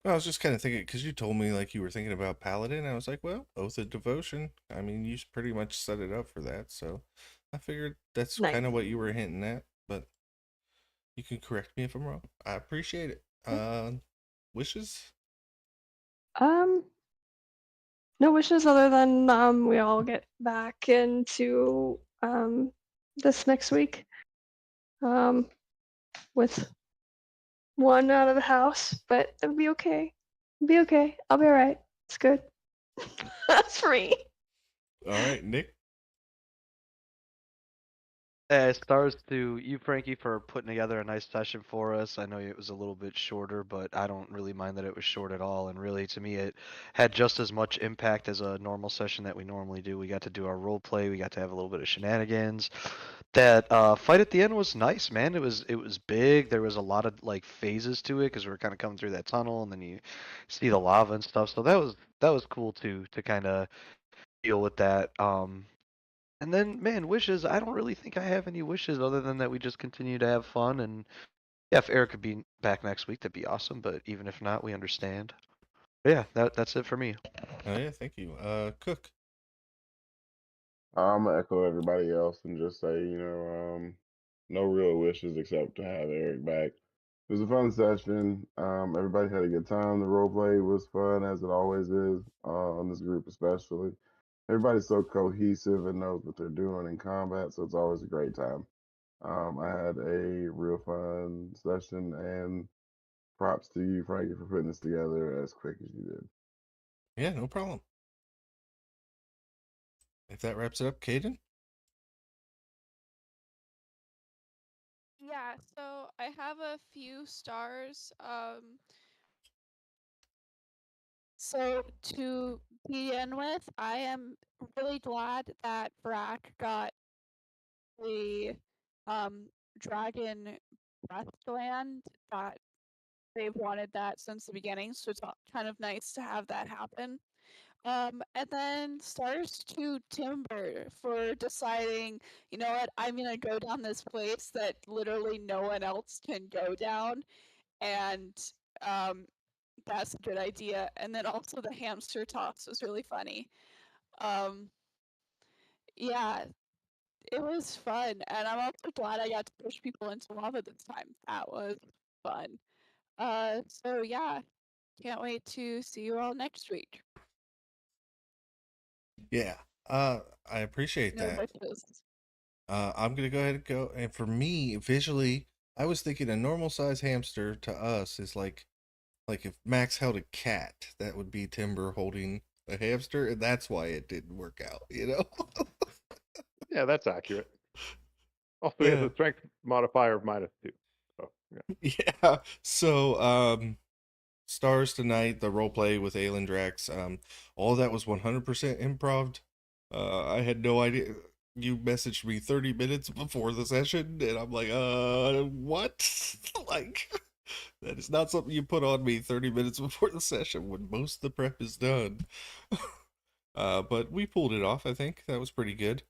I was just kind of thinking, because you told me like you were thinking about Paladin. I was like, well, Oath of Devotion. I mean, you pretty much set it up for that. So I figured that's Nice. kind of what you were hinting at. But you can correct me if I'm wrong. I appreciate it. Wishes? No wishes other than we all get back into this next week. With one out of the house, but it'll be okay. It'll be okay. I'll be all right. It's good. That's for me. All right, Nick. Stars to you, Frankie, for putting together a nice session for us. I know it was a little bit shorter, but I don't really mind that it was short at all. And really, to me, it had just as much impact as a normal session that we normally do. We got to do our role play. We got to have a little bit of shenanigans. That fight at the end was nice, man. It was big. There was a lot of like phases to it because we were kind of coming through that tunnel, and then you see the lava and stuff. So that was cool to kind of deal with that. And then, man, wishes. I don't really think I have any wishes other than that we just continue to have fun. And yeah, if Eric could be back next week, that'd be awesome. But even if not, we understand. But yeah, that's it for me. Oh yeah, thank you. Cook. I'm gonna echo everybody else and just say, no real wishes except to have Eric back. It was a fun session. Everybody had a good time. The role play was fun, as it always is, on this group especially. Everybody's so cohesive and knows what they're doing in combat, so it's always a great time. I had a real fun session, and props to you, Frankie, for putting this together as quick as you did. Yeah, no problem. If that wraps it up, Caden. Yeah, so I have a few stars. So to begin with, I am really glad that Brack got the dragon breath gland. That they've wanted that since the beginning, so it's kind of nice to have that happen. And then stars to Timber for deciding, you know what, I'm gonna go down this place that literally no one else can go down, and that's a good idea. And then also the hamster toss was really funny. Yeah, it was fun, and I'm also glad I got to push people into lava this time. That was fun. So yeah, can't wait to see you all next week. Yeah. I appreciate No that. wishes. I'm gonna go ahead and go. And for me, visually, I was thinking a normal size hamster to us is like if Max held a cat, that would be Timber holding a hamster, and that's why it didn't work out. Yeah, that's accurate. Also, he has Yeah. a strength modifier of -2. So yeah. Yeah. So, stars tonight, the role play with Aelin Drax, all that was 100% improv. I had no idea. You messaged me 30 minutes before the session, and I'm like, what? Like, that is not something you put on me 30 minutes before the session when most of the prep is done. But we pulled it off, I think. That was pretty good.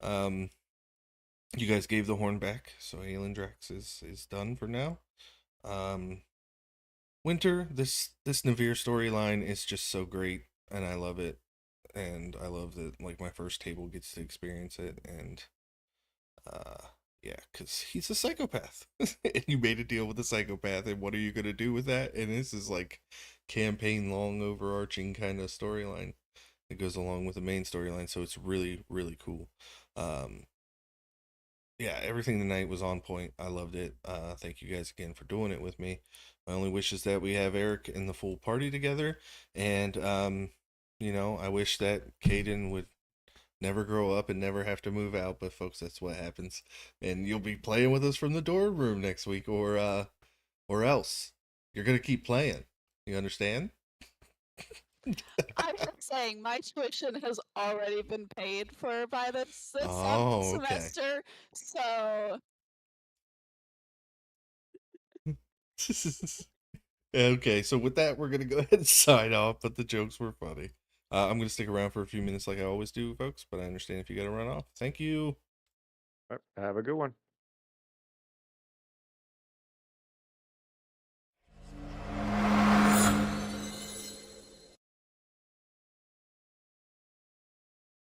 You guys gave the horn back, so Aelin Drax is done for now. Winter, this Navir storyline is just so great, and I love it. And I love that like my first table gets to experience it, and yeah, because he's a psychopath. And you made a deal with a psychopath, and what are you gonna do with that? And this is like campaign long overarching kind of storyline that goes along with the main storyline, so it's really, really cool. Yeah, everything tonight was on point. I loved it. Thank you guys again for doing it with me. My only wish is that we have Eric and the full party together, and I wish that Caden would never grow up and never have to move out. But folks, that's what happens, and you'll be playing with us from the dorm room next week, or else you're gonna keep playing. You understand? I'm just saying my tuition has already been paid for by this Oh, okay. semester, so Okay, so with that, we're gonna go ahead and sign off. But the jokes were funny. I'm gonna stick around for a few minutes, like I always do, folks. But I understand if you gotta run off. Thank you. All right, have a good one.